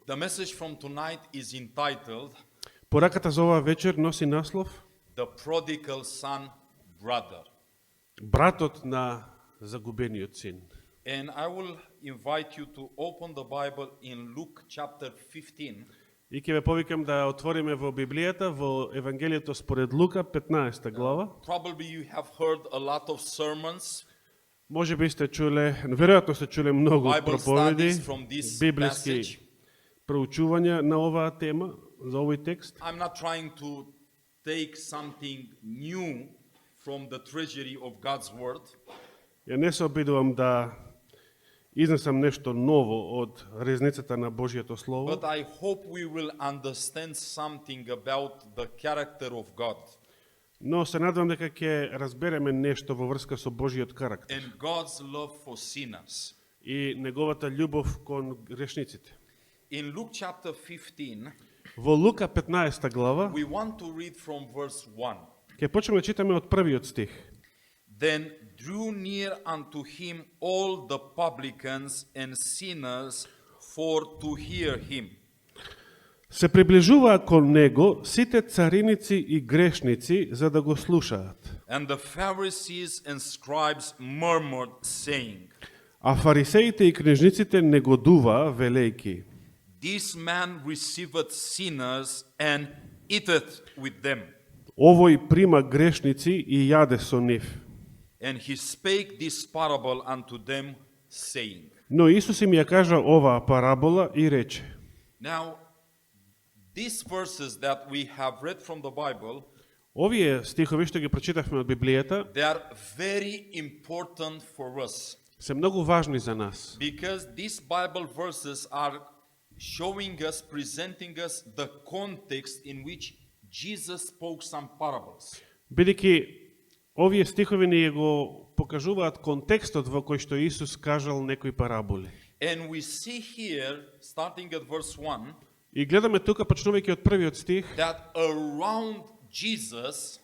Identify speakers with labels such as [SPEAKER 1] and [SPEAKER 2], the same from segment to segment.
[SPEAKER 1] The message from tonight is entitled
[SPEAKER 2] Пораката за оваа вечер носи наслов
[SPEAKER 1] The Prodigal Son Brother.
[SPEAKER 2] Братот на загубениот син.
[SPEAKER 1] And I will invite you to open the Bible in Luke chapter 15.
[SPEAKER 2] И ќе ве повикам да отвориме во Библијата во Евангелието според Лука 15 глава.
[SPEAKER 1] Probably you have heard a lot of sermons,
[SPEAKER 2] Може би сте чуле, веројатно сте чуле многу
[SPEAKER 1] Bible
[SPEAKER 2] проповеди,
[SPEAKER 1] studies from this
[SPEAKER 2] библиски
[SPEAKER 1] passage.
[SPEAKER 2] проучувања на оваа тема, за овој текст.
[SPEAKER 1] I'm not trying to take something new from the treasury of God's Word,
[SPEAKER 2] Ја не се обидувам да изнесам нешто ново од резницата на Божјото Слово,
[SPEAKER 1] but I hope we will understand something about the character of God
[SPEAKER 2] но се надевам дека ќе разбереме нешто во врска со Божјиот карактер
[SPEAKER 1] and God's love for sinners.
[SPEAKER 2] и неговата љубов кон грешниците.
[SPEAKER 1] In Luke chapter 15,
[SPEAKER 2] Во Лука 15 глава
[SPEAKER 1] we want to read from verse 1.
[SPEAKER 2] ќе почнеме да читаме од првиот стих.
[SPEAKER 1] Then drew near unto him all the publicans and sinners for to hear him.
[SPEAKER 2] Се приближуваа кон него сите цариници и грешници за да го слушаат.
[SPEAKER 1] And the Pharisees and scribes murmured, saying,
[SPEAKER 2] А фарисеите и книжниците негодуваа велејки:
[SPEAKER 1] This man receiveth sinners and eateth with them.
[SPEAKER 2] овој прима грешници и јаде со нив.
[SPEAKER 1] And he spake this parable unto them, saying.
[SPEAKER 2] Но Исус им ја кажа оваа парабола и рече:
[SPEAKER 1] Now, these verses that we have read from the Bible,
[SPEAKER 2] овие стихови што ги прочитавме од Библијата
[SPEAKER 1] they are very important for us.
[SPEAKER 2] се многу важни за нас,
[SPEAKER 1] Because these Bible verses are showing us, presenting us the context in which Jesus spoke some parables.
[SPEAKER 2] бидејќи овие стихови ни го покажуваат контекстот во кој што Исус кажал некои параболи.
[SPEAKER 1] And we see here, starting at verse 1,
[SPEAKER 2] И гледаме тука, почнувајќи од првиот стих,
[SPEAKER 1] that around Jesus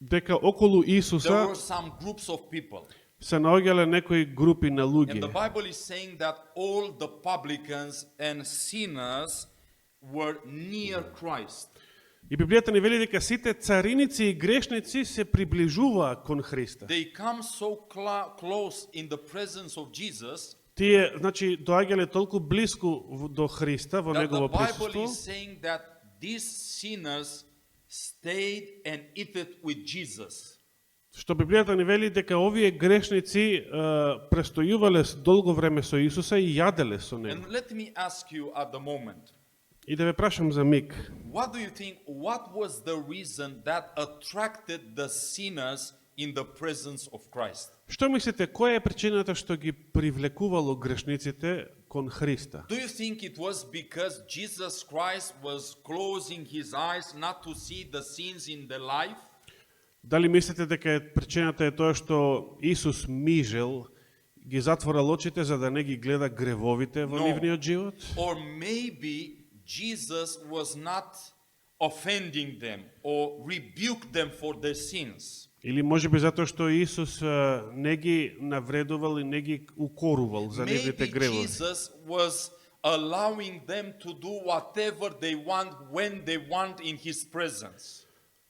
[SPEAKER 2] дека околу
[SPEAKER 1] there
[SPEAKER 2] Исуса
[SPEAKER 1] were some groups of people.
[SPEAKER 2] се наоѓале некои групи на
[SPEAKER 1] And
[SPEAKER 2] луѓе.
[SPEAKER 1] the Bible is saying that all the publicans and sinners were near Christ.
[SPEAKER 2] И Библијата ни вели дека сите цариници и грешници се приближуваа кон Христа.
[SPEAKER 1] They come so close in the presence of Jesus
[SPEAKER 2] Тие, значи, доаѓале толку блиску до Христа во
[SPEAKER 1] that the
[SPEAKER 2] негово
[SPEAKER 1] Bible
[SPEAKER 2] присуство,
[SPEAKER 1] is saying that these sinners stayed and eated with Jesus.
[SPEAKER 2] што Библијата ни вели дека овие грешници престојувале долго време со Исуса и јаделе со него.
[SPEAKER 1] And let me ask you at the moment,
[SPEAKER 2] И да ве прашам за миг,
[SPEAKER 1] what do you think, what was the reason that attracted the sinners in the presence of Christ?
[SPEAKER 2] што мислите, која е причината што ги привлекувало грешниците кон Христа?
[SPEAKER 1] Do you think it was because Jesus Christ was closing his eyes not to see the sins in their life?
[SPEAKER 2] Дали мислите дека причината е тоа што Исус мижел, ги затворил очите за да не ги гледа гревовите во
[SPEAKER 1] No.
[SPEAKER 2] нивниот живот?
[SPEAKER 1] Or maybe Jesus was not offending them or rebuked them for their sins.
[SPEAKER 2] Или можеби затоа што Исус не ги навредувал и не ги укорувал за нивните
[SPEAKER 1] Maybe
[SPEAKER 2] гревови?
[SPEAKER 1] Jesus was allowing them to do whatever they want when they want in his presence.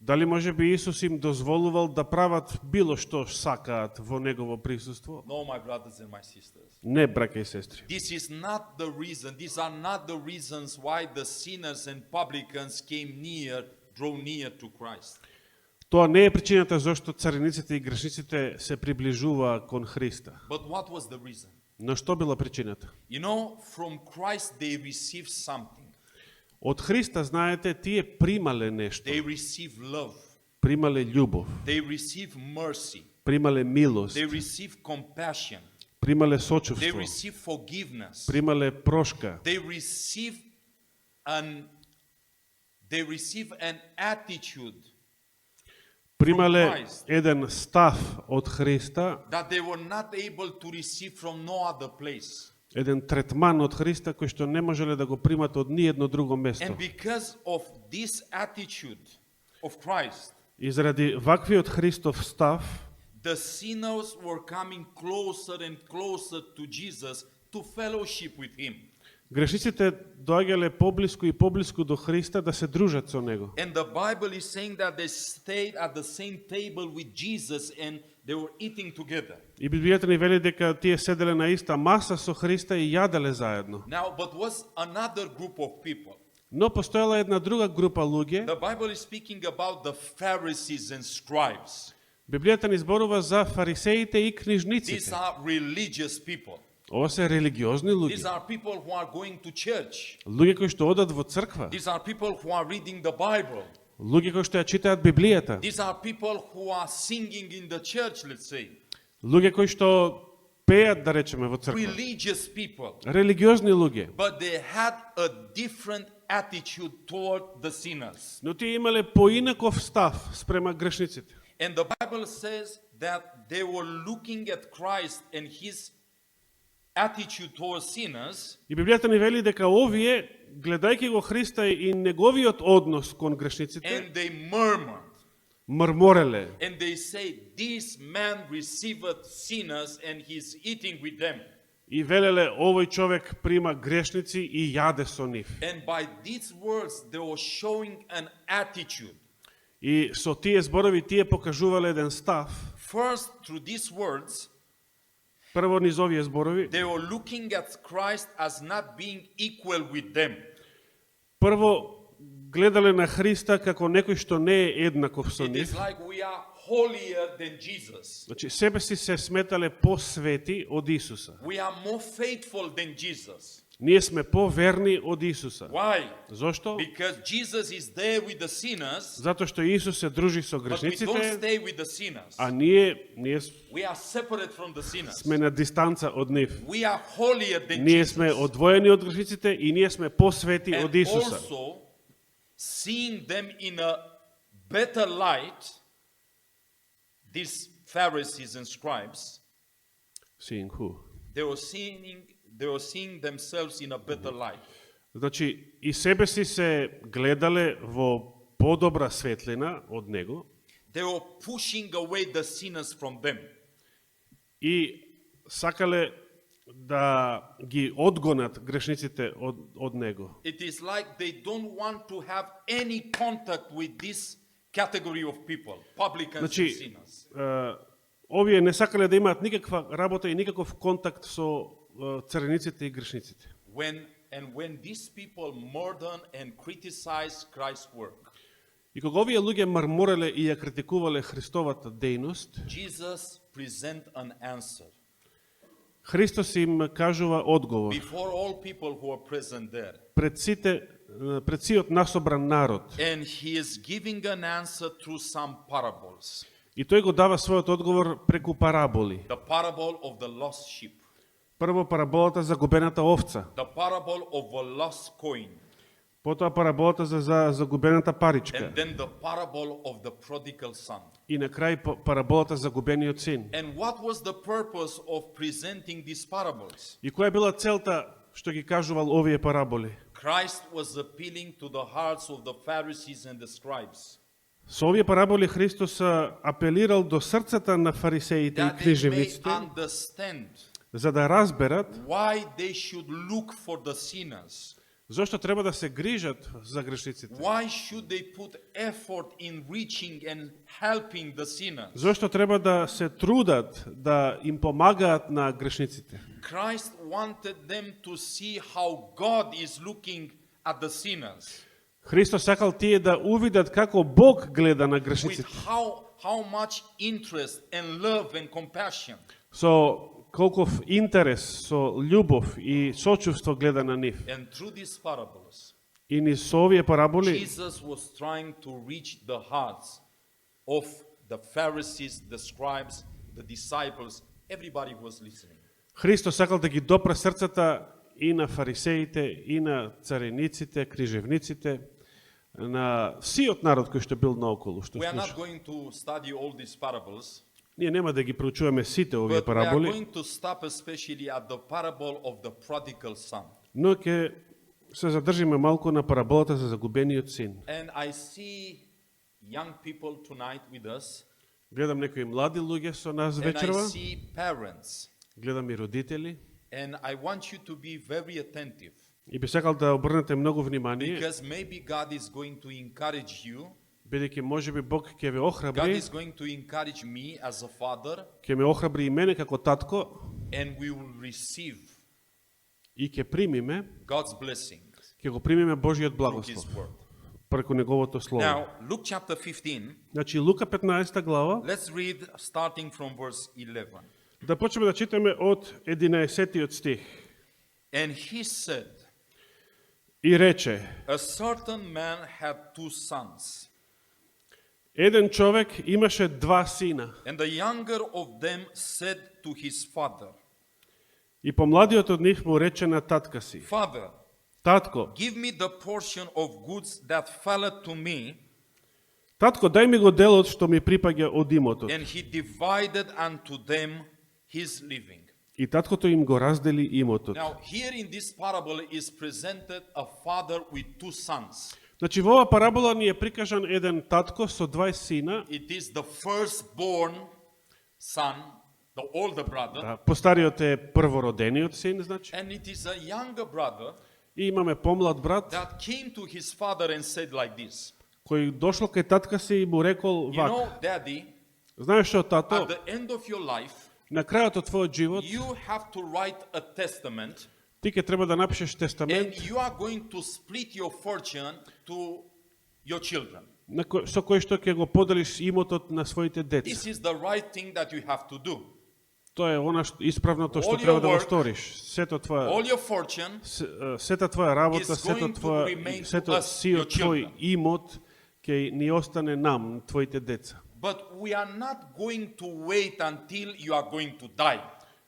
[SPEAKER 2] Дали можеби Исус им дозволувал да прават било што сакаат во негово присуство?
[SPEAKER 1] No, my brothers and my sisters.
[SPEAKER 2] Не, браќа и сестри.
[SPEAKER 1] This is not the reason, these are not the reasons why the sinners and publicans came near, draw near to Christ.
[SPEAKER 2] Тоа не е причината зашто цариниците и грешниците се приближуваа кон Христа.
[SPEAKER 1] But what was the reason?
[SPEAKER 2] Но што била причината?
[SPEAKER 1] You know, from Christ they received something.
[SPEAKER 2] Од Христа, знаете, тие примале нешто.
[SPEAKER 1] They received love.
[SPEAKER 2] Примале љубов,
[SPEAKER 1] They received mercy.
[SPEAKER 2] примале милост,
[SPEAKER 1] They received compassion.
[SPEAKER 2] примале
[SPEAKER 1] They
[SPEAKER 2] сочувство,
[SPEAKER 1] received forgiveness.
[SPEAKER 2] примале прошка,
[SPEAKER 1] They received an attitude
[SPEAKER 2] примале
[SPEAKER 1] Christ.
[SPEAKER 2] еден став од Христа,
[SPEAKER 1] that they were not able to receive from no other place.
[SPEAKER 2] еден третман од Христа кој што не можеле да го примат од ниедно друго место.
[SPEAKER 1] And because of this attitude of Christ,
[SPEAKER 2] И заради ваквиот Христов став,
[SPEAKER 1] the sinners were coming closer and closer to Jesus to fellowship with him.
[SPEAKER 2] Грешниците доаѓале поблиску и поблиску до Христа да се дружат со него.
[SPEAKER 1] And the Bible is saying that they stayed at the same table with Jesus and they were eating together.
[SPEAKER 2] И Библијата ни вели дека тие седеле на иста маса со Христа и јаделе заедно.
[SPEAKER 1] Now, but was another group of people.
[SPEAKER 2] Но постоела една друга група луѓе.
[SPEAKER 1] The Bible is speaking about the Pharisees and scribes.
[SPEAKER 2] Библијата ни зборува за фарисеите и
[SPEAKER 1] These
[SPEAKER 2] книжниците.
[SPEAKER 1] are religious people.
[SPEAKER 2] Ова се религиозни
[SPEAKER 1] These
[SPEAKER 2] луѓе.
[SPEAKER 1] are people who are going to church.
[SPEAKER 2] Луѓе кои што одат во црква.
[SPEAKER 1] These are people who are reading the Bible.
[SPEAKER 2] Луѓе кои што ја читаат Библијата.
[SPEAKER 1] These are people who are singing in the church, let's say.
[SPEAKER 2] Луѓе кои што пеат, да речеме, во црква.
[SPEAKER 1] Religious people.
[SPEAKER 2] Религиозни луѓе.
[SPEAKER 1] But they had a different attitude toward the sinners.
[SPEAKER 2] Но тие имале поинаков став спрема грешниците.
[SPEAKER 1] And the Bible says that they were looking at Christ and his attitude towards sinners,
[SPEAKER 2] И Библијата ни вели дека овие, гледајќи го Христа и неговиот однос кон грешниците,
[SPEAKER 1] and they murmured.
[SPEAKER 2] мрмореле.
[SPEAKER 1] And they say, this man receiveth sinners and he's eating with them.
[SPEAKER 2] И велеле, овој човек прима грешници и јаде со нив.
[SPEAKER 1] And by these words, they were showing an attitude.
[SPEAKER 2] И со тие зборови тие покажувале еден став.
[SPEAKER 1] First, through these words,
[SPEAKER 2] Прво низ овие зборови,
[SPEAKER 1] they were looking at Christ as not being equal with them.
[SPEAKER 2] прво гледале на Христа како некој што не е еднаков со
[SPEAKER 1] It
[SPEAKER 2] нив.
[SPEAKER 1] is like we are holier than Jesus.
[SPEAKER 2] Значи, себе си се сметале посвети од Исуса.
[SPEAKER 1] We are more faithful than Jesus.
[SPEAKER 2] Ние сме поверни од Исуса.
[SPEAKER 1] Why?
[SPEAKER 2] Зошто?
[SPEAKER 1] Because Jesus is there with the sinners,
[SPEAKER 2] Затоа што Исус се дружи со
[SPEAKER 1] but we don't
[SPEAKER 2] грешниците,
[SPEAKER 1] stay with the sinners.
[SPEAKER 2] а ние
[SPEAKER 1] We are separate from the sinners.
[SPEAKER 2] сме на дистанца од нив.
[SPEAKER 1] We are holier than
[SPEAKER 2] Ние
[SPEAKER 1] Jesus.
[SPEAKER 2] сме одвоени од грешниците и ние сме посвети
[SPEAKER 1] And
[SPEAKER 2] од Исуса.
[SPEAKER 1] also, seeing them in a better light, these Pharisees and scribes,
[SPEAKER 2] Seeing who?
[SPEAKER 1] they were seeing themselves in a better light.
[SPEAKER 2] Значи, и себе си се гледале во подобра светлина од него
[SPEAKER 1] They were pushing away the sinners from them.
[SPEAKER 2] и сакале да ги одгонат грешниците од него.
[SPEAKER 1] It is like they don't want to have any contact with this category of people, publicans and
[SPEAKER 2] Значи,
[SPEAKER 1] sinners.
[SPEAKER 2] Овие не сакале да имаат никаква работа и никаков контакт со царениците и грешниците.
[SPEAKER 1] When these people murdered and criticized Christ's work,
[SPEAKER 2] И кога овие луѓе мармореле и ја критикувале Христовата дејност,
[SPEAKER 1] Jesus present an answer
[SPEAKER 2] Христос им кажува одговор
[SPEAKER 1] before all people who are present there.
[SPEAKER 2] пред сиот насобран народ.
[SPEAKER 1] And he is giving an answer through some parables.
[SPEAKER 2] И тој го дава својот одговор преку параболи.
[SPEAKER 1] The parable of the lost sheep,
[SPEAKER 2] Прво параболата за губената овца,
[SPEAKER 1] the parable of a lost coin,
[SPEAKER 2] потоа параболата за загубената паричка
[SPEAKER 1] and then the parable of the prodigal son.
[SPEAKER 2] и на крај параболата за губениот син.
[SPEAKER 1] And what was the purpose of presenting these parables?
[SPEAKER 2] И која била целта што ги кажувал овие параболи?
[SPEAKER 1] Christ was appealing to the hearts of the Pharisees and the scribes,
[SPEAKER 2] Со овие параболи Христос апелирал до срцата на фарисеите и
[SPEAKER 1] that they may
[SPEAKER 2] книжевниците
[SPEAKER 1] understand
[SPEAKER 2] за да разберат
[SPEAKER 1] why they should look for the sinners.
[SPEAKER 2] зошто треба да се грижат за грешниците.
[SPEAKER 1] Why should they put effort in reaching and helping the sinners?
[SPEAKER 2] Зошто треба да се трудат да им помагаат на грешниците.
[SPEAKER 1] Christ wanted them to see how God is looking at the sinners,
[SPEAKER 2] Христос сакал тие да увидат како Бог гледа на
[SPEAKER 1] with
[SPEAKER 2] грешниците.
[SPEAKER 1] how much interest and love and compassion.
[SPEAKER 2] Со колков интерес, со љубов и сочувство гледа на нив.
[SPEAKER 1] And through these parables,
[SPEAKER 2] И низ со овие параболи
[SPEAKER 1] Jesus was trying to reach the hearts of the Pharisees, the scribes, the disciples, everybody who was listening.
[SPEAKER 2] Христос сакал да ги допре срцата и на фарисеите, и на царениците, крижевниците, на сиот народ кој што бил наоколу, што
[SPEAKER 1] We are not
[SPEAKER 2] слуша.
[SPEAKER 1] going to study all these parables,
[SPEAKER 2] Ние нема да ги проучуваме сите овие
[SPEAKER 1] but we are
[SPEAKER 2] параболи,
[SPEAKER 1] going to stop especially at the parable of the prodigal son.
[SPEAKER 2] но ќе се задржиме малку на параболата за загубениот син.
[SPEAKER 1] And I see young people tonight with us,
[SPEAKER 2] Гледам некои млади луѓе со нас
[SPEAKER 1] and I
[SPEAKER 2] вечерва,
[SPEAKER 1] see parents.
[SPEAKER 2] гледам и родители.
[SPEAKER 1] And I want you to be very attentive
[SPEAKER 2] И би сакал да обрнете многу внимание,
[SPEAKER 1] because maybe God is going to encourage you.
[SPEAKER 2] бидејќи можеби Бог ќе ве
[SPEAKER 1] God
[SPEAKER 2] охрабри,
[SPEAKER 1] is going to encourage me as a father,
[SPEAKER 2] ќе ме охрабри и мене како татко
[SPEAKER 1] and we will receive
[SPEAKER 2] и ќе примиме,
[SPEAKER 1] God's blessing
[SPEAKER 2] ќе го примиме Божиот
[SPEAKER 1] through
[SPEAKER 2] благослов
[SPEAKER 1] His word.
[SPEAKER 2] преку неговото слово.
[SPEAKER 1] Now, Luke chapter 15,
[SPEAKER 2] Значи Лука 15 глава,
[SPEAKER 1] let's read starting from verse 11.
[SPEAKER 2] да почнеме да читаме од 11 стих.
[SPEAKER 1] And he said,
[SPEAKER 2] И рече:
[SPEAKER 1] a certain man had two sons,
[SPEAKER 2] еден човек имаше два сина,
[SPEAKER 1] and the younger of them said to his father,
[SPEAKER 2] и помладиот од нив му рече на татка си:
[SPEAKER 1] Father,
[SPEAKER 2] татко,
[SPEAKER 1] give me the portion of goods that felleth to me.
[SPEAKER 2] татко, дај ми го делот што ми припаѓа од имотот.
[SPEAKER 1] And he divided unto them his living.
[SPEAKER 2] И таткото им го раздели имотот.
[SPEAKER 1] Now, here in this parable is presented a father with two sons.
[SPEAKER 2] Значи во оваа парабола ни е прикажан еден татко со два сина,
[SPEAKER 1] It is the firstborn son, the older brother,
[SPEAKER 2] постариот е првородениот син, значи,
[SPEAKER 1] and it is a younger brother
[SPEAKER 2] и имаме помлад брат,
[SPEAKER 1] that came to his father and said like this,
[SPEAKER 2] кој дошло кај татка си и му рекол
[SPEAKER 1] you
[SPEAKER 2] вака:
[SPEAKER 1] know, Daddy,
[SPEAKER 2] знаеш што,
[SPEAKER 1] at
[SPEAKER 2] тато,
[SPEAKER 1] the end of your life,
[SPEAKER 2] на крајот од твојот живот,
[SPEAKER 1] you have to write a testament,
[SPEAKER 2] ти ќе треба да напишеш тестамент,
[SPEAKER 1] and you are going to split your fortune to your children.
[SPEAKER 2] со кој што ќе го поделиш имотот на своите деца.
[SPEAKER 1] This is the right thing that you have to do.
[SPEAKER 2] Тоа е она исправното што
[SPEAKER 1] All
[SPEAKER 2] треба
[SPEAKER 1] your
[SPEAKER 2] да го
[SPEAKER 1] work,
[SPEAKER 2] сториш. Сето твоја
[SPEAKER 1] All your fortune
[SPEAKER 2] сета твоја работа,
[SPEAKER 1] is
[SPEAKER 2] сето
[SPEAKER 1] going to
[SPEAKER 2] твоја
[SPEAKER 1] remain to
[SPEAKER 2] сето
[SPEAKER 1] us, your
[SPEAKER 2] сиот твој
[SPEAKER 1] children.
[SPEAKER 2] имот ќе ни остане нам, твоите деца.
[SPEAKER 1] But we are not going to wait until you are going to die.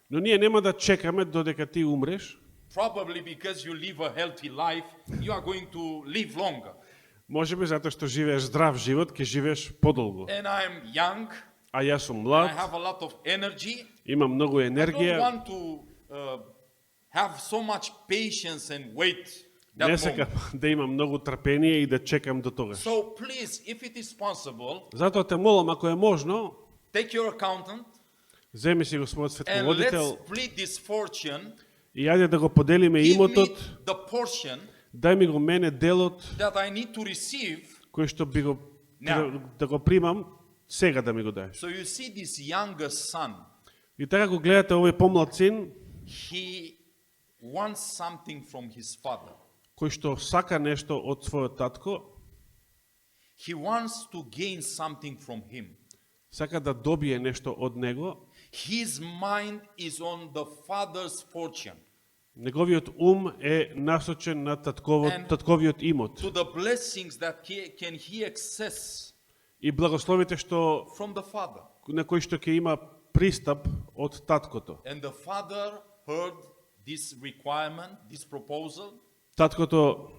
[SPEAKER 2] Но ние нема да чекаме додека ти умреш.
[SPEAKER 1] Probably because you live a healthy life, you are going to live longer.
[SPEAKER 2] Можеби затоа што живееш здрав живот, ќе живееш подолго.
[SPEAKER 1] And I'm young,
[SPEAKER 2] А јас сум
[SPEAKER 1] I
[SPEAKER 2] млад,
[SPEAKER 1] have a lot of energy.
[SPEAKER 2] имам многу
[SPEAKER 1] I don't
[SPEAKER 2] енергија,
[SPEAKER 1] want to have so much patience and wait
[SPEAKER 2] не
[SPEAKER 1] that
[SPEAKER 2] сакам
[SPEAKER 1] moment.
[SPEAKER 2] да имам многу трпение и да чекам до тогаш.
[SPEAKER 1] So please, if it is possible,
[SPEAKER 2] Затоа те молам, ако е можно,
[SPEAKER 1] take your accountant
[SPEAKER 2] земи си го својот
[SPEAKER 1] and let's
[SPEAKER 2] светловодител
[SPEAKER 1] split this fortune.
[SPEAKER 2] и јаде да го поделиме
[SPEAKER 1] Give me
[SPEAKER 2] имотот,
[SPEAKER 1] the portion
[SPEAKER 2] дај ми го мене делот
[SPEAKER 1] that I need to receive.
[SPEAKER 2] кој што би го
[SPEAKER 1] Now.
[SPEAKER 2] да го примам, сега да ми го даеш.
[SPEAKER 1] So you see this younger son,
[SPEAKER 2] И така го гледате овој помлад син,
[SPEAKER 1] he wants something from his father.
[SPEAKER 2] кој што сака нешто од својот татко,
[SPEAKER 1] He wants to gain something from him.
[SPEAKER 2] сака да добие нешто од него,
[SPEAKER 1] His mind is on the father's fortune,
[SPEAKER 2] неговиот ум е насочен на
[SPEAKER 1] And-
[SPEAKER 2] татковиот имот
[SPEAKER 1] to the blessings that can he access
[SPEAKER 2] и благословите што
[SPEAKER 1] from the father.
[SPEAKER 2] на кои што ќе има пристап од таткото.
[SPEAKER 1] And the father heard this requirement, this proposal,
[SPEAKER 2] Таткото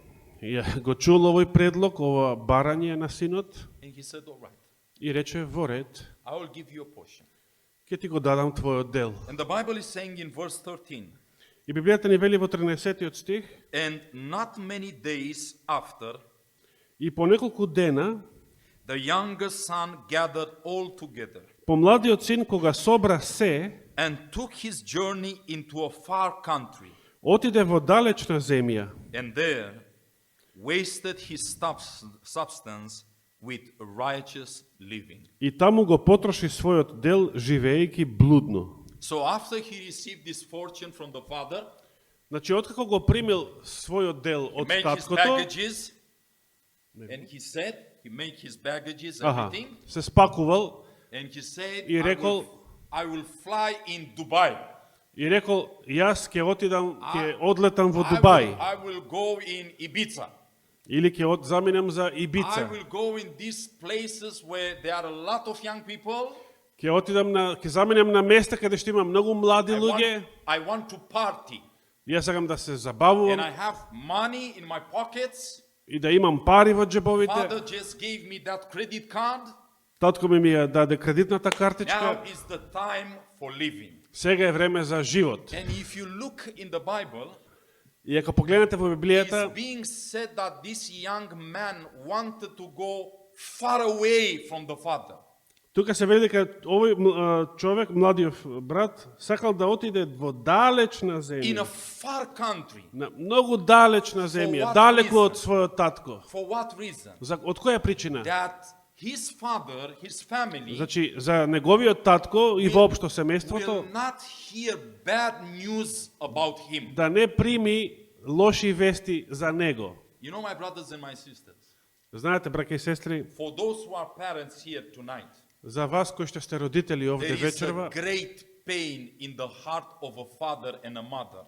[SPEAKER 2] го чул овој предлог, ова барање на синот
[SPEAKER 1] and he said, all right,
[SPEAKER 2] и рече: во ред,
[SPEAKER 1] I will give you a portion.
[SPEAKER 2] ќе ти го дадам твојот дел.
[SPEAKER 1] And the Bible is saying in verse 13,
[SPEAKER 2] И Библијата ни вели во 13 стих:
[SPEAKER 1] and not many days after,
[SPEAKER 2] и по неколку дена
[SPEAKER 1] the younger son gathered all together
[SPEAKER 2] помладиот син кога собра се,
[SPEAKER 1] and took his journey into a far country,
[SPEAKER 2] отиде во далечна земја
[SPEAKER 1] and there wasted his substance with righteous living.
[SPEAKER 2] и таму го потроши својот дел живеејќи блудно.
[SPEAKER 1] So after he received this fortune from the father,
[SPEAKER 2] Значи, откако го примил својот дел
[SPEAKER 1] he
[SPEAKER 2] од
[SPEAKER 1] made his
[SPEAKER 2] таткото,
[SPEAKER 1] baggages, and he said, he made his baggages, everything,
[SPEAKER 2] се спакувал
[SPEAKER 1] and he said,
[SPEAKER 2] И рекол,
[SPEAKER 1] I will fly in Dubai.
[SPEAKER 2] и рекол: јас ќе отидам, ќе
[SPEAKER 1] I-
[SPEAKER 2] одлетам во Дубај,
[SPEAKER 1] I will go in Ibiza.
[SPEAKER 2] или ќе заминам за
[SPEAKER 1] I
[SPEAKER 2] Ибица,
[SPEAKER 1] will go in these places where there are a lot of young people.
[SPEAKER 2] ќе заминам на места каде што има многу млади луѓе,
[SPEAKER 1] I want to party.
[SPEAKER 2] јас сакам да се
[SPEAKER 1] And
[SPEAKER 2] забавувам
[SPEAKER 1] I have money in my pockets.
[SPEAKER 2] и да имам пари во
[SPEAKER 1] Father
[SPEAKER 2] џебовите.
[SPEAKER 1] just gave me that credit card.
[SPEAKER 2] Татко ми ја даде кредитната
[SPEAKER 1] Now
[SPEAKER 2] картичка.
[SPEAKER 1] is the time for living.
[SPEAKER 2] Сега е време за живот.
[SPEAKER 1] And if you look in the Bible,
[SPEAKER 2] И ако погледнете во
[SPEAKER 1] it's
[SPEAKER 2] Библијата,
[SPEAKER 1] being said that this young man wanted to go far away from the father.
[SPEAKER 2] Тука се вели дека овој човек, младиот брат, сакал да отиде во далечна
[SPEAKER 1] in a
[SPEAKER 2] земја,
[SPEAKER 1] far country.
[SPEAKER 2] на многу далечна земја,
[SPEAKER 1] what
[SPEAKER 2] далеко
[SPEAKER 1] reason?
[SPEAKER 2] од својот татко.
[SPEAKER 1] For what reason?
[SPEAKER 2] Од која причина?
[SPEAKER 1] That his father, his family,
[SPEAKER 2] Значи, за неговиот татко и воопшто семејството,
[SPEAKER 1] will not hear bad news about him.
[SPEAKER 2] да не прими лоши вести за него.
[SPEAKER 1] You know, my brothers and my sisters,
[SPEAKER 2] Знаете, браќа и сестри,
[SPEAKER 1] for those who are parents here tonight,
[SPEAKER 2] за вас кои што сте родители овде
[SPEAKER 1] there is a
[SPEAKER 2] вечерва,
[SPEAKER 1] great pain in the heart of a father and a mother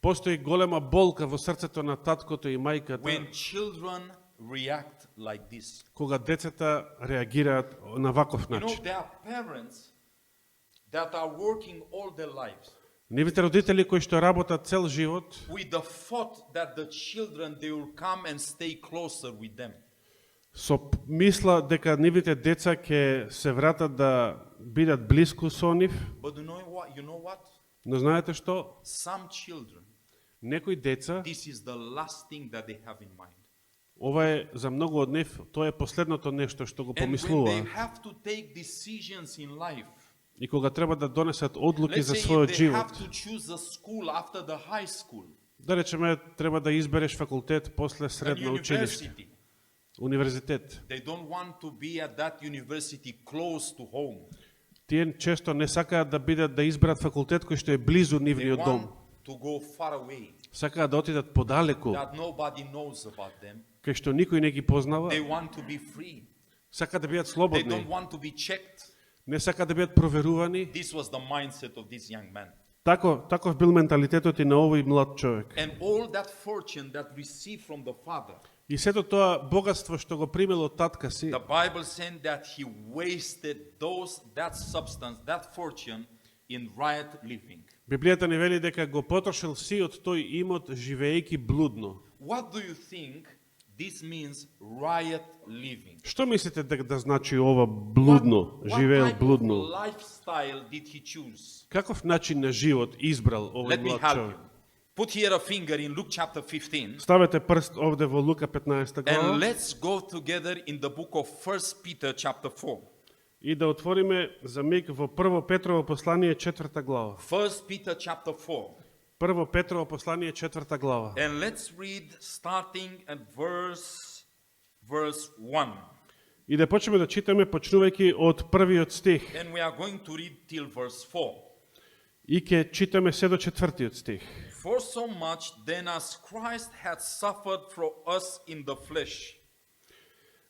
[SPEAKER 2] постои голема болка во срцето на таткото и мајката,
[SPEAKER 1] when children react like this.
[SPEAKER 2] кога децата реагираат на ваков
[SPEAKER 1] You know,
[SPEAKER 2] начин.
[SPEAKER 1] there are parents that are working all their lives
[SPEAKER 2] Нивните родители кои што работат цел живот,
[SPEAKER 1] with the thought that the children, they will come and stay closer with them.
[SPEAKER 2] со мисла дека нивните деца ќе се вратат да бидат блиску со нив,
[SPEAKER 1] But you know what?
[SPEAKER 2] но знаете што?
[SPEAKER 1] Some children,
[SPEAKER 2] Некои деца,
[SPEAKER 1] this is the last thing that they have in mind.
[SPEAKER 2] ова е за многу од нив, тоа е последното нешто што го
[SPEAKER 1] And when they
[SPEAKER 2] помислуваат.
[SPEAKER 1] have to take decisions in life,
[SPEAKER 2] И кога треба да донесат одлуки
[SPEAKER 1] let's
[SPEAKER 2] за
[SPEAKER 1] say
[SPEAKER 2] својот
[SPEAKER 1] if they
[SPEAKER 2] живот,
[SPEAKER 1] have to choose a school after the high school,
[SPEAKER 2] да речеме, треба да избереш факултет после
[SPEAKER 1] a
[SPEAKER 2] средно училиште,
[SPEAKER 1] university,
[SPEAKER 2] универзитет.
[SPEAKER 1] they don't want to be at that university close to home.
[SPEAKER 2] Тие често не сакаат да бидат да изберат факултет кој што е близу
[SPEAKER 1] They
[SPEAKER 2] нивниот
[SPEAKER 1] want
[SPEAKER 2] дом.
[SPEAKER 1] to go far away,
[SPEAKER 2] Сакаат да отидат подалеку,
[SPEAKER 1] that nobody knows about them.
[SPEAKER 2] кај што никој не ги познава.
[SPEAKER 1] They want to be free.
[SPEAKER 2] Сакаат да бидат
[SPEAKER 1] They
[SPEAKER 2] слободни,
[SPEAKER 1] don't want to be checked.
[SPEAKER 2] не сакаат да бидат проверувани.
[SPEAKER 1] This was the mindset of this young man.
[SPEAKER 2] Таков бил менталитетот и на овој млад човек.
[SPEAKER 1] And all that fortune that received from the father,
[SPEAKER 2] И сето тоа богатство што го примел од татка си,
[SPEAKER 1] the Bible said that he wasted that substance, that fortune in riot living.
[SPEAKER 2] Библијата ни вели дека го потрошил сиот тој имот живеејќи блудно.
[SPEAKER 1] What do you think this means, riot living?
[SPEAKER 2] Што мислите да значи ова блудно, живеел
[SPEAKER 1] What type
[SPEAKER 2] блудно?
[SPEAKER 1] of lifestyle did he choose?
[SPEAKER 2] Каков начин на живот избрал овој
[SPEAKER 1] Let me
[SPEAKER 2] млад
[SPEAKER 1] help
[SPEAKER 2] човек?
[SPEAKER 1] you. Put here a finger in Luke chapter 15,
[SPEAKER 2] Ставете прст овде во Лука 15
[SPEAKER 1] and
[SPEAKER 2] глава
[SPEAKER 1] let's go together in the book of 1 Peter chapter 4.
[SPEAKER 2] и да отвориме за миг во Прво Петрово послание 4 глава.
[SPEAKER 1] 1 Peter chapter 4.
[SPEAKER 2] Прво Петрово послание 4 глава.
[SPEAKER 1] And let's read starting at verse 1.
[SPEAKER 2] И да почнеме да читаме почнувајќи од првиот стих.
[SPEAKER 1] And we are going to read till verse 4.
[SPEAKER 2] И ќе читаме се до 4-тиот стих.
[SPEAKER 1] For so much then as Christ had suffered for us in the flesh,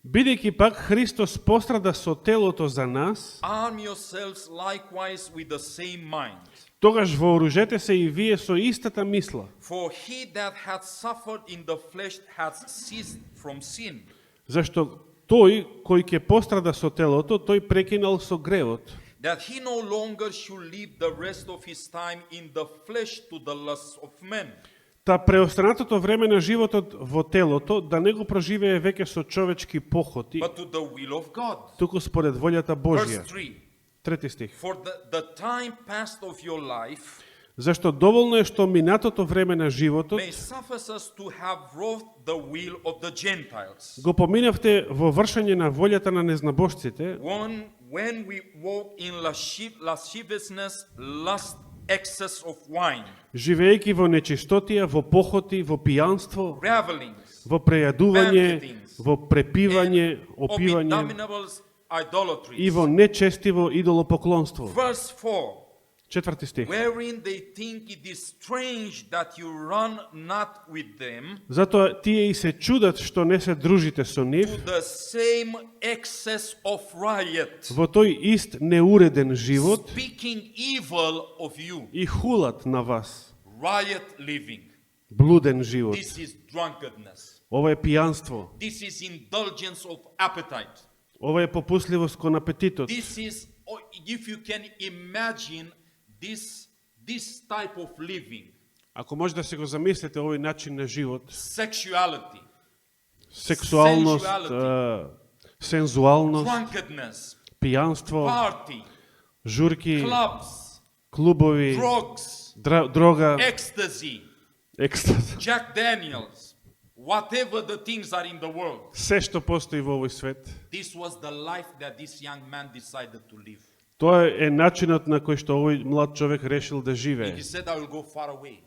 [SPEAKER 2] Бидејќи пак Христос пострада со телото за нас,
[SPEAKER 1] arm yourselves likewise with the same mind.
[SPEAKER 2] тогаш вооружете се и вие со истата мисла.
[SPEAKER 1] For he that hath suffered in the flesh hath ceased from sin,
[SPEAKER 2] Зашто тој кој ќе пострада со телото, тој прекинал со гревот,
[SPEAKER 1] that he no longer should live the rest of his time in the flesh to the lusts of men,
[SPEAKER 2] та преостанатото време на животот во телото да не го проживее веќе со човечки похоти,
[SPEAKER 1] but to the will of God.
[SPEAKER 2] туку според волјата
[SPEAKER 1] Verse
[SPEAKER 2] Божја.
[SPEAKER 1] 3.
[SPEAKER 2] Трети стих.
[SPEAKER 1] For the time past of your life
[SPEAKER 2] Зашто доволно е што минатото време на животот
[SPEAKER 1] may suffice us to have wrought the will of the Gentiles.
[SPEAKER 2] го поминавте во вршење на волјата на незнабожците,
[SPEAKER 1] When we walk in lasciviousness, lust, excess of wine,
[SPEAKER 2] живеејќи во нечистотија, во похоти, во пијанство,
[SPEAKER 1] revelings,
[SPEAKER 2] во прејадување,
[SPEAKER 1] banquetings,
[SPEAKER 2] во препивање,
[SPEAKER 1] of
[SPEAKER 2] опивање
[SPEAKER 1] abominables,
[SPEAKER 2] и
[SPEAKER 1] idolatries.
[SPEAKER 2] во нечестиво идолопоклонство.
[SPEAKER 1] Verse 4.
[SPEAKER 2] Четврти стих.
[SPEAKER 1] Wherein they think it is strange that you run not with them
[SPEAKER 2] Затоа тие и се чудат што не се дружите со нив,
[SPEAKER 1] to the same excess of riot,
[SPEAKER 2] во тој ист неуреден живот
[SPEAKER 1] speaking evil of you.
[SPEAKER 2] и хулат на вас.
[SPEAKER 1] Riot living.
[SPEAKER 2] Блуден живот.
[SPEAKER 1] This is drunkenness.
[SPEAKER 2] Ова е пијанство.
[SPEAKER 1] This is indulgence of appetite.
[SPEAKER 2] Ова е попусливост кон апетитот.
[SPEAKER 1] This is, if you can imagine this type of living,
[SPEAKER 2] Ако може да се го замислите овој начин на живот,
[SPEAKER 1] sexuality,
[SPEAKER 2] сексуалност, сензуалност,
[SPEAKER 1] drunkenness,
[SPEAKER 2] пијанство,
[SPEAKER 1] party,
[SPEAKER 2] журки,
[SPEAKER 1] clubs,
[SPEAKER 2] клубови,
[SPEAKER 1] drugs,
[SPEAKER 2] дрога,
[SPEAKER 1] ecstasy,
[SPEAKER 2] екстаз,
[SPEAKER 1] Jack Daniels, whatever the things are in the world.
[SPEAKER 2] се што постои во овој свет,
[SPEAKER 1] This was the life that this young man decided to live.
[SPEAKER 2] тоа е начинот на кој што овој млад човек решил да
[SPEAKER 1] And
[SPEAKER 2] живее.
[SPEAKER 1] he said, I will go far away.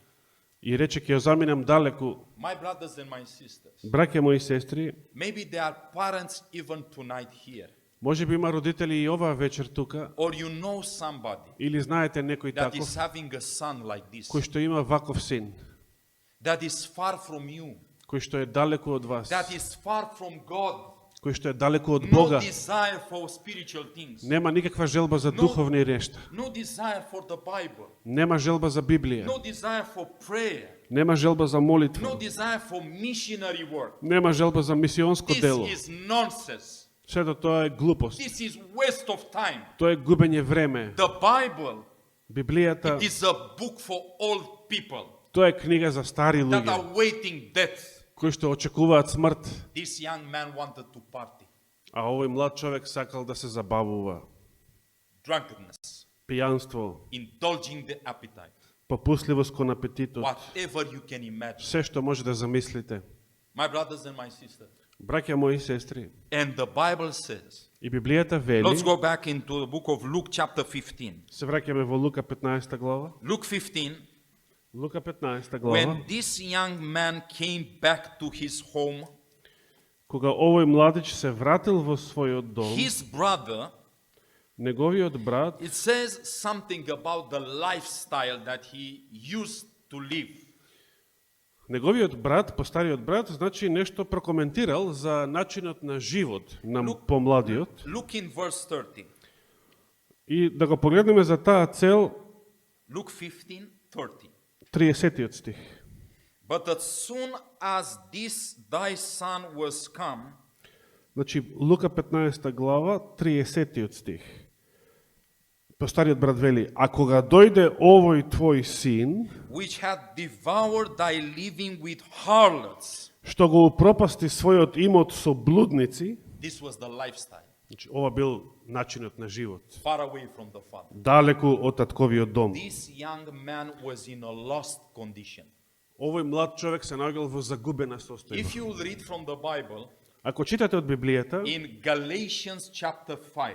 [SPEAKER 2] И рече, ќе ја заминам далеку.
[SPEAKER 1] My brothers and my sisters,
[SPEAKER 2] Браќа мои сестри,
[SPEAKER 1] maybe there are parents even tonight here.
[SPEAKER 2] може би има родители и оваа вечер тука,
[SPEAKER 1] Or you know somebody
[SPEAKER 2] или знаете некој
[SPEAKER 1] that
[SPEAKER 2] таков,
[SPEAKER 1] is having a son like this,
[SPEAKER 2] кој што има ваков син,
[SPEAKER 1] that is far from you,
[SPEAKER 2] кој што е далеку од вас,
[SPEAKER 1] that is far from God,
[SPEAKER 2] кој што е далеку од
[SPEAKER 1] no
[SPEAKER 2] Бога,
[SPEAKER 1] desire for spiritual things,
[SPEAKER 2] нема никаква желба за духовни нешта,
[SPEAKER 1] no desire for the Bible,
[SPEAKER 2] нема желба за Библија,
[SPEAKER 1] no desire for prayer,
[SPEAKER 2] нема желба за
[SPEAKER 1] no
[SPEAKER 2] молитва,
[SPEAKER 1] desire for missionary work.
[SPEAKER 2] нема желба за мисионско
[SPEAKER 1] This
[SPEAKER 2] дело.
[SPEAKER 1] is nonsense.
[SPEAKER 2] Сето тоа е глупост.
[SPEAKER 1] This is waste of time.
[SPEAKER 2] Тоа е губење време.
[SPEAKER 1] The Bible,
[SPEAKER 2] Библијата,
[SPEAKER 1] it is a book for old people
[SPEAKER 2] тоа е книга за стари
[SPEAKER 1] that
[SPEAKER 2] луѓе,
[SPEAKER 1] are waiting death.
[SPEAKER 2] кои што очекуваат смрт,
[SPEAKER 1] This young man wanted to party.
[SPEAKER 2] а овој млад човек сакал да се забавува.
[SPEAKER 1] Drunkenness,
[SPEAKER 2] Пијанство,
[SPEAKER 1] indulging the appetite,
[SPEAKER 2] попусливост кон апетитот,
[SPEAKER 1] whatever you can imagine.
[SPEAKER 2] се што може да замислите.
[SPEAKER 1] My brothers and my sisters.
[SPEAKER 2] Браќа мои сестри,
[SPEAKER 1] And the Bible says,
[SPEAKER 2] и Библијата вели,
[SPEAKER 1] let's go back into the book of Luke chapter 15.
[SPEAKER 2] се враќаме во Лука 15 глава,
[SPEAKER 1] Luke 15,
[SPEAKER 2] Лука 15 глава,
[SPEAKER 1] when this young man came back to his home,
[SPEAKER 2] кога овој младич се вратил во својот дом,
[SPEAKER 1] his brother,
[SPEAKER 2] неговиот брат,
[SPEAKER 1] it says something about the lifestyle that he used to live.
[SPEAKER 2] неговиот брат, постариот брат, значи нешто прокоментирал за начинот на живот на помладиот.
[SPEAKER 1] Look in verse 30.
[SPEAKER 2] И да го погледнеме за таа цел,
[SPEAKER 1] Luke 15, 30.
[SPEAKER 2] 30-тиот стих.
[SPEAKER 1] But as soon as this thy son was come,
[SPEAKER 2] Значи, Лука 15 глава, 30-тиот стих. Постариот брат вели, а кога дојде овој твој син,
[SPEAKER 1] which had devoured thy living with harlots.
[SPEAKER 2] што го упропасти својот имот со блудници,
[SPEAKER 1] This was the lifestyle,
[SPEAKER 2] значи, ова бил начинот на живот,
[SPEAKER 1] far away from the Father.
[SPEAKER 2] далеку од татковиот дом.
[SPEAKER 1] This young man was in a lost condition.
[SPEAKER 2] Овој млад човек се наоѓал во загубена состојба.
[SPEAKER 1] If you read from the Bible,
[SPEAKER 2] Ако читате од Библијата,
[SPEAKER 1] in Galatians chapter 5,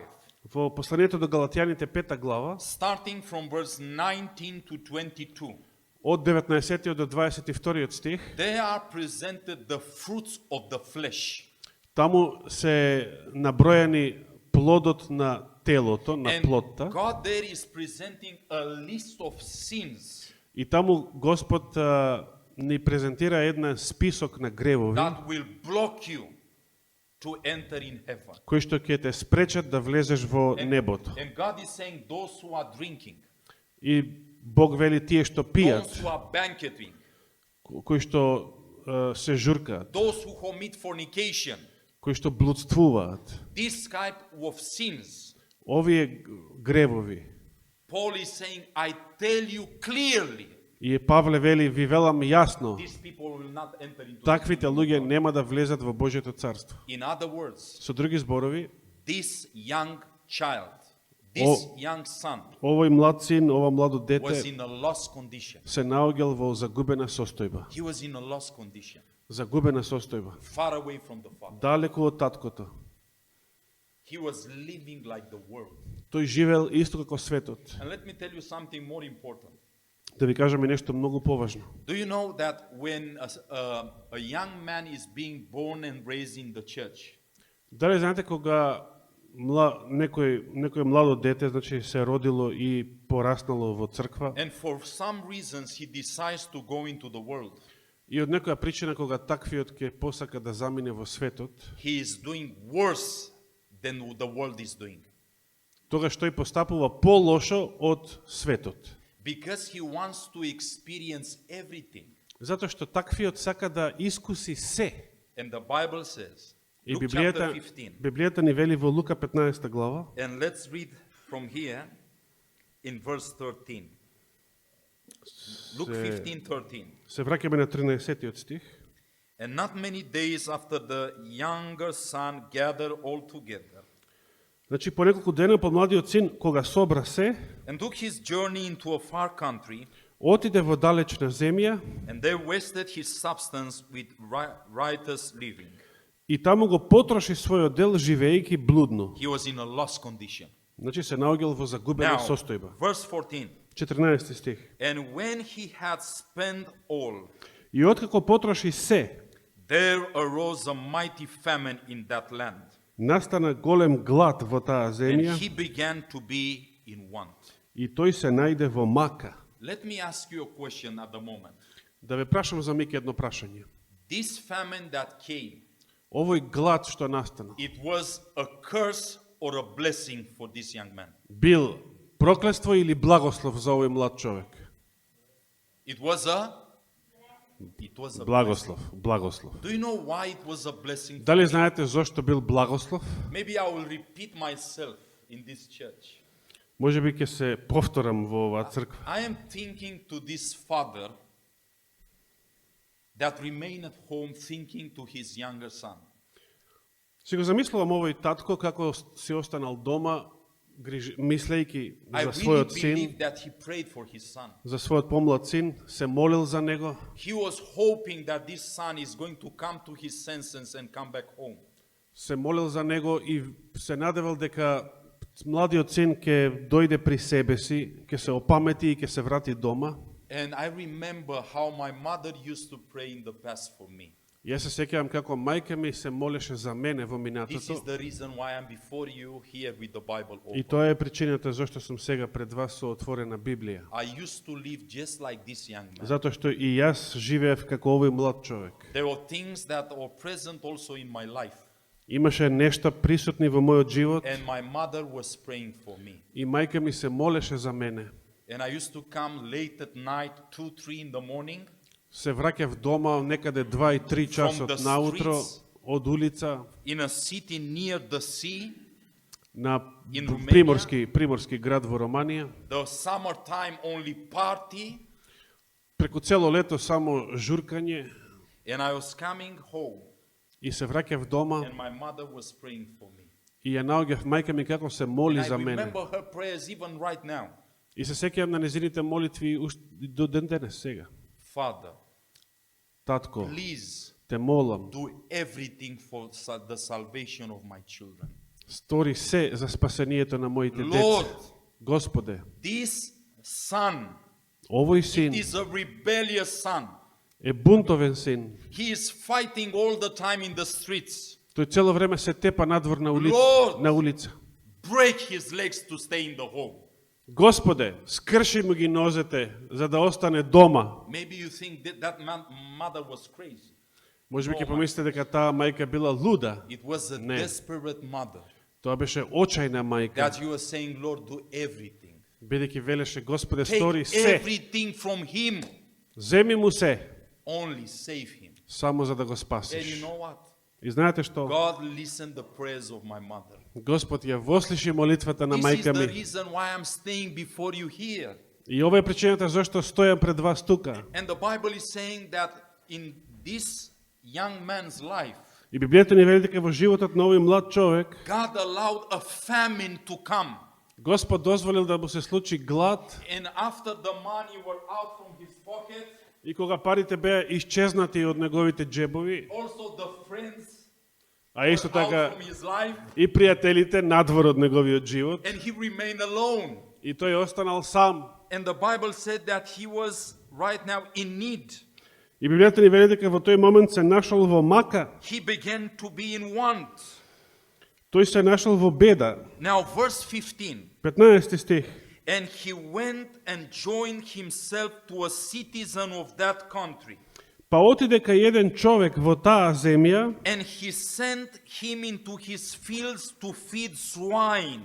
[SPEAKER 2] во посланието до Галатјаните 5 глава,
[SPEAKER 1] starting from verse 19 to 22,
[SPEAKER 2] од 19 до 22 стих,
[SPEAKER 1] they are presented the fruits of the flesh.
[SPEAKER 2] таму се набројани плодот на телото, на
[SPEAKER 1] And
[SPEAKER 2] плотта,
[SPEAKER 1] God there is presenting a list of sins
[SPEAKER 2] и таму Господ ни презентира еден список на гревови,
[SPEAKER 1] that will block you to enter in heaven.
[SPEAKER 2] кои што ќе те спречат да влезеш во небото.
[SPEAKER 1] And God is saying those who are drinking,
[SPEAKER 2] И Бог вели тие што
[SPEAKER 1] those
[SPEAKER 2] пијат,
[SPEAKER 1] who are banqueting,
[SPEAKER 2] кои што се журкаат,
[SPEAKER 1] those who commit fornication,
[SPEAKER 2] кои што блудствуваат.
[SPEAKER 1] this type of sins,
[SPEAKER 2] Овие гревови.
[SPEAKER 1] Paul is saying, I tell you clearly,
[SPEAKER 2] И Павле вели, ви велам јасно,
[SPEAKER 1] these people will not enter into the
[SPEAKER 2] таквите
[SPEAKER 1] kingdom of
[SPEAKER 2] луѓе
[SPEAKER 1] God.
[SPEAKER 2] нема да влезат во Божјето царство.
[SPEAKER 1] In other words,
[SPEAKER 2] Со други зборови,
[SPEAKER 1] this young child, this young son
[SPEAKER 2] овој млад син, ова младо
[SPEAKER 1] was
[SPEAKER 2] дете
[SPEAKER 1] in a lost condition.
[SPEAKER 2] се наоѓал во загубена состојба.
[SPEAKER 1] He was in a lost condition,
[SPEAKER 2] Загубена состојба.
[SPEAKER 1] far away from the Father.
[SPEAKER 2] Далеку од таткото.
[SPEAKER 1] He was living like the world.
[SPEAKER 2] Тој живеел исто како светот.
[SPEAKER 1] And let me tell you something more important.
[SPEAKER 2] Да ви кажам и нешто многу поважно.
[SPEAKER 1] Do you know that when a young man is being born and raised in the church,
[SPEAKER 2] Дали знаете кога некој младо дете, значи се родило и пораснало во црква,
[SPEAKER 1] and for some reasons he decides to go into the world,
[SPEAKER 2] и од некоја причина кога таквиот ќе посака да замине во светот,
[SPEAKER 1] he is doing worse than the world is doing.
[SPEAKER 2] тогаш тој постапува полошо од светот.
[SPEAKER 1] Because he wants to experience everything.
[SPEAKER 2] Затоа што таквиот сака да искуси се.
[SPEAKER 1] And the Bible says,
[SPEAKER 2] И
[SPEAKER 1] Luke chapter
[SPEAKER 2] Библијата,
[SPEAKER 1] 15,
[SPEAKER 2] Библијата ни вели во Лука 15 глава,
[SPEAKER 1] and let's read from here in verse 13. Luke 15:13.
[SPEAKER 2] се враќаме на 13-тиот стих.
[SPEAKER 1] And not many days after the younger son gathered all together
[SPEAKER 2] Значи, по неколку дена помладиот син, кога собра се,
[SPEAKER 1] and took his journey into a far country,
[SPEAKER 2] отиде во далечна земја
[SPEAKER 1] and they wasted his substance with riotous living.
[SPEAKER 2] и таму го потроши својот дел живеејќи блудно.
[SPEAKER 1] He was in a lost condition.
[SPEAKER 2] Значи се наоѓал во загубена
[SPEAKER 1] Now,
[SPEAKER 2] состојба.
[SPEAKER 1] verse 14.
[SPEAKER 2] 14 стих.
[SPEAKER 1] And when he had spent all,
[SPEAKER 2] И откако потроши се,
[SPEAKER 1] there arose a mighty famine in that land,
[SPEAKER 2] настана голем глад во таа
[SPEAKER 1] and
[SPEAKER 2] земја
[SPEAKER 1] he began to be in want.
[SPEAKER 2] и тој се најде во мака.
[SPEAKER 1] Let me ask you a question at the moment.
[SPEAKER 2] Да ве прашам за миг едно прашање.
[SPEAKER 1] This famine that came,
[SPEAKER 2] Овој глад што настана,
[SPEAKER 1] it was a curse or a blessing for this young man?
[SPEAKER 2] бил проклетство или благослов за овој млад човек?
[SPEAKER 1] It was a blessing.
[SPEAKER 2] Благослов, благослов.
[SPEAKER 1] Do you know why it was a blessing?
[SPEAKER 2] Дали знаете зошто бил благослов?
[SPEAKER 1] Maybe I will repeat myself in this church.
[SPEAKER 2] Може би ќе се повторам во оваа црква.
[SPEAKER 1] I am thinking to this father that remained at home thinking to his younger son.
[SPEAKER 2] Си го замислувам овој татко како си останал дома, мислејќи
[SPEAKER 1] I
[SPEAKER 2] за
[SPEAKER 1] really
[SPEAKER 2] својот син,
[SPEAKER 1] believe that he prayed for his son.
[SPEAKER 2] за својот помлад син, се молил за него,
[SPEAKER 1] He was hoping that this son is going to come to his senses and come back home.
[SPEAKER 2] се молил за него и се надевал дека младиот син ќе дојде при себе си, ќе се опамети и ќе се врати дома.
[SPEAKER 1] And I remember how my mother used to pray in the past for me.
[SPEAKER 2] Јас се сеќавам како мајка ми се молеше за мене во
[SPEAKER 1] This is
[SPEAKER 2] минатото.
[SPEAKER 1] the reason why I'm before you here with the Bible
[SPEAKER 2] И
[SPEAKER 1] open.
[SPEAKER 2] тоа е причината зашто сум сега пред вас со отворена Библија.
[SPEAKER 1] I used to live just like this young man.
[SPEAKER 2] Затоа што и јас живеев како овој млад човек.
[SPEAKER 1] There were things that were present also in my life.
[SPEAKER 2] Имаше нешта присутни во мојот живот
[SPEAKER 1] And my mother was praying for me.
[SPEAKER 2] и мајка ми се молеше за мене.
[SPEAKER 1] And I used to come late at night, 2-3 in the morning,
[SPEAKER 2] Се враќав дома некаде 2 и 3 часот
[SPEAKER 1] the
[SPEAKER 2] наутро
[SPEAKER 1] streets.
[SPEAKER 2] од улица
[SPEAKER 1] in a city near the sea.
[SPEAKER 2] на
[SPEAKER 1] In Romania.
[SPEAKER 2] приморски град во Романија.
[SPEAKER 1] The summertime only party.
[SPEAKER 2] Преку цело лето само журкање
[SPEAKER 1] And I was coming home
[SPEAKER 2] и се враќав дома
[SPEAKER 1] and my mother was praying for me.
[SPEAKER 2] и ја наоѓав мајка ми како се моли
[SPEAKER 1] And I
[SPEAKER 2] за мене.
[SPEAKER 1] remember her prayers even right now.
[SPEAKER 2] И се сеќавам на незините молитви до ден денес сега.
[SPEAKER 1] Father,
[SPEAKER 2] Татко,
[SPEAKER 1] please
[SPEAKER 2] те молам,
[SPEAKER 1] do everything for the salvation of my children.
[SPEAKER 2] стори се за спасението на моите деца.
[SPEAKER 1] Lord,
[SPEAKER 2] Господе,
[SPEAKER 1] this son
[SPEAKER 2] овој син
[SPEAKER 1] is a rebellious son.
[SPEAKER 2] е бунтовен син.
[SPEAKER 1] He is fighting all the time in the streets.
[SPEAKER 2] Тој цело време се тепа надвор на
[SPEAKER 1] Lord!
[SPEAKER 2] улица.
[SPEAKER 1] Break his legs to stay in the home.
[SPEAKER 2] Господе, скрши му ги нозете за да остане дома.
[SPEAKER 1] Maybe you think that mother was crazy.
[SPEAKER 2] Може би ќе помислите дека таа мајка била луда.
[SPEAKER 1] It was a
[SPEAKER 2] Не.
[SPEAKER 1] desperate mother
[SPEAKER 2] Тоа беше очајна мајка,
[SPEAKER 1] that you were saying, Lord, do everything.
[SPEAKER 2] бидејќи велеше Господе
[SPEAKER 1] Take
[SPEAKER 2] стори се,
[SPEAKER 1] everything from him.
[SPEAKER 2] земи му се,
[SPEAKER 1] Only save him.
[SPEAKER 2] само за да го
[SPEAKER 1] And you
[SPEAKER 2] спасиш.
[SPEAKER 1] know what?
[SPEAKER 2] И знаете што?
[SPEAKER 1] God listened the prayers of my mother.
[SPEAKER 2] Господ ја вослуши молитвата на
[SPEAKER 1] This is
[SPEAKER 2] мајка
[SPEAKER 1] the
[SPEAKER 2] ми.
[SPEAKER 1] reason why I'm staying before you here.
[SPEAKER 2] И ова е причината зашто стојам пред вас тука.
[SPEAKER 1] And the Bible is saying that in this young man's life,
[SPEAKER 2] И Библијата ни вели дека во животот на овој млад човек,
[SPEAKER 1] God allowed a famine to come.
[SPEAKER 2] Господ дозволил да му се случи глад,
[SPEAKER 1] And after the money were out from his pocket,
[SPEAKER 2] и кога парите беа исчезнати од неговите джебови,
[SPEAKER 1] also the friends
[SPEAKER 2] а исто
[SPEAKER 1] were
[SPEAKER 2] така
[SPEAKER 1] out from his life,
[SPEAKER 2] и пријателите надвор од неговиот живот,
[SPEAKER 1] and he remained alone.
[SPEAKER 2] и тој останал сам.
[SPEAKER 1] And the Bible said that he was right now in need.
[SPEAKER 2] И Библијата ни вели дека во тој момент се нашол во мака,
[SPEAKER 1] He began to be in want.
[SPEAKER 2] тој се нашол во беда.
[SPEAKER 1] Now, verse 15.
[SPEAKER 2] 15 стих.
[SPEAKER 1] And he went and joined himself to a citizen of that country.
[SPEAKER 2] Па отиде кај еден човек во таа земја
[SPEAKER 1] And he sent him into his fields to feed swine.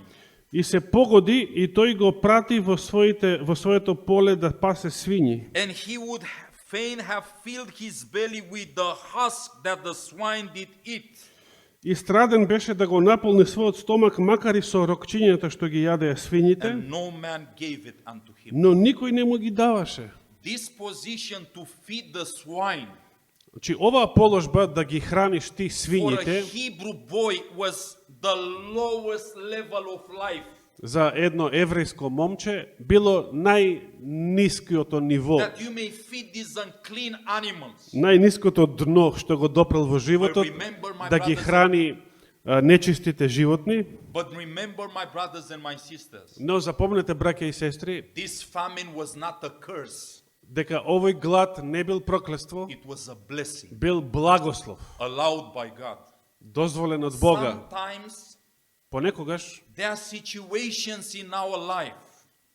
[SPEAKER 2] и се погоди и тој го прати во своето поле да пасе свињи.
[SPEAKER 1] And he would fain have filled his belly with the husk that the swine did eat.
[SPEAKER 2] И страден беше да го наполни својот стомак, макар и со рокчињата што ги јадеа свињите,
[SPEAKER 1] And no man gave it unto him.
[SPEAKER 2] но никој не му ги даваше.
[SPEAKER 1] This position to feed the swine
[SPEAKER 2] Значи, оваа положба да ги храниш ти
[SPEAKER 1] for a
[SPEAKER 2] свињите,
[SPEAKER 1] Hebrew boy was the lowest level of life.
[SPEAKER 2] за едно еврејско момче било најниското ниво,
[SPEAKER 1] that you may feed these unclean animals.
[SPEAKER 2] најниското дно што го допрел во животот, да ги храни нечистите животни.
[SPEAKER 1] But remember, my brothers and my sisters,
[SPEAKER 2] Но запомнете, браќа и сестри,
[SPEAKER 1] this famine was not a curse.
[SPEAKER 2] дека овој глад не бил проклество,
[SPEAKER 1] It was a blessing
[SPEAKER 2] бил благослов,
[SPEAKER 1] allowed by God.
[SPEAKER 2] дозволен од Бога.
[SPEAKER 1] Sometimes
[SPEAKER 2] Понекогаш
[SPEAKER 1] there are situations in our life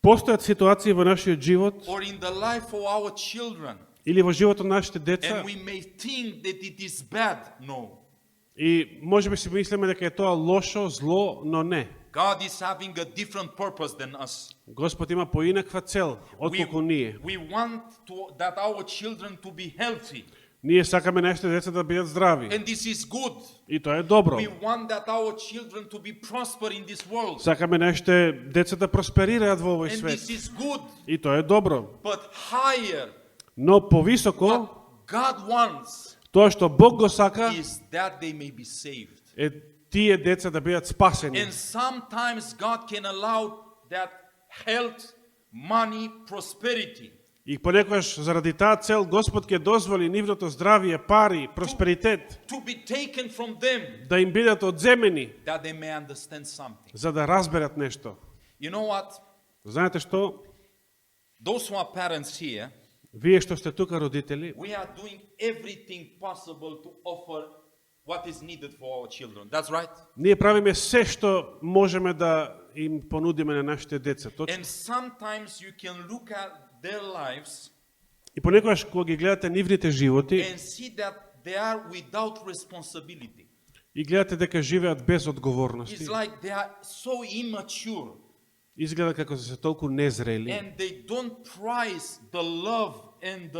[SPEAKER 2] постојат ситуации во нашиот живот
[SPEAKER 1] or in the life of our children,
[SPEAKER 2] или во животот на нашите деца,
[SPEAKER 1] and we may think that it is bad. No.
[SPEAKER 2] и можеби си мислиме дека е тоа лошо, зло, но не.
[SPEAKER 1] God is having a different purpose than us.
[SPEAKER 2] Господ има поинаква цел отколку ние.
[SPEAKER 1] We want that our children to be healthy,
[SPEAKER 2] Ние сакаме нашите деца да бидат здрави.
[SPEAKER 1] and this is good.
[SPEAKER 2] И тоа е добро.
[SPEAKER 1] We want that our children to be prosper in this world,
[SPEAKER 2] Сакаме нашите деца да просперираат во овој
[SPEAKER 1] and
[SPEAKER 2] свет.
[SPEAKER 1] this is good.
[SPEAKER 2] И тоа е добро.
[SPEAKER 1] But higher,
[SPEAKER 2] Но повисоко,
[SPEAKER 1] what God wants
[SPEAKER 2] тоа што Бог го сака
[SPEAKER 1] is that they may be saved.
[SPEAKER 2] е тие деца да бидат спасени.
[SPEAKER 1] And sometimes God can allow that health, money, prosperity
[SPEAKER 2] И понекогаш заради таа цел Господ ќе дозволи нивното здравје, пари, просперитет
[SPEAKER 1] to be taken from them,
[SPEAKER 2] да им бидат одземени,
[SPEAKER 1] that they may understand something.
[SPEAKER 2] за да разберат нешто.
[SPEAKER 1] You know what?
[SPEAKER 2] Знаете што?
[SPEAKER 1] Those who are parents here,
[SPEAKER 2] Вие што сте тука родители,
[SPEAKER 1] we are doing everything possible to offer what is needed for our children. That's right?
[SPEAKER 2] ние правиме се што можеме да им понудиме на нашите деца. Точно.
[SPEAKER 1] And sometimes you can look at their lives
[SPEAKER 2] И понекогаш кога ги гледате нивните животи
[SPEAKER 1] and see that they are without responsibility.
[SPEAKER 2] и гледате дека живеат без одговорности,
[SPEAKER 1] It's like they are so immature
[SPEAKER 2] изгледа како се толку незрели
[SPEAKER 1] and they don't prize the love and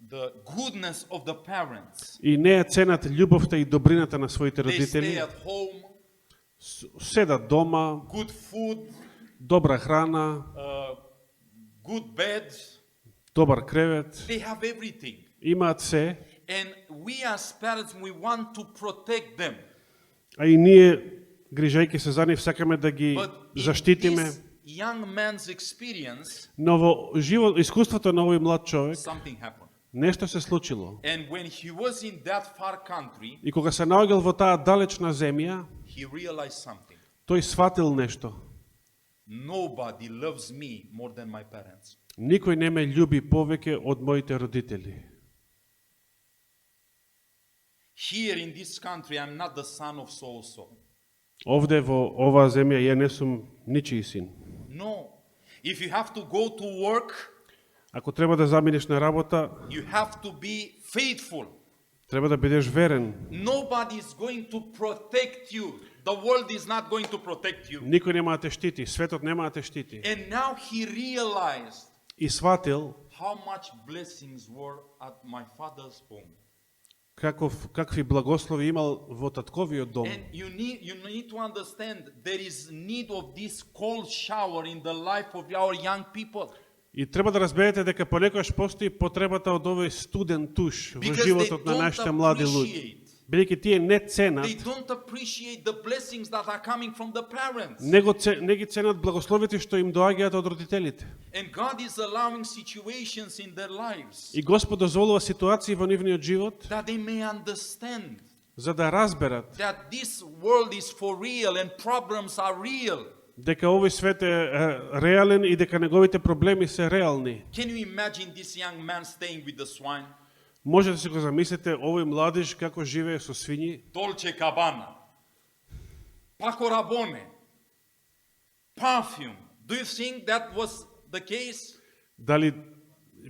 [SPEAKER 1] the goodness of the parents.
[SPEAKER 2] и не ја ценат љубовта и добрината на своите
[SPEAKER 1] They stay
[SPEAKER 2] родители,
[SPEAKER 1] at home,
[SPEAKER 2] седат дома,
[SPEAKER 1] good food,
[SPEAKER 2] добра храна,
[SPEAKER 1] good bed.
[SPEAKER 2] добар кревет,
[SPEAKER 1] They have everything.
[SPEAKER 2] имаат се,
[SPEAKER 1] And we as parents, we want to protect them.
[SPEAKER 2] а и ние, грижајќи се за нив, сакаме да ги
[SPEAKER 1] But in
[SPEAKER 2] заштитиме.
[SPEAKER 1] this young man's experience,
[SPEAKER 2] Но во искуството на овој млад човек,
[SPEAKER 1] something happened.
[SPEAKER 2] нешто се случило.
[SPEAKER 1] And when he was in that far country,
[SPEAKER 2] И кога се наоѓал во таа далечна земја,
[SPEAKER 1] he realized something.
[SPEAKER 2] тој сватил нешто.
[SPEAKER 1] Nobody loves me more than my parents.
[SPEAKER 2] Никој не ме љуби повеќе од моите родители.
[SPEAKER 1] Here in this country, I'm not the son of so-so.
[SPEAKER 2] Овде во оваа земја ја не сум ничиј син.
[SPEAKER 1] No. If you have to go to work,
[SPEAKER 2] Ако треба да заминеш на работа,
[SPEAKER 1] you have to be faithful.
[SPEAKER 2] треба да бидеш верен.
[SPEAKER 1] Nobody is going to protect you. The world is not going to protect you.
[SPEAKER 2] Никој нема да те штити, светот нема да те штити.
[SPEAKER 1] And now he realized
[SPEAKER 2] И сватил
[SPEAKER 1] how much blessings were at my father's home.
[SPEAKER 2] какви благослови имал во татковиот дом.
[SPEAKER 1] And you need to understand there is need of this cold shower in the life of our young people.
[SPEAKER 2] И треба да разберете дека понекогаш постои потребата од овој студен туш во
[SPEAKER 1] Because
[SPEAKER 2] животот
[SPEAKER 1] they
[SPEAKER 2] на
[SPEAKER 1] don't
[SPEAKER 2] нашите млади луѓе.
[SPEAKER 1] appreciate.
[SPEAKER 2] Бидејќи тие не ценат,
[SPEAKER 1] They don't appreciate the blessings that are coming from the parents.
[SPEAKER 2] не ги ценат благословите што им доаѓаат од родителите.
[SPEAKER 1] And God is allowing situations in their lives
[SPEAKER 2] И Господ дозволува ситуации во нивниот живот
[SPEAKER 1] that they may understand
[SPEAKER 2] за да разберат
[SPEAKER 1] that this world is for real and problems are real.
[SPEAKER 2] дека овој свет е реален и дека неговите проблеми се реални.
[SPEAKER 1] Can you imagine this young man staying with the swine?
[SPEAKER 2] Може да си го замислите овој младиш како живее со свињи,
[SPEAKER 1] Dolce Gabbana, Paco Rabanne, perfume. Do you think that was the case?
[SPEAKER 2] дали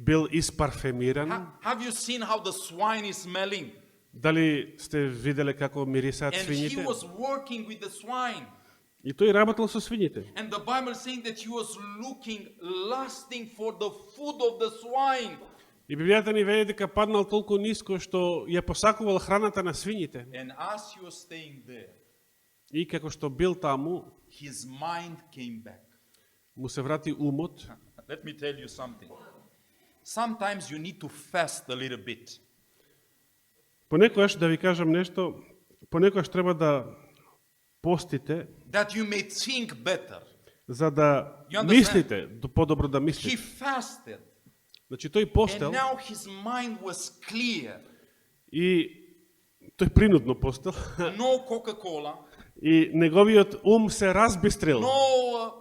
[SPEAKER 2] бил испарфемиран,
[SPEAKER 1] Have you seen how the swine is smelling?
[SPEAKER 2] дали сте виделе како мирисаат
[SPEAKER 1] And he
[SPEAKER 2] свињите?
[SPEAKER 1] was working with the swine.
[SPEAKER 2] И тој работел со свињите.
[SPEAKER 1] And the Bible is saying that he was looking, lusting for the food of the swine.
[SPEAKER 2] И Библијата ни вели дека паднал толку ниско што ја посакувал храната на свињите.
[SPEAKER 1] And as he was staying there,
[SPEAKER 2] И како што бил таму,
[SPEAKER 1] his mind came back.
[SPEAKER 2] му се врати умот.
[SPEAKER 1] Let me tell you something. Sometimes you need to fast a little bit.
[SPEAKER 2] Понекогаш, да ви кажам нешто, понекогаш треба да постите,
[SPEAKER 1] that you may think better.
[SPEAKER 2] за да
[SPEAKER 1] You understand?
[SPEAKER 2] мислите, по-добро да
[SPEAKER 1] He
[SPEAKER 2] мислите.
[SPEAKER 1] fasted,
[SPEAKER 2] Значи тој
[SPEAKER 1] and
[SPEAKER 2] постел
[SPEAKER 1] now his mind was clear.
[SPEAKER 2] и тој принудно постел
[SPEAKER 1] No Coca-Cola,
[SPEAKER 2] и неговиот ум се разбистрил.
[SPEAKER 1] no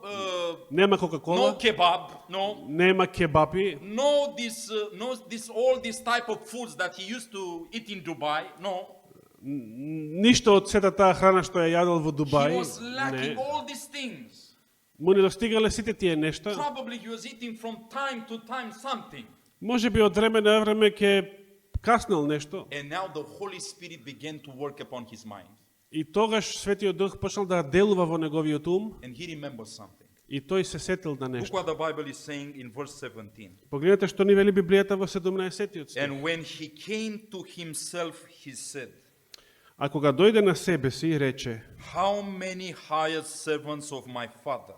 [SPEAKER 2] Нема
[SPEAKER 1] no
[SPEAKER 2] кока-кола,
[SPEAKER 1] kebab, no
[SPEAKER 2] нема кебапи,
[SPEAKER 1] this all this type of foods that he used to eat in Dubai. No,
[SPEAKER 2] ништо од сета таа храна што ја јадел во
[SPEAKER 1] he
[SPEAKER 2] Дубај.
[SPEAKER 1] was lacking
[SPEAKER 2] Не.
[SPEAKER 1] all these things.
[SPEAKER 2] Му не достигале сите тие нешта.
[SPEAKER 1] Probably he was eating from time to time something.
[SPEAKER 2] Може би од време на време ќе каснел нешто.
[SPEAKER 1] And now the Holy Spirit began to work upon his mind.
[SPEAKER 2] И тогаш Светиот Дух почнал да делува во неговиот ум
[SPEAKER 1] And he remembers something.
[SPEAKER 2] и тој се сетил на
[SPEAKER 1] Look
[SPEAKER 2] нешто.
[SPEAKER 1] what the Bible is saying in verse 17.
[SPEAKER 2] Погледнете што ни вели Библијата во 17-тиот стих.
[SPEAKER 1] And when he came to himself, he said,
[SPEAKER 2] А кога дојде на себе си, рече:
[SPEAKER 1] How many hired servants of my father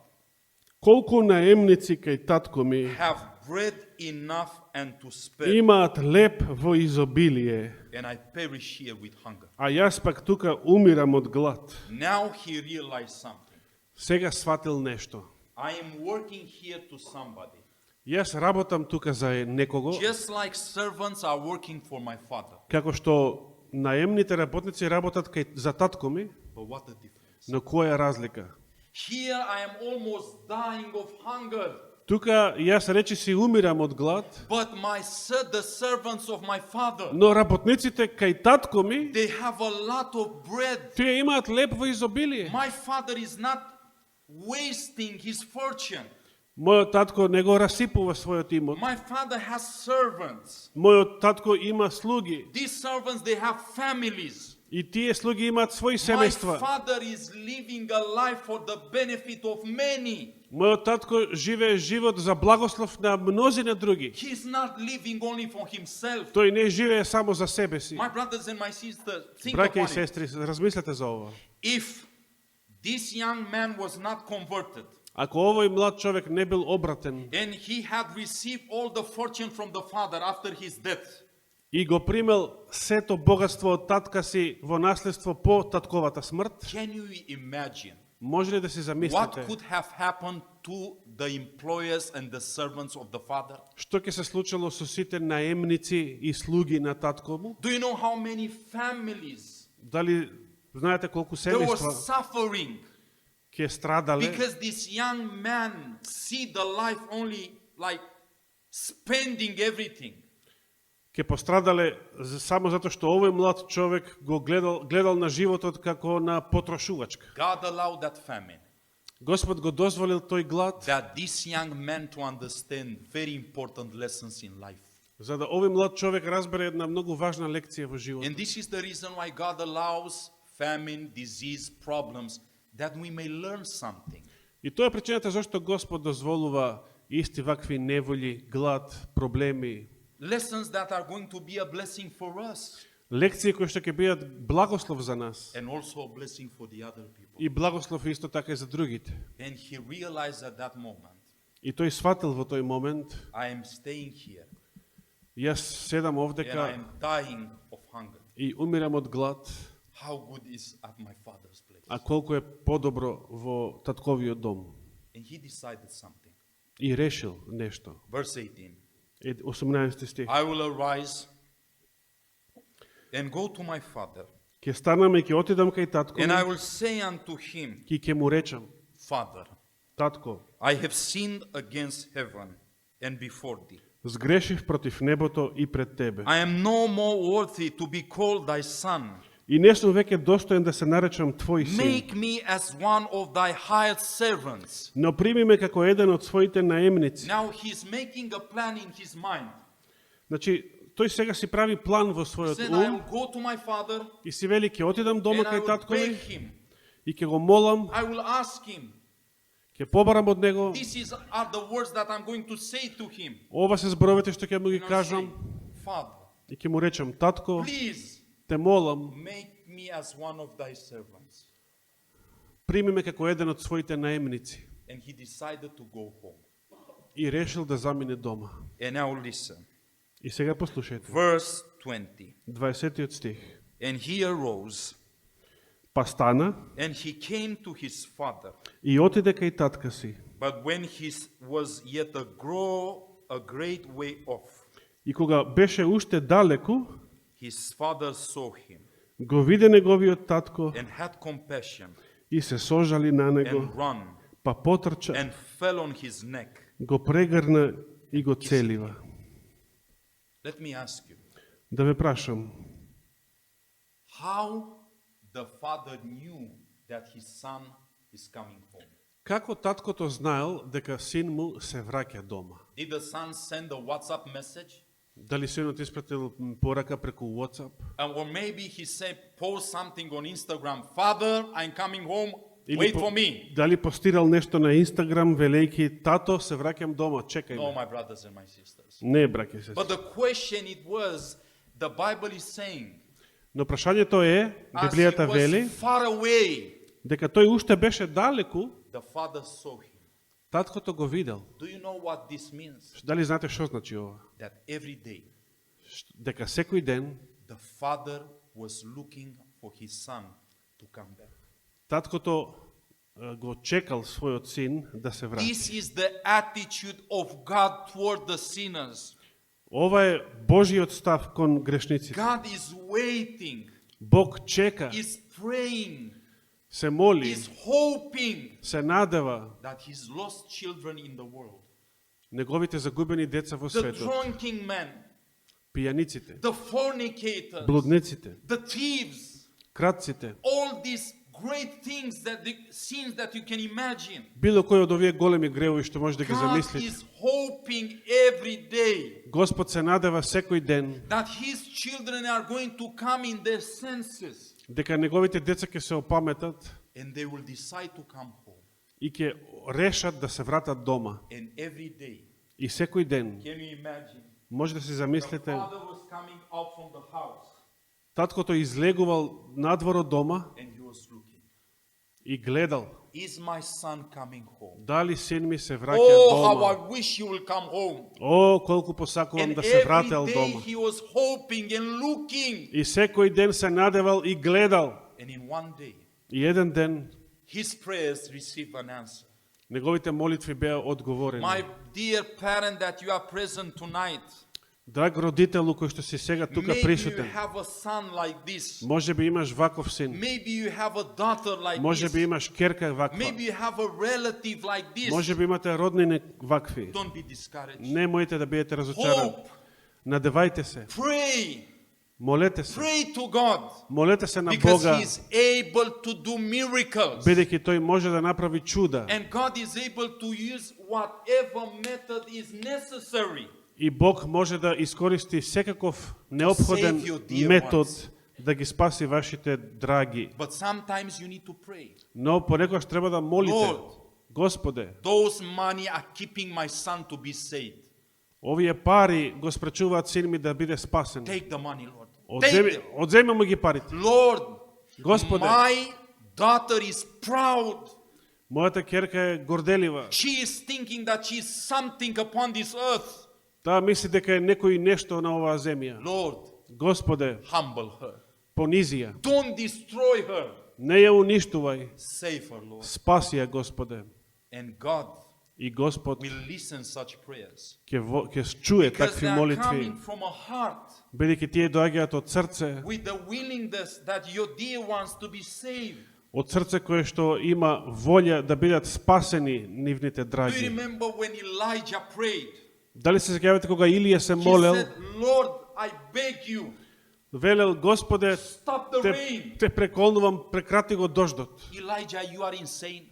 [SPEAKER 2] колку наемници кај татко ми
[SPEAKER 1] have bread enough and to spare,
[SPEAKER 2] имаат леп во изобилие,
[SPEAKER 1] and I perish here with hunger.
[SPEAKER 2] а јас пак тука умирам од глад.
[SPEAKER 1] Now he realized something.
[SPEAKER 2] Сега сватил нешто.
[SPEAKER 1] I am working here to somebody.
[SPEAKER 2] Јас работам тука за некого,
[SPEAKER 1] Just like servants are working for my father.
[SPEAKER 2] како што наемните работници работат за татко ми,
[SPEAKER 1] But what a difference.
[SPEAKER 2] но која е разлика?
[SPEAKER 1] Here I am almost dying of hunger.
[SPEAKER 2] Тука јас речиси умирам од глад,
[SPEAKER 1] But the servants of my father,
[SPEAKER 2] но работниците кај татко ми,
[SPEAKER 1] they have a lot of bread.
[SPEAKER 2] тие имаат леп во изобилие.
[SPEAKER 1] My father is not wasting his fortune.
[SPEAKER 2] Мојот татко не го расипува својот имот.
[SPEAKER 1] My father has servants.
[SPEAKER 2] Мојот татко има слуги
[SPEAKER 1] These servants, they have families.
[SPEAKER 2] и тие слуги имаат своји
[SPEAKER 1] My
[SPEAKER 2] семејства.
[SPEAKER 1] father is living a life for the benefit of many.
[SPEAKER 2] Мојот татко живее живот за благослов на мнозина други.
[SPEAKER 1] He's not living only for himself.
[SPEAKER 2] Тој не живее само за себе си.
[SPEAKER 1] My brothers and my sisters, think
[SPEAKER 2] Браќа и
[SPEAKER 1] upon it.
[SPEAKER 2] сестри, размислете за ова.
[SPEAKER 1] If this young man was not converted,
[SPEAKER 2] Ако овој млад човек не бил обратен
[SPEAKER 1] and he had received all the fortune from the father after his death,
[SPEAKER 2] и го примел сето богатство од татка си во наследство по татковата смрт,
[SPEAKER 1] can you imagine
[SPEAKER 2] може ли да си
[SPEAKER 1] what
[SPEAKER 2] замислите
[SPEAKER 1] could have happened to the employers and the servants of the father?
[SPEAKER 2] што ќе се случило со сите наемници и слуги на татко му?
[SPEAKER 1] Do you know how many families
[SPEAKER 2] Дали знаете колку
[SPEAKER 1] they were
[SPEAKER 2] семејства
[SPEAKER 1] suffering
[SPEAKER 2] ќе страдале
[SPEAKER 1] because this young man see the life only like spending everything?
[SPEAKER 2] ќе пострадале само затоа што овој млад човек го гледал на животот како на потрошувачка.
[SPEAKER 1] God allowed that famine,
[SPEAKER 2] Господ го дозволил тој глад
[SPEAKER 1] that this young man to understand very important lessons in life.
[SPEAKER 2] за да овој млад човек разбере една многу важна лекција во животот.
[SPEAKER 1] And this is the reason why God allows famine, disease, problems, that we may learn something.
[SPEAKER 2] И тоа е причината зашто Господ дозволува исти вакви неволји, глад, проблеми,
[SPEAKER 1] Lessons that are going to be a blessing for us
[SPEAKER 2] лекции кои што ќе бидат благослов за нас
[SPEAKER 1] and also a blessing for the other people.
[SPEAKER 2] и благослов исто така и за другите.
[SPEAKER 1] And he realized at that moment,
[SPEAKER 2] И тој сватил во тој момент,
[SPEAKER 1] I am staying here
[SPEAKER 2] јас седам
[SPEAKER 1] and I
[SPEAKER 2] овдека
[SPEAKER 1] am dying of hunger.
[SPEAKER 2] и умирам од глад,
[SPEAKER 1] How good is at my father's place?
[SPEAKER 2] а колку е подобро во татковиот дом.
[SPEAKER 1] And he decided something.
[SPEAKER 2] И решил нешто.
[SPEAKER 1] Verse 18.
[SPEAKER 2] 18 стих.
[SPEAKER 1] I will arise and go to my father,
[SPEAKER 2] Ќе станам и ќе отидам кај татко
[SPEAKER 1] and I
[SPEAKER 2] ми,
[SPEAKER 1] will say unto him,
[SPEAKER 2] и ќе му речам:
[SPEAKER 1] Father,
[SPEAKER 2] татко,
[SPEAKER 1] I have sinned against heaven and before thee.
[SPEAKER 2] сгрешив против небото и пред тебе.
[SPEAKER 1] I am no more worthy to be called thy son.
[SPEAKER 2] И не сум веќе достоен да се наречам твој син.
[SPEAKER 1] Make me as one of thy hired servants.
[SPEAKER 2] Но прими ме како еден од своите наемници.
[SPEAKER 1] Now he's making a plan in his mind.
[SPEAKER 2] Значи, тој сега си прави план во
[SPEAKER 1] He
[SPEAKER 2] својот
[SPEAKER 1] said, I
[SPEAKER 2] ум
[SPEAKER 1] will go to my father
[SPEAKER 2] и си вели ќе отидам дома
[SPEAKER 1] and I
[SPEAKER 2] кај
[SPEAKER 1] will
[SPEAKER 2] татко
[SPEAKER 1] beg
[SPEAKER 2] ми
[SPEAKER 1] him.
[SPEAKER 2] и ќе го молам,
[SPEAKER 1] I will ask him.
[SPEAKER 2] ќе побарам од него.
[SPEAKER 1] Are the words that I'm going to say to him.
[SPEAKER 2] Ова се зборовите што ќе му ги
[SPEAKER 1] And I'll say,
[SPEAKER 2] кажам
[SPEAKER 1] Father,
[SPEAKER 2] и ќе му речам: татко,
[SPEAKER 1] please
[SPEAKER 2] те молам,
[SPEAKER 1] make me as one of thy servants.
[SPEAKER 2] прими ме како еден од своите наемници.
[SPEAKER 1] And he decided to go home.
[SPEAKER 2] И решил да замине дома.
[SPEAKER 1] And now listen.
[SPEAKER 2] И сега послушајте.
[SPEAKER 1] Verse 20.
[SPEAKER 2] 20 стих.
[SPEAKER 1] And he arose
[SPEAKER 2] Па стана
[SPEAKER 1] and he came to his father.
[SPEAKER 2] и отиде кај татка си.
[SPEAKER 1] But when he was yet a great way off,
[SPEAKER 2] И кога беше уште далеку,
[SPEAKER 1] his father saw him
[SPEAKER 2] го виде неговиот татко
[SPEAKER 1] and had compassion
[SPEAKER 2] и се сожали на него,
[SPEAKER 1] and run
[SPEAKER 2] па потрча,
[SPEAKER 1] and fell on his neck.
[SPEAKER 2] го прегрна и го целива.
[SPEAKER 1] Let me ask you,
[SPEAKER 2] Да ве прашам,
[SPEAKER 1] how the father knew that his son is coming home?
[SPEAKER 2] како таткото знаел дека син му се враќа дома?
[SPEAKER 1] Did the son send a WhatsApp message?
[SPEAKER 2] Дали синот испратил порака преку WhatsApp?
[SPEAKER 1] Or maybe he said, post something on Instagram, Father, I'm coming home,
[SPEAKER 2] Или
[SPEAKER 1] wait for me.
[SPEAKER 2] Дали постирал нешто на Инстаграм велејќи тато се враќам дома, чекај
[SPEAKER 1] No,
[SPEAKER 2] ме.
[SPEAKER 1] my brothers and my sisters.
[SPEAKER 2] Не, браке се.
[SPEAKER 1] But the question it was, the Bible is saying,
[SPEAKER 2] Но прашањето е,
[SPEAKER 1] as he
[SPEAKER 2] Библијата
[SPEAKER 1] was
[SPEAKER 2] вели,
[SPEAKER 1] far away,
[SPEAKER 2] дека тој уште беше далеку,
[SPEAKER 1] the father saw him.
[SPEAKER 2] таткото го видел.
[SPEAKER 1] Do you know what this means?
[SPEAKER 2] Дали знаете што значи ова?
[SPEAKER 1] That every day
[SPEAKER 2] Дека секој ден
[SPEAKER 1] the father was looking for his son to come back.
[SPEAKER 2] таткото го чекал својот син да се врати.
[SPEAKER 1] This is the attitude of God toward the sinners.
[SPEAKER 2] Ова е Божиот став кон грешниците.
[SPEAKER 1] God is waiting,
[SPEAKER 2] Бог чека,
[SPEAKER 1] is praying,
[SPEAKER 2] се моли,
[SPEAKER 1] is hoping
[SPEAKER 2] се надева
[SPEAKER 1] that his lost children in the world,
[SPEAKER 2] неговите загубени деца во
[SPEAKER 1] the
[SPEAKER 2] светот,
[SPEAKER 1] drunken men,
[SPEAKER 2] пијаниците,
[SPEAKER 1] the fornicators,
[SPEAKER 2] блудниците,
[SPEAKER 1] the thieves,
[SPEAKER 2] кратците,
[SPEAKER 1] all these great things that the sins that you can imagine.
[SPEAKER 2] било кој од овие големи гревови што може да ги
[SPEAKER 1] God
[SPEAKER 2] замислите.
[SPEAKER 1] is hoping every day
[SPEAKER 2] Господ се надева секој ден
[SPEAKER 1] that his children are going to come in their senses
[SPEAKER 2] дека неговите деца ќе се опаметат
[SPEAKER 1] and they will decide to come home.
[SPEAKER 2] и ќе решат да се вратат дома.
[SPEAKER 1] And every day,
[SPEAKER 2] И секој ден,
[SPEAKER 1] can you imagine?
[SPEAKER 2] може да си
[SPEAKER 1] The
[SPEAKER 2] замислите,
[SPEAKER 1] father was coming out from the house
[SPEAKER 2] таткото излегувал надвор од дома
[SPEAKER 1] and he was looking.
[SPEAKER 2] и гледал
[SPEAKER 1] Is my son coming home?
[SPEAKER 2] дали син ми се враќа
[SPEAKER 1] Oh, how I
[SPEAKER 2] дома.
[SPEAKER 1] wish he will come home.
[SPEAKER 2] О, колку посакувам
[SPEAKER 1] And
[SPEAKER 2] да се
[SPEAKER 1] every
[SPEAKER 2] врател
[SPEAKER 1] day
[SPEAKER 2] дома.
[SPEAKER 1] he was hoping and looking.
[SPEAKER 2] И секој ден се надевал и гледал.
[SPEAKER 1] And in one day,
[SPEAKER 2] И еден ден
[SPEAKER 1] his prayers received an answer.
[SPEAKER 2] неговите молитви беа одговорени.
[SPEAKER 1] My dear parent that you are present tonight,
[SPEAKER 2] Драг родителу кој што си сега тука
[SPEAKER 1] maybe you
[SPEAKER 2] присутен,
[SPEAKER 1] have a son like this.
[SPEAKER 2] може би имаш ваков син,
[SPEAKER 1] Maybe you have a daughter like
[SPEAKER 2] може би
[SPEAKER 1] this.
[SPEAKER 2] имаш керка ваква,
[SPEAKER 1] Maybe you have a relative like this.
[SPEAKER 2] може би имате роднини вакви.
[SPEAKER 1] Don't be discouraged.
[SPEAKER 2] Немојте да бидете разочарани.
[SPEAKER 1] Hope.
[SPEAKER 2] Надевајте се,
[SPEAKER 1] Pray.
[SPEAKER 2] молете се,
[SPEAKER 1] Pray to God.
[SPEAKER 2] молете се на
[SPEAKER 1] Because
[SPEAKER 2] Бога,
[SPEAKER 1] He is able to do miracles.
[SPEAKER 2] бидејќи тој може да направи чуда.
[SPEAKER 1] And God is able to use whatever method is necessary.
[SPEAKER 2] И Бог може да искористи секаков неопходен
[SPEAKER 1] Save your dear
[SPEAKER 2] метод
[SPEAKER 1] ones.
[SPEAKER 2] да ги спаси вашите драги.
[SPEAKER 1] But sometimes you need to pray.
[SPEAKER 2] Но понекогаш треба да молите.
[SPEAKER 1] Lord.
[SPEAKER 2] Господе,
[SPEAKER 1] Those money are keeping my son to be saved.
[SPEAKER 2] овие пари го спречуваат син ми да биде спасен.
[SPEAKER 1] Take the money, Lord. Take them.
[SPEAKER 2] Одземи му ги парите.
[SPEAKER 1] Lord,
[SPEAKER 2] Господе,
[SPEAKER 1] my daughter is proud.
[SPEAKER 2] мојата керка е горделива.
[SPEAKER 1] She is thinking that she is something upon this earth.
[SPEAKER 2] Таа мисли дека е некој нешто на оваа земја.
[SPEAKER 1] Lord,
[SPEAKER 2] Господе,
[SPEAKER 1] humble her.
[SPEAKER 2] понизи ја.
[SPEAKER 1] Don't destroy her.
[SPEAKER 2] Не ја уништувај.
[SPEAKER 1] Save her, Lord.
[SPEAKER 2] Спаси ја, Господе.
[SPEAKER 1] And God
[SPEAKER 2] И Господ
[SPEAKER 1] will listen such prayers.
[SPEAKER 2] ќе чуе
[SPEAKER 1] Because
[SPEAKER 2] такви
[SPEAKER 1] they are
[SPEAKER 2] молитви,
[SPEAKER 1] coming from a heart
[SPEAKER 2] бидејќи тие доаѓаат од срце,
[SPEAKER 1] with the willingness that your dear ones to be saved.
[SPEAKER 2] од срце кое што има волја да бидат спасени нивните
[SPEAKER 1] Do you
[SPEAKER 2] драги.
[SPEAKER 1] remember when Elijah prayed?
[SPEAKER 2] Дали се сеќавате кога Илија се
[SPEAKER 1] He
[SPEAKER 2] молел,
[SPEAKER 1] said, Lord, I beg you,
[SPEAKER 2] велел Господе,
[SPEAKER 1] stop the rain.
[SPEAKER 2] те преколнувам, прекрати го дождот.
[SPEAKER 1] Elijah, you are insane.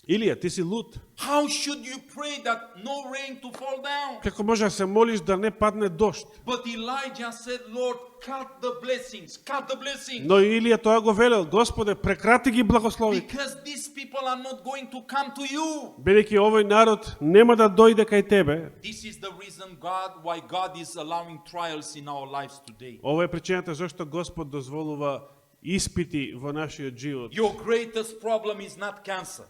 [SPEAKER 2] Илија, ти си луд.
[SPEAKER 1] How should you pray that no rain to fall down?
[SPEAKER 2] Како може да се молиш да не падне дожд?
[SPEAKER 1] But Elijah said, Lord, cut the blessings, cut the blessings.
[SPEAKER 2] Но Илија тоа го велел, Господе, прекрати ги благослови.
[SPEAKER 1] Because these people are not going to come to you.
[SPEAKER 2] Бидејќи овој народ нема да дојде кај тебе.
[SPEAKER 1] This is the reason why God is allowing trials in our lives today.
[SPEAKER 2] Ова е причината зашто Господ дозволува испити во нашиот живот.
[SPEAKER 1] Your greatest problem is not cancer.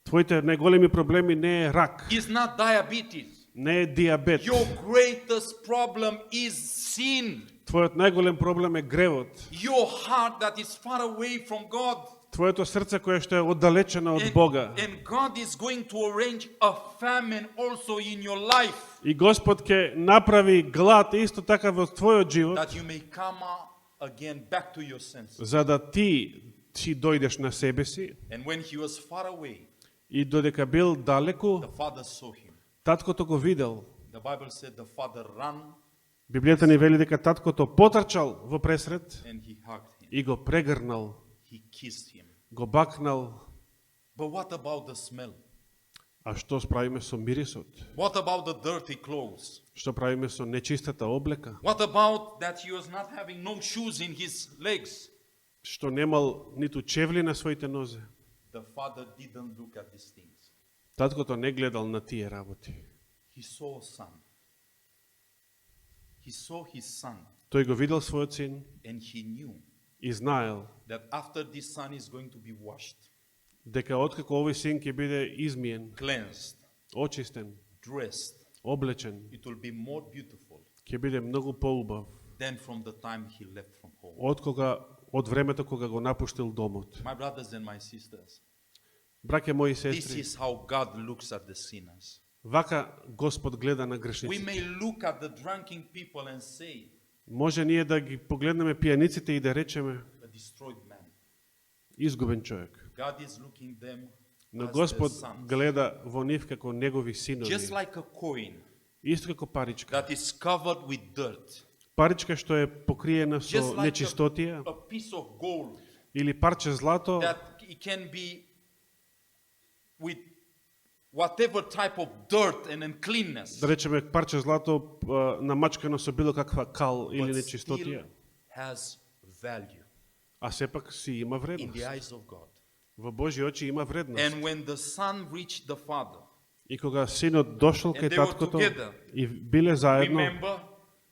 [SPEAKER 2] Твоите најголеми проблеми не е рак,
[SPEAKER 1] It's not diabetes.
[SPEAKER 2] не е диабет.
[SPEAKER 1] Your greatest problem is sin.
[SPEAKER 2] Твојот најголем проблем е гревот.
[SPEAKER 1] Your heart that is far away from God.
[SPEAKER 2] Твоето срце кое што е оддалечено од Бога.
[SPEAKER 1] And God is going to arrange a famine also in your life.
[SPEAKER 2] И Господ ќе направи глад исто така во твојот живот,
[SPEAKER 1] That you may come again back to your senses.
[SPEAKER 2] за да ти дојдеш на себе си.
[SPEAKER 1] And when he was far away,
[SPEAKER 2] И додека бил далеку,
[SPEAKER 1] the father saw him.
[SPEAKER 2] таткото го видел.
[SPEAKER 1] The Bible said the father ran
[SPEAKER 2] Библијата ни вели дека таткото потрчал во пресред
[SPEAKER 1] and he hugged him.
[SPEAKER 2] и го прегрнал,
[SPEAKER 1] He kissed him.
[SPEAKER 2] го бакнал.
[SPEAKER 1] But what about the smell?
[SPEAKER 2] А што справиме со мирисот?
[SPEAKER 1] What about the dirty clothes?
[SPEAKER 2] Што правиме со нечистата облека?
[SPEAKER 1] What about that he was not having no shoes in his legs?
[SPEAKER 2] Што немал ниту чевли на своите нозе?
[SPEAKER 1] The father didn't look at these things.
[SPEAKER 2] Таткото не гледал на тие работи.
[SPEAKER 1] He saw a son. He saw his son
[SPEAKER 2] Тој го видел својот син
[SPEAKER 1] and he knew
[SPEAKER 2] и знаел
[SPEAKER 1] that after this son is going to be washed,
[SPEAKER 2] дека откако овој син ќе биде измиен,
[SPEAKER 1] cleansed,
[SPEAKER 2] очистен,
[SPEAKER 1] dressed,
[SPEAKER 2] облечен,
[SPEAKER 1] it will be more beautiful
[SPEAKER 2] ќе биде многу поубав
[SPEAKER 1] than from the time he left from home.
[SPEAKER 2] од времето кога го напуштил домот.
[SPEAKER 1] My brothers and my sisters,
[SPEAKER 2] Браќа мои и
[SPEAKER 1] this
[SPEAKER 2] сестри,
[SPEAKER 1] is how God looks at the sinners.
[SPEAKER 2] вака Господ гледа на
[SPEAKER 1] We
[SPEAKER 2] грешниците.
[SPEAKER 1] may look at the drunken people and say,
[SPEAKER 2] Може ние да ги погледнеме пијаниците и да речеме
[SPEAKER 1] a destroyed man.
[SPEAKER 2] изгубен човек.
[SPEAKER 1] God is looking them
[SPEAKER 2] Но
[SPEAKER 1] as their
[SPEAKER 2] Господ
[SPEAKER 1] sons.
[SPEAKER 2] гледа во нив како негови синови.
[SPEAKER 1] Just like a coin
[SPEAKER 2] Исто како паричка.
[SPEAKER 1] that is covered with dirt.
[SPEAKER 2] Паричка што е покриена со
[SPEAKER 1] Just like
[SPEAKER 2] нечистотија
[SPEAKER 1] a piece of gold
[SPEAKER 2] или парче злато,
[SPEAKER 1] that it can be with whatever type of dirt and uncleanness,
[SPEAKER 2] да речеме парче злато намачкано со било каква кал или
[SPEAKER 1] but
[SPEAKER 2] нечистотија,
[SPEAKER 1] still has value
[SPEAKER 2] а сепак си има
[SPEAKER 1] in
[SPEAKER 2] вредност.
[SPEAKER 1] the eyes of God.
[SPEAKER 2] Во Божји очи има вредност.
[SPEAKER 1] And when the son reached the father,
[SPEAKER 2] И кога синот дошол
[SPEAKER 1] And
[SPEAKER 2] кај
[SPEAKER 1] they were
[SPEAKER 2] таткото
[SPEAKER 1] together.
[SPEAKER 2] и биле заедно,
[SPEAKER 1] remember,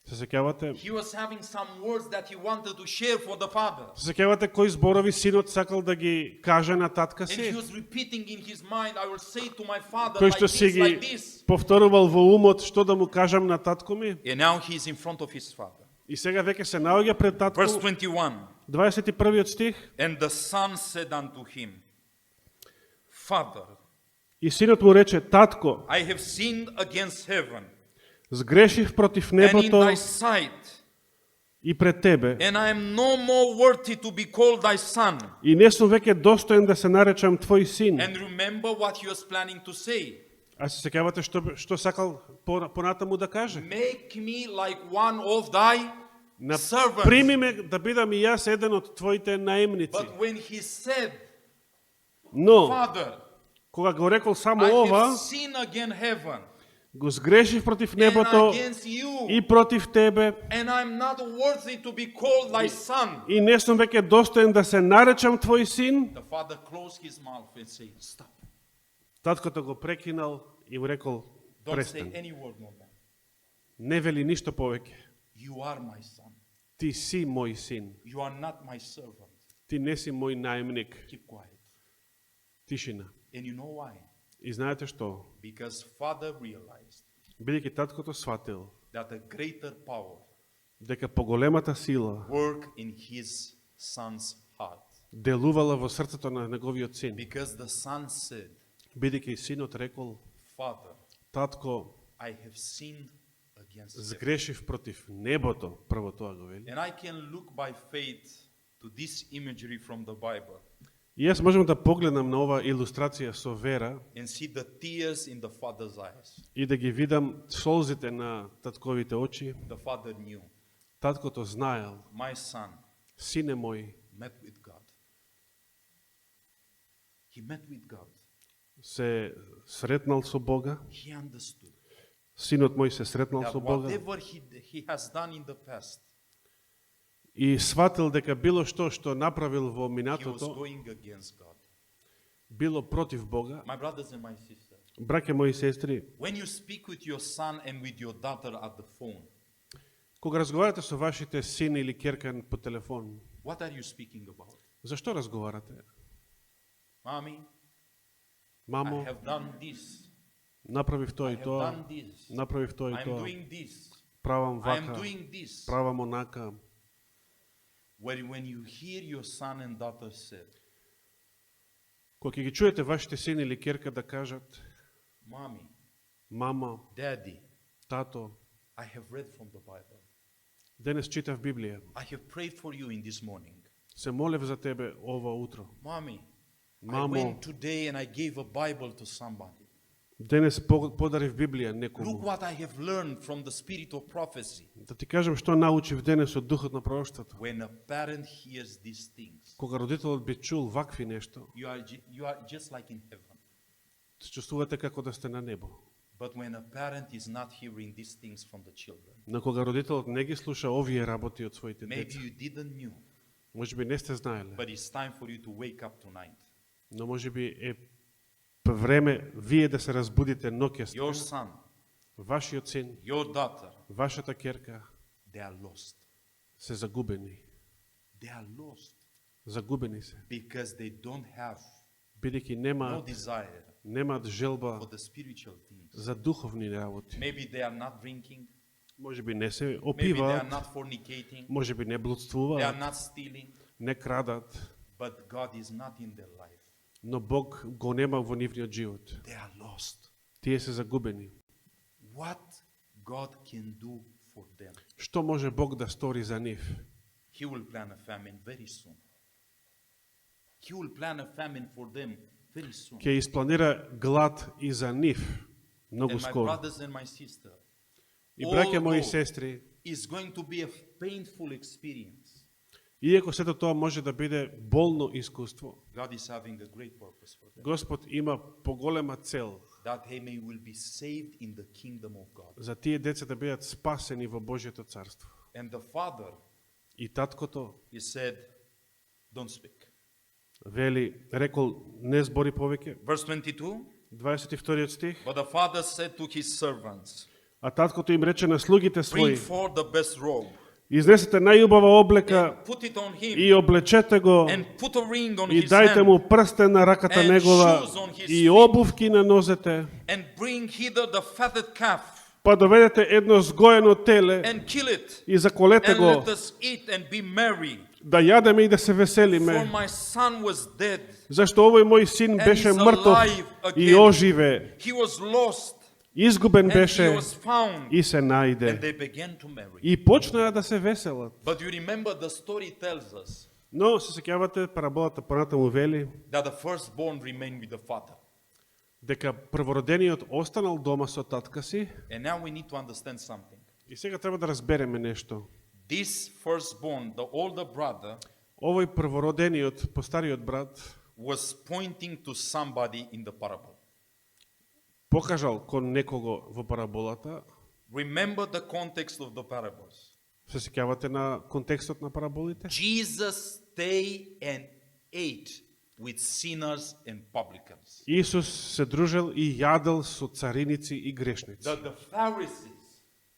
[SPEAKER 2] се сеќавате?
[SPEAKER 1] he was having some words that he wanted to share for the father.
[SPEAKER 2] Се сеќавате кои зборови синот сакал да ги каже на татка
[SPEAKER 1] And he
[SPEAKER 2] си?
[SPEAKER 1] was repeating in his mind, I will say to my father
[SPEAKER 2] Кој
[SPEAKER 1] like
[SPEAKER 2] што си
[SPEAKER 1] this, like
[SPEAKER 2] ги
[SPEAKER 1] this.
[SPEAKER 2] повторувал во умот што да му кажам на татко ми?
[SPEAKER 1] And now he is in front of his father.
[SPEAKER 2] И сега веќе се наоѓа пред татко.
[SPEAKER 1] Verse 21.
[SPEAKER 2] 21 стих.
[SPEAKER 1] And the son said unto him, Father,
[SPEAKER 2] И синот му рече: татко,
[SPEAKER 1] I have sinned against heaven
[SPEAKER 2] сгрешив против
[SPEAKER 1] and in
[SPEAKER 2] небото
[SPEAKER 1] thy sight,
[SPEAKER 2] и пред тебе.
[SPEAKER 1] and I am no more worthy to be called thy son.
[SPEAKER 2] И не сум веќе достоен да се наречам твој син.
[SPEAKER 1] And remember what he was planning to say.
[SPEAKER 2] А се сеќавате што сакал понатаму да каже?
[SPEAKER 1] Make me like one of thy servants.
[SPEAKER 2] Прими ме да бидам и јас еден од твоите наемници.
[SPEAKER 1] But when he said,
[SPEAKER 2] Но
[SPEAKER 1] Father,
[SPEAKER 2] кога го рекол само
[SPEAKER 1] I
[SPEAKER 2] ова,
[SPEAKER 1] have sinned against heaven
[SPEAKER 2] го сгрешив против
[SPEAKER 1] and
[SPEAKER 2] небото
[SPEAKER 1] against you,
[SPEAKER 2] и против тебе,
[SPEAKER 1] and I'm not worthy to be called thy son.
[SPEAKER 2] и не сум веќе достоен да се наречам твој син.
[SPEAKER 1] The father closed his mouth and said, Stop.
[SPEAKER 2] Таткото го прекинал и му рекол:
[SPEAKER 1] Don't say
[SPEAKER 2] престан.
[SPEAKER 1] any word more. Man.
[SPEAKER 2] Не вели ништо повеќе.
[SPEAKER 1] You are my son.
[SPEAKER 2] Ти си мој син.
[SPEAKER 1] You are not my servant.
[SPEAKER 2] Ти не си мој наемник.
[SPEAKER 1] Keep quiet.
[SPEAKER 2] Тишина.
[SPEAKER 1] And you know why?
[SPEAKER 2] И знаете што?
[SPEAKER 1] Because father realized
[SPEAKER 2] Бидејќи таткото сватил
[SPEAKER 1] that a greater power
[SPEAKER 2] дека поголемата сила
[SPEAKER 1] work in his son's heart.
[SPEAKER 2] делувала во срцето на неговиот син.
[SPEAKER 1] Because the son said,
[SPEAKER 2] Бидејќи и синот рекол:
[SPEAKER 1] Father,
[SPEAKER 2] татко,
[SPEAKER 1] I have sinned against heaven.
[SPEAKER 2] сгрешив против небото, прво тоа го вели.
[SPEAKER 1] And I can look by faith to this imagery from the Bible
[SPEAKER 2] И јас можам да погледнам на ова илустрација со вера
[SPEAKER 1] and see the tears in the father's eyes.
[SPEAKER 2] и да ги видам солзите на татковите очи.
[SPEAKER 1] The father knew,
[SPEAKER 2] Таткото знаел,
[SPEAKER 1] my son
[SPEAKER 2] сине мој
[SPEAKER 1] met with God. He met with God.
[SPEAKER 2] се сретнал со Бога,
[SPEAKER 1] He understood
[SPEAKER 2] синот мој се сретнал
[SPEAKER 1] that
[SPEAKER 2] со Бога
[SPEAKER 1] whatever he has done in the past,
[SPEAKER 2] и сватил дека било што направил во
[SPEAKER 1] he was
[SPEAKER 2] минатото
[SPEAKER 1] going against God.
[SPEAKER 2] било против Бога.
[SPEAKER 1] My brothers and my sisters,
[SPEAKER 2] Браќа мои и сестри,
[SPEAKER 1] when you speak with your son and with your daughter at the phone,
[SPEAKER 2] кога разговарате со вашите син или ќерка по телефон,
[SPEAKER 1] what are you speaking about?
[SPEAKER 2] зашто разговарате?
[SPEAKER 1] Mommy, I
[SPEAKER 2] Мамо,
[SPEAKER 1] have done this.
[SPEAKER 2] Направив
[SPEAKER 1] I
[SPEAKER 2] тоа и
[SPEAKER 1] have
[SPEAKER 2] тоа,
[SPEAKER 1] done this.
[SPEAKER 2] направив тоа и
[SPEAKER 1] I am
[SPEAKER 2] тоа,
[SPEAKER 1] doing this.
[SPEAKER 2] правам
[SPEAKER 1] I am
[SPEAKER 2] вака,
[SPEAKER 1] doing this.
[SPEAKER 2] правам онака.
[SPEAKER 1] When you hear your son and daughter say,
[SPEAKER 2] Кога ќе ги чуете вашите син или ќерка да кажат,
[SPEAKER 1] Mommy,
[SPEAKER 2] мама,
[SPEAKER 1] Daddy,
[SPEAKER 2] тато,
[SPEAKER 1] I have read from the Bible.
[SPEAKER 2] денес читав Библија,
[SPEAKER 1] I have prayed for you in this morning.
[SPEAKER 2] се молев за тебе ова утро.
[SPEAKER 1] Mommy, I
[SPEAKER 2] Мамо,
[SPEAKER 1] went today and I gave a Bible to somebody.
[SPEAKER 2] денес подарив Библија
[SPEAKER 1] Look
[SPEAKER 2] некому.
[SPEAKER 1] what I have learned from the spirit of prophecy.
[SPEAKER 2] Да ти кажем што научив денес од духот на пророштвото.
[SPEAKER 1] When a parent hears these things,
[SPEAKER 2] Кога родителот би чул вакви нешто,
[SPEAKER 1] you are just like in heaven.
[SPEAKER 2] се чувствувате како да сте на небо.
[SPEAKER 1] But when a parent is not hearing these things from the children,
[SPEAKER 2] Но кога родителот не ги слуша овие работи од своите
[SPEAKER 1] maybe
[SPEAKER 2] деца,
[SPEAKER 1] you didn't knew,
[SPEAKER 2] можеби не сте знаеле,
[SPEAKER 1] but it's time for you to wake up tonight.
[SPEAKER 2] но можеби е време вие да се разбудите ноќес.
[SPEAKER 1] Your son,
[SPEAKER 2] Вашиот син,
[SPEAKER 1] your daughter,
[SPEAKER 2] вашата ќерка
[SPEAKER 1] they are lost.
[SPEAKER 2] се загубени.
[SPEAKER 1] They are lost
[SPEAKER 2] Загубени се.
[SPEAKER 1] because they don't have
[SPEAKER 2] Бидејќи
[SPEAKER 1] no desire
[SPEAKER 2] немаат желба
[SPEAKER 1] for the spiritual things.
[SPEAKER 2] за духовни работи.
[SPEAKER 1] Maybe they are not drinking.
[SPEAKER 2] Можеби не се
[SPEAKER 1] Maybe they are
[SPEAKER 2] опиваат,
[SPEAKER 1] not fornicating.
[SPEAKER 2] можеби не
[SPEAKER 1] They are
[SPEAKER 2] блудствуваат,
[SPEAKER 1] not stealing.
[SPEAKER 2] не крадат,
[SPEAKER 1] But God is not in their life.
[SPEAKER 2] но Бог го нема во нивниот живот.
[SPEAKER 1] They are lost.
[SPEAKER 2] Тие се загубени.
[SPEAKER 1] What God can do for them?
[SPEAKER 2] Што може Бог да стори за нив?
[SPEAKER 1] He will plan a famine very soon. He will plan a famine for them very soon.
[SPEAKER 2] Ќе испланира глад и за нив многу
[SPEAKER 1] And my
[SPEAKER 2] скоро.
[SPEAKER 1] brothers and my sister,
[SPEAKER 2] И браќа мои и
[SPEAKER 1] although
[SPEAKER 2] сестри,
[SPEAKER 1] it's going to be a painful experience,
[SPEAKER 2] иако сето тоа може да биде болно искуство,
[SPEAKER 1] God is having a great purpose for them.
[SPEAKER 2] Господ има поголема цел
[SPEAKER 1] That they may will be saved in the kingdom of God.
[SPEAKER 2] за тие деца да бидат спасени во Божјото царство.
[SPEAKER 1] And the father,
[SPEAKER 2] И таткото
[SPEAKER 1] he said, don't speak.
[SPEAKER 2] рекол не збори повеќе.
[SPEAKER 1] Verse 22,
[SPEAKER 2] 22 стих.
[SPEAKER 1] but the father said to his servants,
[SPEAKER 2] А таткото им рече на слугите
[SPEAKER 1] bring
[SPEAKER 2] своји:
[SPEAKER 1] forth the best robe,
[SPEAKER 2] изнесете најубава облека
[SPEAKER 1] put it on him,
[SPEAKER 2] и облечете го
[SPEAKER 1] and put a ring on
[SPEAKER 2] и
[SPEAKER 1] his
[SPEAKER 2] дајте
[SPEAKER 1] hand,
[SPEAKER 2] му прстен на раката
[SPEAKER 1] and
[SPEAKER 2] негова
[SPEAKER 1] shoes on his
[SPEAKER 2] и
[SPEAKER 1] feet.
[SPEAKER 2] обувки на нозете,
[SPEAKER 1] and bring hither the fatted calf,
[SPEAKER 2] па доведете едно сгоено теле
[SPEAKER 1] and kill it,
[SPEAKER 2] и заколете
[SPEAKER 1] and
[SPEAKER 2] го,
[SPEAKER 1] let us eat and be merry.
[SPEAKER 2] да јадеме и да се
[SPEAKER 1] For
[SPEAKER 2] веселиме,
[SPEAKER 1] my son was dead,
[SPEAKER 2] зашто овој мој син беше
[SPEAKER 1] he's
[SPEAKER 2] мртов
[SPEAKER 1] alive
[SPEAKER 2] и
[SPEAKER 1] again.
[SPEAKER 2] оживе,
[SPEAKER 1] he was lost,
[SPEAKER 2] изгубен
[SPEAKER 1] and he
[SPEAKER 2] беше
[SPEAKER 1] was found,
[SPEAKER 2] и се
[SPEAKER 1] and
[SPEAKER 2] најде.
[SPEAKER 1] they began to marry.
[SPEAKER 2] И почнаа да се веселат.
[SPEAKER 1] But you remember the story tells us
[SPEAKER 2] Но се сеќавате, параболата понатаму вели
[SPEAKER 1] that the firstborn remained with the father.
[SPEAKER 2] дека првородениот останал дома со татка си.
[SPEAKER 1] And now we need to understand something.
[SPEAKER 2] И сега треба да разбереме нешто.
[SPEAKER 1] This firstborn, the older brother,
[SPEAKER 2] Овој првородениот, постариот брат,
[SPEAKER 1] was pointing to somebody in the parable.
[SPEAKER 2] покажал кон некого во параболата.
[SPEAKER 1] Remember the context of the parables.
[SPEAKER 2] Се сеќавате на контекстот на параболите?
[SPEAKER 1] Jesus stayed and ate with sinners and publicans.
[SPEAKER 2] Исус се дружел и јадел со цариници и грешници.
[SPEAKER 1] The Pharisees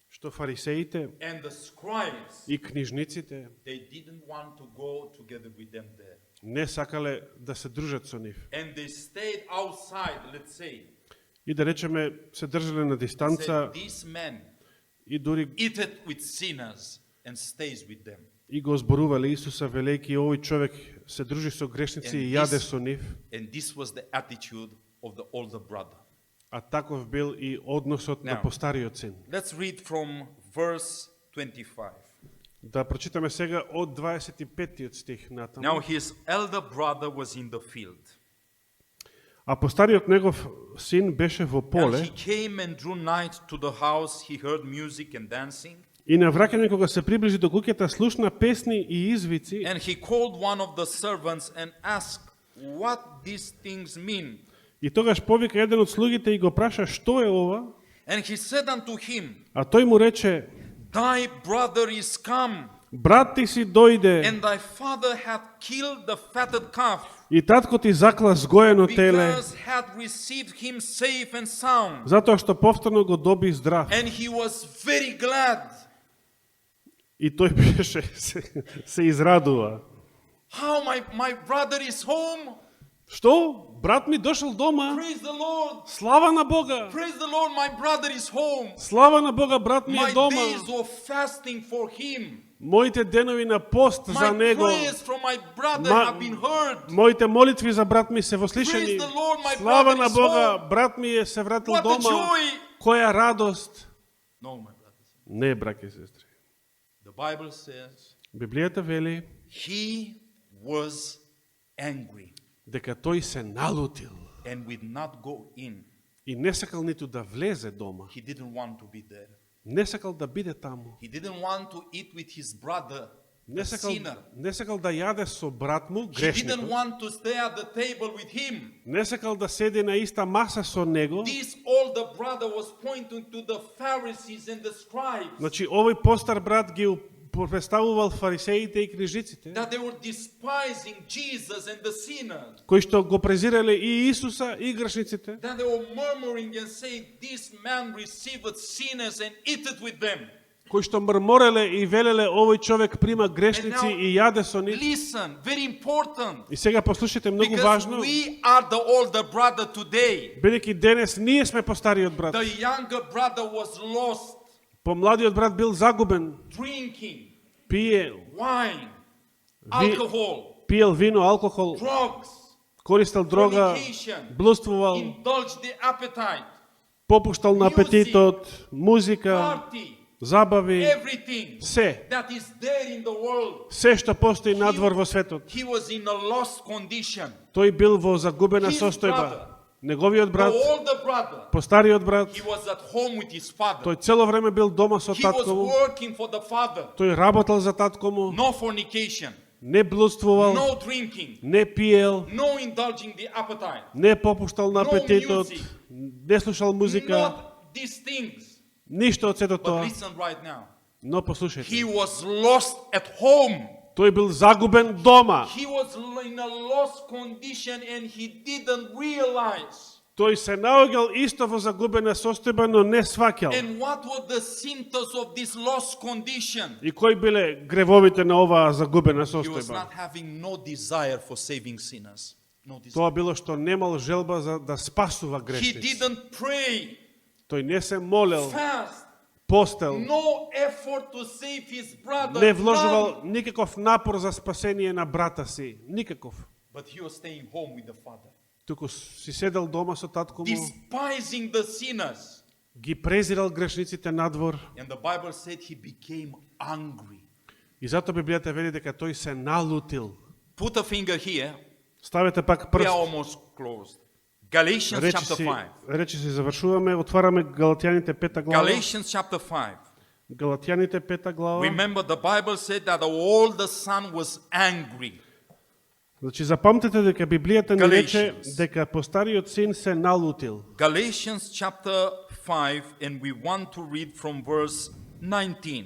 [SPEAKER 2] Што фарисеите
[SPEAKER 1] and the scribes,
[SPEAKER 2] и книжниците
[SPEAKER 1] they didn't want to go together with them there.
[SPEAKER 2] не сакале да се дружат со нив.
[SPEAKER 1] And they stayed outside, let's say.
[SPEAKER 2] И да речеме, се држале на дистанца
[SPEAKER 1] Said, this man
[SPEAKER 2] и дури
[SPEAKER 1] eateth with sinners and stays with them.
[SPEAKER 2] и го зборувале Исуса, велејќи овој човек се дружи со грешници и јаде со нив.
[SPEAKER 1] And this was the attitude of the older brother.
[SPEAKER 2] А таков бил и односот на
[SPEAKER 1] Now,
[SPEAKER 2] постариот син.
[SPEAKER 1] Let's read from verse 25.
[SPEAKER 2] Да прочитаме сега од 25 стих натаму.
[SPEAKER 1] Now his elder brother was in the field.
[SPEAKER 2] А постариот негов син беше во
[SPEAKER 1] And
[SPEAKER 2] поле
[SPEAKER 1] he came and drew nigh to the house. He heard music and dancing.
[SPEAKER 2] и на враќање кога се приближи до куќата слушна песни и извици
[SPEAKER 1] And he called one of the servants and asked what these things mean.
[SPEAKER 2] и тогаш повика еден од слугите и го праша што е ова,
[SPEAKER 1] And he said unto him,
[SPEAKER 2] а тој му рече:
[SPEAKER 1] thy brother is come,
[SPEAKER 2] брат ти си дојде
[SPEAKER 1] and thy father hath killed the fatted calf,
[SPEAKER 2] и татко ти закла сгоено теле,
[SPEAKER 1] because hath received him safe and sound.
[SPEAKER 2] затоа што повторно го доби здрав.
[SPEAKER 1] And he was very glad.
[SPEAKER 2] И тој беше се израдува.
[SPEAKER 1] How my brother is home?
[SPEAKER 2] Што? Брат ми дошол дома.
[SPEAKER 1] Praise the Lord.
[SPEAKER 2] Слава на Бога.
[SPEAKER 1] Praise the Lord, my brother is home.
[SPEAKER 2] Слава на Бога, брат ми
[SPEAKER 1] My
[SPEAKER 2] е дома.
[SPEAKER 1] days of fasting for him.
[SPEAKER 2] Моите денови на пост за
[SPEAKER 1] My
[SPEAKER 2] него.
[SPEAKER 1] prayers from my brother
[SPEAKER 2] Ма-
[SPEAKER 1] have been heard.
[SPEAKER 2] Моите молитви за брат ми се вослишани.
[SPEAKER 1] Praise the Lord, my
[SPEAKER 2] Слава
[SPEAKER 1] brother
[SPEAKER 2] на
[SPEAKER 1] is
[SPEAKER 2] Бога,
[SPEAKER 1] home.
[SPEAKER 2] брат ми е се вратил
[SPEAKER 1] What a
[SPEAKER 2] дома.
[SPEAKER 1] joy.
[SPEAKER 2] Која радост.
[SPEAKER 1] No, my brothers.
[SPEAKER 2] Не, браќа и сестри.
[SPEAKER 1] The Bible says
[SPEAKER 2] Библијата вели
[SPEAKER 1] he was angry
[SPEAKER 2] дека тој се налутил
[SPEAKER 1] and would not go in.
[SPEAKER 2] и не сакал ниту да влезе дома.
[SPEAKER 1] He didn't want to be there.
[SPEAKER 2] Не сакал да биде таму.
[SPEAKER 1] He didn't want to eat with his brother,
[SPEAKER 2] Не
[SPEAKER 1] the
[SPEAKER 2] сакал,
[SPEAKER 1] sinner.
[SPEAKER 2] не сакал да јаде со брат му,
[SPEAKER 1] He didn't
[SPEAKER 2] грешникот.
[SPEAKER 1] want to stay at the table with him.
[SPEAKER 2] Не сакал да седи на иста маса со него.
[SPEAKER 1] This older brother was pointing to the Pharisees and the scribes,
[SPEAKER 2] Значи, овој постар брат ги представувал фарисеите и книжниците,
[SPEAKER 1] that they were despising Jesus and the sinners,
[SPEAKER 2] кои што го презирале и Исуса и грешниците,
[SPEAKER 1] that they were murmuring and saying, this man receiveth sinners and eateth with them.
[SPEAKER 2] кои што мрмореле и велеле овој човек прима грешници
[SPEAKER 1] And now,
[SPEAKER 2] и јаде со нив.
[SPEAKER 1] Listen, very important,
[SPEAKER 2] И сега послушайте, многу
[SPEAKER 1] because
[SPEAKER 2] важно,
[SPEAKER 1] we are the older brother today.
[SPEAKER 2] бидејќи денес ние сме постариот брат.
[SPEAKER 1] The younger brother was lost,
[SPEAKER 2] Помладиот брат бил загубен,
[SPEAKER 1] drinking
[SPEAKER 2] пиел
[SPEAKER 1] wine, alcohol,
[SPEAKER 2] пиел вино, алкохол,
[SPEAKER 1] drugs,
[SPEAKER 2] користел дрога,
[SPEAKER 1] fornication,
[SPEAKER 2] блудствувал,
[SPEAKER 1] indulged the appetite,
[SPEAKER 2] попуштал на апетитот, музика,
[SPEAKER 1] party,
[SPEAKER 2] забави,
[SPEAKER 1] everything
[SPEAKER 2] се.
[SPEAKER 1] that is there in the world.
[SPEAKER 2] Се што постои надвор во светот.
[SPEAKER 1] He was in a lost condition.
[SPEAKER 2] Тој бил во загубена
[SPEAKER 1] His
[SPEAKER 2] состојба.
[SPEAKER 1] brother,
[SPEAKER 2] Неговиот
[SPEAKER 1] The
[SPEAKER 2] брат,
[SPEAKER 1] older brother,
[SPEAKER 2] постариот брат,
[SPEAKER 1] he was at home with his father.
[SPEAKER 2] тој цело време бил дома со
[SPEAKER 1] He was
[SPEAKER 2] татко му.
[SPEAKER 1] working for the father.
[SPEAKER 2] Тој работел за татко му,
[SPEAKER 1] No fornication,
[SPEAKER 2] не блудствувал,
[SPEAKER 1] no drinking,
[SPEAKER 2] не пиел,
[SPEAKER 1] no indulging the appetite,
[SPEAKER 2] не попуштал на
[SPEAKER 1] No
[SPEAKER 2] апетитот,
[SPEAKER 1] music.
[SPEAKER 2] не слушал музика,
[SPEAKER 1] not these things.
[SPEAKER 2] ништо од сето
[SPEAKER 1] But
[SPEAKER 2] тоа.
[SPEAKER 1] listen right now.
[SPEAKER 2] Но послушајте,
[SPEAKER 1] He was lost at home.
[SPEAKER 2] тој бил загубен дома.
[SPEAKER 1] He was in a lost condition and he didn't realize.
[SPEAKER 2] Тој се наоѓал исто во загубена состојба, но не сваќал.
[SPEAKER 1] And what were the symptoms of this lost condition?
[SPEAKER 2] И кои биле гревовите на оваа загубена
[SPEAKER 1] He was
[SPEAKER 2] состојба?
[SPEAKER 1] not having no desire for saving sinners. No desire.
[SPEAKER 2] Тоа било што немал желба за да спасува
[SPEAKER 1] He
[SPEAKER 2] грешници.
[SPEAKER 1] didn't pray,
[SPEAKER 2] Тој не се молел,
[SPEAKER 1] fast,
[SPEAKER 2] постел,
[SPEAKER 1] no effort to save his brother.
[SPEAKER 2] не
[SPEAKER 1] none.
[SPEAKER 2] вложувал никаков напор за спасение на брата си, никаков.
[SPEAKER 1] But he was staying home with the father,
[SPEAKER 2] Туку си седел дома со татко му,
[SPEAKER 1] despising the sinners.
[SPEAKER 2] ги презирал грешниците надвор
[SPEAKER 1] And the Bible said he became angry.
[SPEAKER 2] и затоа Библијата вели дека тој се налутил.
[SPEAKER 1] Put a finger here.
[SPEAKER 2] Ставете пак
[SPEAKER 1] We are
[SPEAKER 2] прст.
[SPEAKER 1] almost closed. Galatians chapter 5.
[SPEAKER 2] Речи си завршуваме, отвараме Галатјаните 5 глава.
[SPEAKER 1] Galatians chapter 5.
[SPEAKER 2] Галатјаните 5 глава.
[SPEAKER 1] Remember, the Bible said that the older son was angry.
[SPEAKER 2] Значи запамтете дека Библијата ни рече
[SPEAKER 1] Galatians.
[SPEAKER 2] дека постариот син се налутил.
[SPEAKER 1] Galatians chapter 5, and we want to read from verse 19.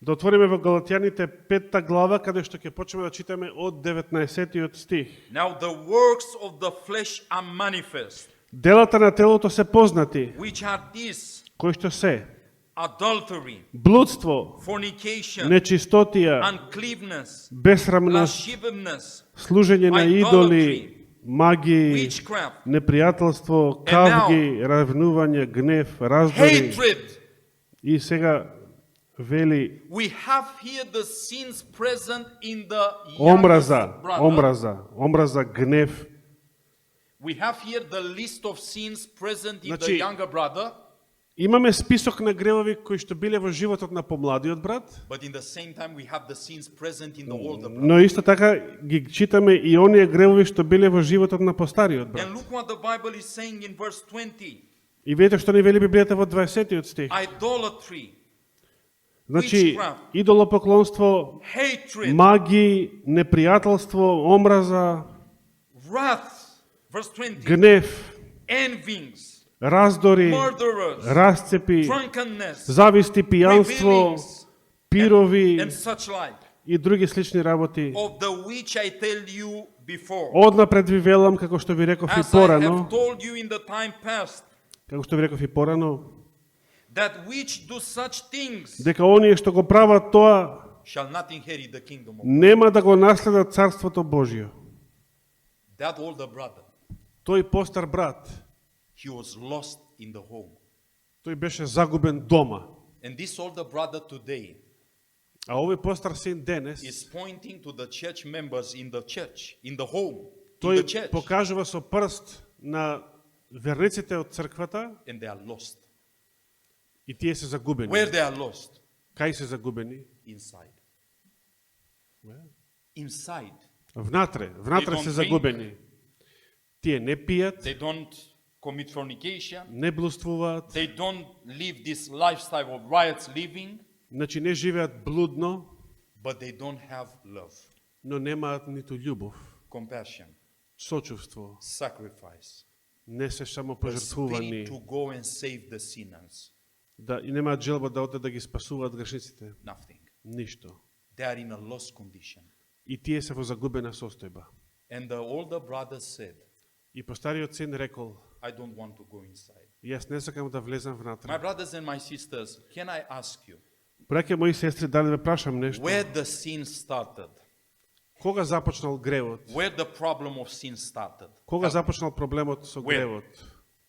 [SPEAKER 2] Да отвориме во Галатјаните 5 глава, каде што ќе почнеме да читаме од 19-тиот стих.
[SPEAKER 1] Now the works of the flesh are manifest,
[SPEAKER 2] Делата на телото се познати,
[SPEAKER 1] which are these:
[SPEAKER 2] кои што се
[SPEAKER 1] adultery,
[SPEAKER 2] блудство,
[SPEAKER 1] fornication,
[SPEAKER 2] нечистотија,
[SPEAKER 1] uncleanness,
[SPEAKER 2] бесрамност,
[SPEAKER 1] lasciviousness,
[SPEAKER 2] служење на идоли, магии,
[SPEAKER 1] witchcraft,
[SPEAKER 2] непријателство, кавги, равнување, гнев, раздори.
[SPEAKER 1] hatred.
[SPEAKER 2] И сега вели
[SPEAKER 1] We have here the sins present in the
[SPEAKER 2] омраза,
[SPEAKER 1] youngest brother.
[SPEAKER 2] омраза, гнев.
[SPEAKER 1] We have here the list of sins present in the
[SPEAKER 2] Значи,
[SPEAKER 1] younger brother,
[SPEAKER 2] Имаме список на гревови кои што биле во животот на помладиот брат,
[SPEAKER 1] but in the same time we have the sins present in the older brother.
[SPEAKER 2] но исто така ги читаме и оние гревови што биле во животот на постариот брат.
[SPEAKER 1] And look what the Bible is saying in verse 20.
[SPEAKER 2] И видите што ни вели Библијата во 20-тиот стих.
[SPEAKER 1] Idolatry,
[SPEAKER 2] Значи,
[SPEAKER 1] witchcraft,
[SPEAKER 2] идолопоклонство,
[SPEAKER 1] hatred,
[SPEAKER 2] маги, непријателство, омраза,
[SPEAKER 1] wrath, verse 20,
[SPEAKER 2] гнев,
[SPEAKER 1] envyings,
[SPEAKER 2] раздори,
[SPEAKER 1] murderers,
[SPEAKER 2] расцепи,
[SPEAKER 1] drunkenness,
[SPEAKER 2] зависти, пијанство,
[SPEAKER 1] revelings,
[SPEAKER 2] пирови
[SPEAKER 1] and such like,
[SPEAKER 2] и други слични работи.
[SPEAKER 1] of the which I tell you before.
[SPEAKER 2] Однапред ви велам, како што ви реков и
[SPEAKER 1] As I
[SPEAKER 2] порано,
[SPEAKER 1] have told you in the time past,
[SPEAKER 2] како што ви реков и порано,
[SPEAKER 1] that which do such things
[SPEAKER 2] дека оние што го прават тоа
[SPEAKER 1] shall not inherit the kingdom of God.
[SPEAKER 2] нема да го наследат царството Божјо.
[SPEAKER 1] That older brother,
[SPEAKER 2] Тој постар брат,
[SPEAKER 1] he was lost in the home.
[SPEAKER 2] тој беше загубен дома.
[SPEAKER 1] And this older brother today
[SPEAKER 2] А овој постар син денес,
[SPEAKER 1] is pointing to the church members in the church, in the home, in
[SPEAKER 2] тој
[SPEAKER 1] the church,
[SPEAKER 2] покажува со прст на верниците од црквата
[SPEAKER 1] and they are lost.
[SPEAKER 2] и тие се загубени.
[SPEAKER 1] Where they are lost?
[SPEAKER 2] Кај се загубени?
[SPEAKER 1] Inside. Inside.
[SPEAKER 2] Внатре
[SPEAKER 1] don't
[SPEAKER 2] се
[SPEAKER 1] drink.
[SPEAKER 2] загубени. Тие не пијат,
[SPEAKER 1] They don't commit fornication.
[SPEAKER 2] не блудствуваат,
[SPEAKER 1] They don't live this lifestyle of riots living,
[SPEAKER 2] значи не живеат блудно,
[SPEAKER 1] but they don't have love,
[SPEAKER 2] но немаат ниту љубов,
[SPEAKER 1] compassion,
[SPEAKER 2] сочувство,
[SPEAKER 1] sacrifice,
[SPEAKER 2] не се само
[SPEAKER 1] the spirit
[SPEAKER 2] пожртвувани,
[SPEAKER 1] to go and save the sinners.
[SPEAKER 2] да и немаат желба да одат да ги спасуваат грешниците.
[SPEAKER 1] Nothing.
[SPEAKER 2] Ништо.
[SPEAKER 1] They are in a lost condition.
[SPEAKER 2] И тие се во загубена состојба.
[SPEAKER 1] And the older brother said,
[SPEAKER 2] И постариот син рекол,
[SPEAKER 1] I don't want to go inside.
[SPEAKER 2] јас не сакам да влезам
[SPEAKER 1] My
[SPEAKER 2] внатре.
[SPEAKER 1] brothers and my sisters, can I ask you,
[SPEAKER 2] Браќа мои сестри, дали ве прашам нешто?
[SPEAKER 1] where the sin started?
[SPEAKER 2] Кога започнал гревот?
[SPEAKER 1] Where the problem of sin started?
[SPEAKER 2] Кога започнал проблемот со
[SPEAKER 1] Where?
[SPEAKER 2] гревот?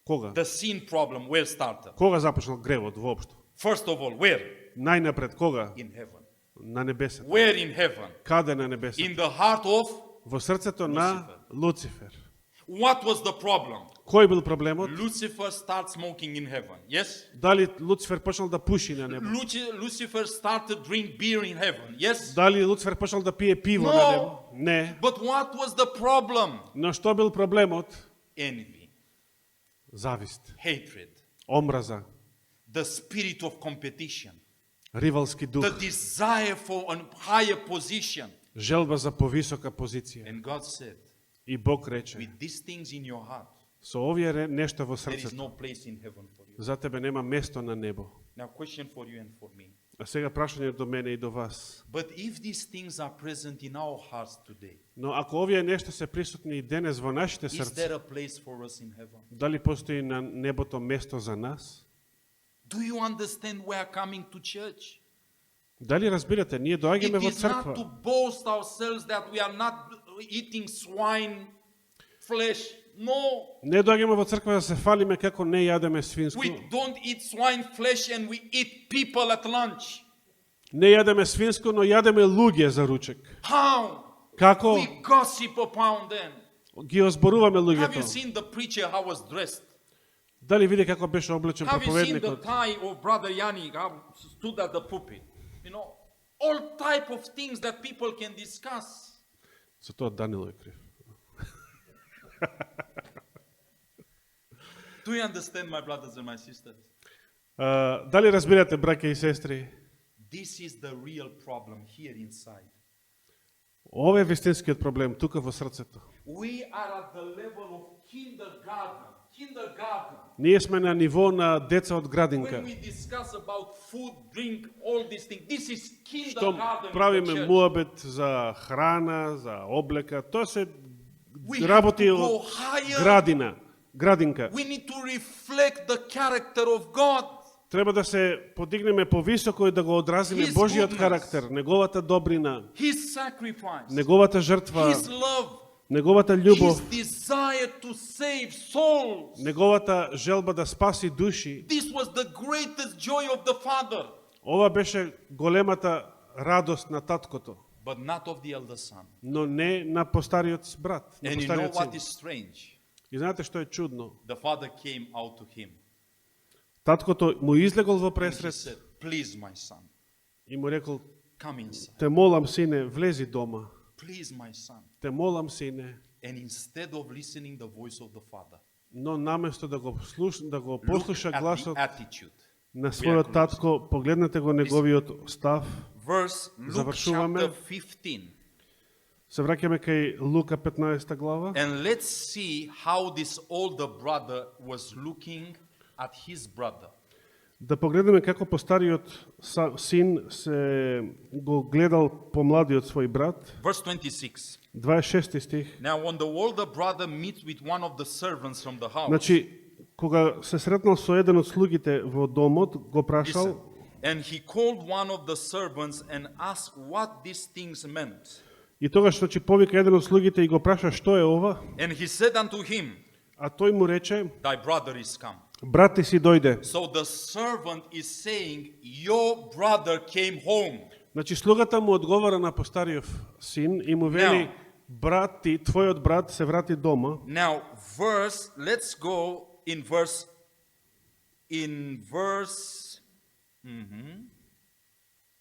[SPEAKER 2] Кога?
[SPEAKER 1] The sin problem, where started?
[SPEAKER 2] Кога започнал гревот воопшто?
[SPEAKER 1] First of all, where?
[SPEAKER 2] Најнапред кога?
[SPEAKER 1] In heaven.
[SPEAKER 2] На небесето.
[SPEAKER 1] Where in heaven?
[SPEAKER 2] Каде на небесето?
[SPEAKER 1] In the heart of?
[SPEAKER 2] Во срцето на Луцифер.
[SPEAKER 1] What was the problem?
[SPEAKER 2] Кој бил проблемот?
[SPEAKER 1] Lucifer started smoking in heaven. Yes?
[SPEAKER 2] Дали Луцифер почнал да пуши на небо?
[SPEAKER 1] Lucifer started drink beer in heaven. Yes?
[SPEAKER 2] Дали Луцифер почнал да пие пиво
[SPEAKER 1] No.
[SPEAKER 2] на небо? Не.
[SPEAKER 1] But what was the problem?
[SPEAKER 2] Но што бил проблемот?
[SPEAKER 1] Envy,
[SPEAKER 2] Завист,
[SPEAKER 1] hatred,
[SPEAKER 2] омраза,
[SPEAKER 1] the spirit of competition,
[SPEAKER 2] ривалски дух,
[SPEAKER 1] the desire for a higher position.
[SPEAKER 2] желба за повисока позиција.
[SPEAKER 1] And God said,
[SPEAKER 2] И Бог рече,
[SPEAKER 1] with these things in your heart,
[SPEAKER 2] со овие нешта во
[SPEAKER 1] there is
[SPEAKER 2] срцето,
[SPEAKER 1] no place in heaven for you.
[SPEAKER 2] за тебе нема место на небо.
[SPEAKER 1] Now, question for you and for me.
[SPEAKER 2] А сега прашање до мене и до вас.
[SPEAKER 1] But if these things are present in our hearts today,
[SPEAKER 2] Но ако овие нешта се присутни и денес во нашите
[SPEAKER 1] is
[SPEAKER 2] срца,
[SPEAKER 1] there a place for us in heaven?
[SPEAKER 2] дали постои на небото место за нас?
[SPEAKER 1] Do you understand we are coming to church?
[SPEAKER 2] Дали разбирате, ние доаѓаме
[SPEAKER 1] It
[SPEAKER 2] во
[SPEAKER 1] is not
[SPEAKER 2] црква.
[SPEAKER 1] to boast ourselves that we are not eating swine flesh. No,
[SPEAKER 2] Не доаѓаме во црква да се фалиме како не јадеме свинско.
[SPEAKER 1] we don't eat swine flesh and we eat people at lunch.
[SPEAKER 2] Не јадеме свинско, но јадеме луѓе за ручек.
[SPEAKER 1] How?
[SPEAKER 2] Како
[SPEAKER 1] We gossip upon them.
[SPEAKER 2] ги озборуваме
[SPEAKER 1] Have you
[SPEAKER 2] луѓето?
[SPEAKER 1] seen the preacher how was dressed?
[SPEAKER 2] Дали види како беше облечен
[SPEAKER 1] Have you seen the
[SPEAKER 2] проповедникот?
[SPEAKER 1] tie of Brother Yanni how stood at the pulpit? You know, all type of things that people can discuss.
[SPEAKER 2] За тоа Данило е крив.
[SPEAKER 1] Do you understand, my brothers and my sisters?
[SPEAKER 2] Дали разбирате, браќа и сестри?
[SPEAKER 1] This is the real problem here inside.
[SPEAKER 2] Ова е вистинскиот проблем тука во срцето.
[SPEAKER 1] We are at the level of kindergarten. Kindergarten.
[SPEAKER 2] Ние сме на ниво на деца од градинка.
[SPEAKER 1] When we discuss about food, drink, all these things, this is
[SPEAKER 2] Што
[SPEAKER 1] kindergarten. in the
[SPEAKER 2] правиме
[SPEAKER 1] church.
[SPEAKER 2] муабет за храна, за облека, тоа се
[SPEAKER 1] We have
[SPEAKER 2] работи
[SPEAKER 1] to go
[SPEAKER 2] од
[SPEAKER 1] higher.
[SPEAKER 2] градинка.
[SPEAKER 1] We need to reflect the character of God.
[SPEAKER 2] Треба да се подигнеме повисоко и да го одразиме
[SPEAKER 1] His
[SPEAKER 2] Божиот
[SPEAKER 1] goodness.
[SPEAKER 2] карактер, неговата добрина,
[SPEAKER 1] His sacrifice,
[SPEAKER 2] неговата жртва,
[SPEAKER 1] His love,
[SPEAKER 2] неговата
[SPEAKER 1] His
[SPEAKER 2] љубов,
[SPEAKER 1] desire to save souls.
[SPEAKER 2] неговата желба да спаси души.
[SPEAKER 1] This was the greatest joy of the Father,
[SPEAKER 2] Ова беше големата радост на таткото,
[SPEAKER 1] but not of the elder son.
[SPEAKER 2] но не на постариот брат, на
[SPEAKER 1] And you know
[SPEAKER 2] постариот
[SPEAKER 1] what
[SPEAKER 2] син.
[SPEAKER 1] is strange?
[SPEAKER 2] И знаете што е чудно?
[SPEAKER 1] The father came out to him.
[SPEAKER 2] Таткото му излегол во
[SPEAKER 1] And he
[SPEAKER 2] пресред
[SPEAKER 1] said, please, my son,
[SPEAKER 2] и му рекол:
[SPEAKER 1] come inside.
[SPEAKER 2] "Те молам, сине, влези дома.
[SPEAKER 1] Please, my son.
[SPEAKER 2] Те молам, сине."
[SPEAKER 1] And instead of listening the voice of the father,
[SPEAKER 2] Но наместо да го
[SPEAKER 1] look
[SPEAKER 2] послуша
[SPEAKER 1] at the
[SPEAKER 2] гласот
[SPEAKER 1] attitude.
[SPEAKER 2] на својот татко, погледнете го неговиот став.
[SPEAKER 1] Verse Luke
[SPEAKER 2] Завршуваме.
[SPEAKER 1] chapter 15.
[SPEAKER 2] Се враќаме кај Лука 15 глава.
[SPEAKER 1] And let's see how this older brother was looking at his brother.
[SPEAKER 2] Да погледнеме како постариот син се го гледал помладиот свој брат.
[SPEAKER 1] Verse 26.
[SPEAKER 2] 26 стих.
[SPEAKER 1] Now, when the older brother meets with one of the servants from the house,
[SPEAKER 2] Значи, кога се сретнал со еден од слугите во домот, го
[SPEAKER 1] listen,
[SPEAKER 2] прашал,
[SPEAKER 1] and he called one of the servants and asked what these things meant.
[SPEAKER 2] И тогаш значи повика еден од слугите и го праша што е ова,
[SPEAKER 1] And he said unto him,
[SPEAKER 2] а тој му рече,
[SPEAKER 1] Thy brother is come.
[SPEAKER 2] брат ти си дојде.
[SPEAKER 1] So the servant is saying, Your brother came home.
[SPEAKER 2] Значи слугата му одговара на постариот син и му вели,
[SPEAKER 1] Now-
[SPEAKER 2] брат ти, твојот брат се врати дома.
[SPEAKER 1] Now, let's go in verse,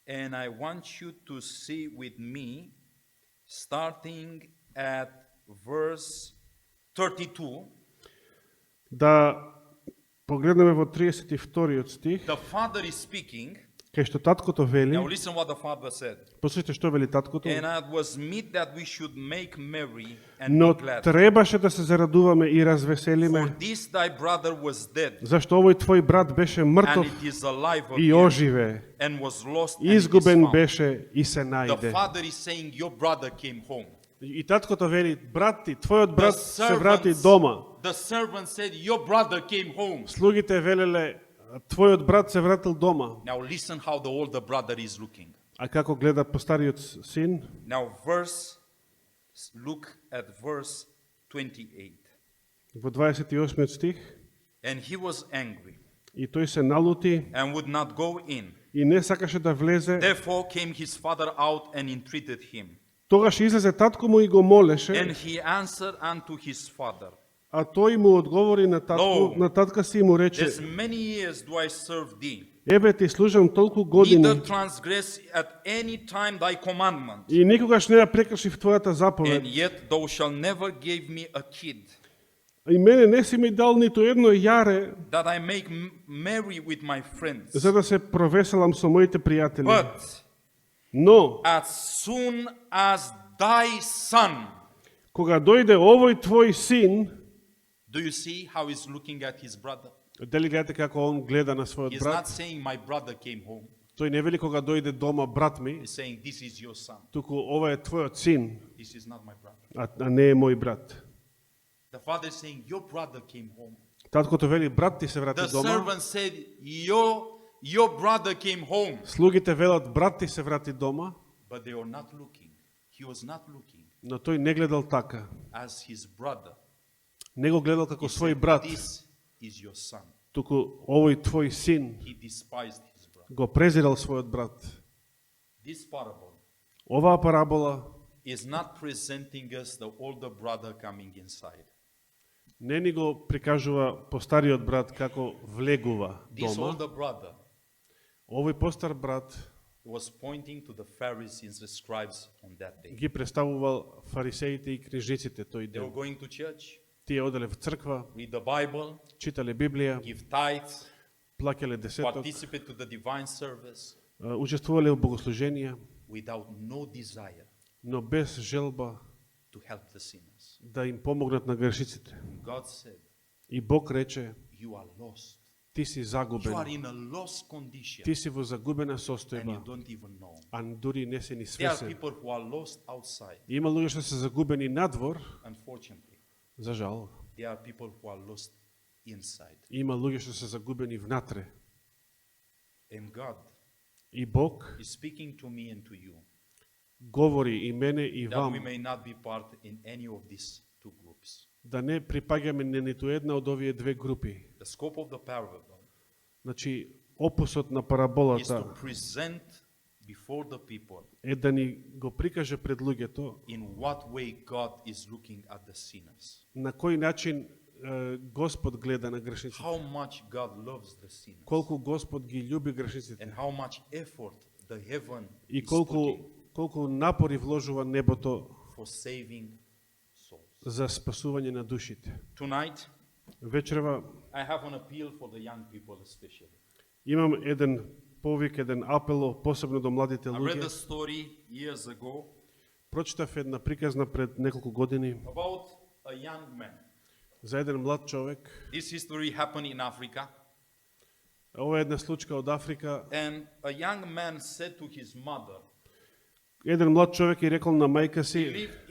[SPEAKER 1] and I want you to see with me, starting at verse 32.
[SPEAKER 2] Да погледнеме во 32 стих,
[SPEAKER 1] The father is speaking.
[SPEAKER 2] кај што таткото вели,
[SPEAKER 1] Now listen what the father said.
[SPEAKER 2] послушайте што вели таткото,
[SPEAKER 1] And it was meet that we should make merry and
[SPEAKER 2] но
[SPEAKER 1] be glad.
[SPEAKER 2] требаше да се зарадуваме и
[SPEAKER 1] For
[SPEAKER 2] развеселиме,
[SPEAKER 1] this thy brother was dead,
[SPEAKER 2] зашто овој твој брат беше
[SPEAKER 1] and
[SPEAKER 2] мртов
[SPEAKER 1] it is alive
[SPEAKER 2] и
[SPEAKER 1] again,
[SPEAKER 2] оживе,
[SPEAKER 1] and was lost, and it is
[SPEAKER 2] изгубен
[SPEAKER 1] found.
[SPEAKER 2] беше и се
[SPEAKER 1] The
[SPEAKER 2] најде.
[SPEAKER 1] father is saying, Your brother came home.
[SPEAKER 2] И таткото вели, брат ти, твојот брат
[SPEAKER 1] The
[SPEAKER 2] се врати дома.
[SPEAKER 1] The servant said, Your brother came home.
[SPEAKER 2] Слугите велеле, твојот брат се вратил дома.
[SPEAKER 1] Now listen how the older brother is looking.
[SPEAKER 2] А како гледа постариот син?
[SPEAKER 1] Now look at verse 28.
[SPEAKER 2] Во 28 стих,
[SPEAKER 1] And he was angry
[SPEAKER 2] и тој се налути
[SPEAKER 1] and would not go in.
[SPEAKER 2] и не сакаше да влезе.
[SPEAKER 1] Therefore came his father out and entreated him.
[SPEAKER 2] Тогаш излезе татко му и го молеше,
[SPEAKER 1] And he answered unto his father,
[SPEAKER 2] а тој му одговори на татка си и му рече,
[SPEAKER 1] As many years do I serve thee,
[SPEAKER 2] ебе ти служам толку
[SPEAKER 1] neither
[SPEAKER 2] години
[SPEAKER 1] transgress at any time thy commandment,
[SPEAKER 2] и никогаш не ја прекршив твојата заповед.
[SPEAKER 1] and yet thou shalt never give me a kid,
[SPEAKER 2] И мене не си ми дал ниту едно јаре
[SPEAKER 1] that I make merry with my friends.
[SPEAKER 2] за да се провеселам со моите пријатели.
[SPEAKER 1] But
[SPEAKER 2] Но,
[SPEAKER 1] as soon as thy son,
[SPEAKER 2] кога дојде овој твој син,
[SPEAKER 1] do you see how he's looking at his brother?
[SPEAKER 2] дали гледате како он гледа на својот
[SPEAKER 1] He's
[SPEAKER 2] брат?
[SPEAKER 1] not saying my brother came home.
[SPEAKER 2] Тој не вели кога дојде дома брат ми,
[SPEAKER 1] He's saying this is your son.
[SPEAKER 2] туку ова е твојот син,
[SPEAKER 1] This is not my brother.
[SPEAKER 2] а не е мој брат.
[SPEAKER 1] The father is saying your brother came home.
[SPEAKER 2] Таткото вели, брат ти се врати
[SPEAKER 1] The
[SPEAKER 2] дома.
[SPEAKER 1] servant said your brother came home.
[SPEAKER 2] Слугите велат, брат ти се врати дома,
[SPEAKER 1] But they were not looking. He was not looking
[SPEAKER 2] но тој не гледал така.
[SPEAKER 1] as his brother.
[SPEAKER 2] Не го гледал како
[SPEAKER 1] He
[SPEAKER 2] свој
[SPEAKER 1] said,
[SPEAKER 2] брат,
[SPEAKER 1] this is your son.
[SPEAKER 2] туку овој твој син
[SPEAKER 1] He despised his brother.
[SPEAKER 2] го презирал својот брат.
[SPEAKER 1] This parable
[SPEAKER 2] Оваа парабола
[SPEAKER 1] is not presenting us the older brother coming inside.
[SPEAKER 2] не ни го прикажува постариот брат како влегува
[SPEAKER 1] This
[SPEAKER 2] дома.
[SPEAKER 1] older brother
[SPEAKER 2] Овој постар брат
[SPEAKER 1] was pointing to the Pharisees and scribes on that day.
[SPEAKER 2] ги представувал фарисеите и книжниците тој
[SPEAKER 1] They were
[SPEAKER 2] ден.
[SPEAKER 1] going to church,
[SPEAKER 2] Тие оделе в црква,
[SPEAKER 1] read the Bible,
[SPEAKER 2] читале Библија,
[SPEAKER 1] give tithes,
[SPEAKER 2] плаќале десеток,
[SPEAKER 1] participate to the divine service
[SPEAKER 2] учествувале во богослуженија,
[SPEAKER 1] without no desire
[SPEAKER 2] но без желба
[SPEAKER 1] to help the sinners.
[SPEAKER 2] да им помогнат на грешиците.
[SPEAKER 1] God said,
[SPEAKER 2] И Бог рече,
[SPEAKER 1] you are lost.
[SPEAKER 2] ти си
[SPEAKER 1] You are
[SPEAKER 2] загубен,
[SPEAKER 1] in a lost condition
[SPEAKER 2] ти си во загубена
[SPEAKER 1] and you
[SPEAKER 2] состојба,
[SPEAKER 1] don't even know.
[SPEAKER 2] а дури не си ни
[SPEAKER 1] There are
[SPEAKER 2] свесен.
[SPEAKER 1] people who are lost outside.
[SPEAKER 2] И има луѓе што се загубени надвор,
[SPEAKER 1] Unfortunately,
[SPEAKER 2] за жал.
[SPEAKER 1] there are people who are lost inside.
[SPEAKER 2] И има луѓе што се загубени внатре.
[SPEAKER 1] And God
[SPEAKER 2] И Бог
[SPEAKER 1] is speaking to me and to you
[SPEAKER 2] говори и мене и
[SPEAKER 1] that we
[SPEAKER 2] вам
[SPEAKER 1] may not be part in any of these two groups.
[SPEAKER 2] да не припаѓаме на ниту една од овие две групи.
[SPEAKER 1] The scope of the parable
[SPEAKER 2] Значи, опусот на
[SPEAKER 1] is
[SPEAKER 2] параболата
[SPEAKER 1] to present before the people
[SPEAKER 2] е да ни го прикаже пред луѓето
[SPEAKER 1] in what way God is looking at the sinners.
[SPEAKER 2] на кој начин Господ гледа на грешниците.
[SPEAKER 1] How much God loves the sinners.
[SPEAKER 2] Колку Господ ги љуби грешниците
[SPEAKER 1] And how much effort the heaven
[SPEAKER 2] и
[SPEAKER 1] is putting
[SPEAKER 2] колку напори вложува небото
[SPEAKER 1] for saving souls.
[SPEAKER 2] за спасување на душите.
[SPEAKER 1] Tonight,
[SPEAKER 2] Вечерва
[SPEAKER 1] I have an appeal for the young people especially.
[SPEAKER 2] имам еден повик, еден апел, посебно до младите
[SPEAKER 1] I read a
[SPEAKER 2] луѓе.
[SPEAKER 1] story years ago
[SPEAKER 2] Прочитав една приказна пред неколку години
[SPEAKER 1] about a young man.
[SPEAKER 2] за еден млад човек.
[SPEAKER 1] This history happened in Africa,
[SPEAKER 2] Ова е една случка од Африка.
[SPEAKER 1] and a young man said to his mother,
[SPEAKER 2] Еден млад човек и рекол на мајка
[SPEAKER 1] he
[SPEAKER 2] си,
[SPEAKER 1] lived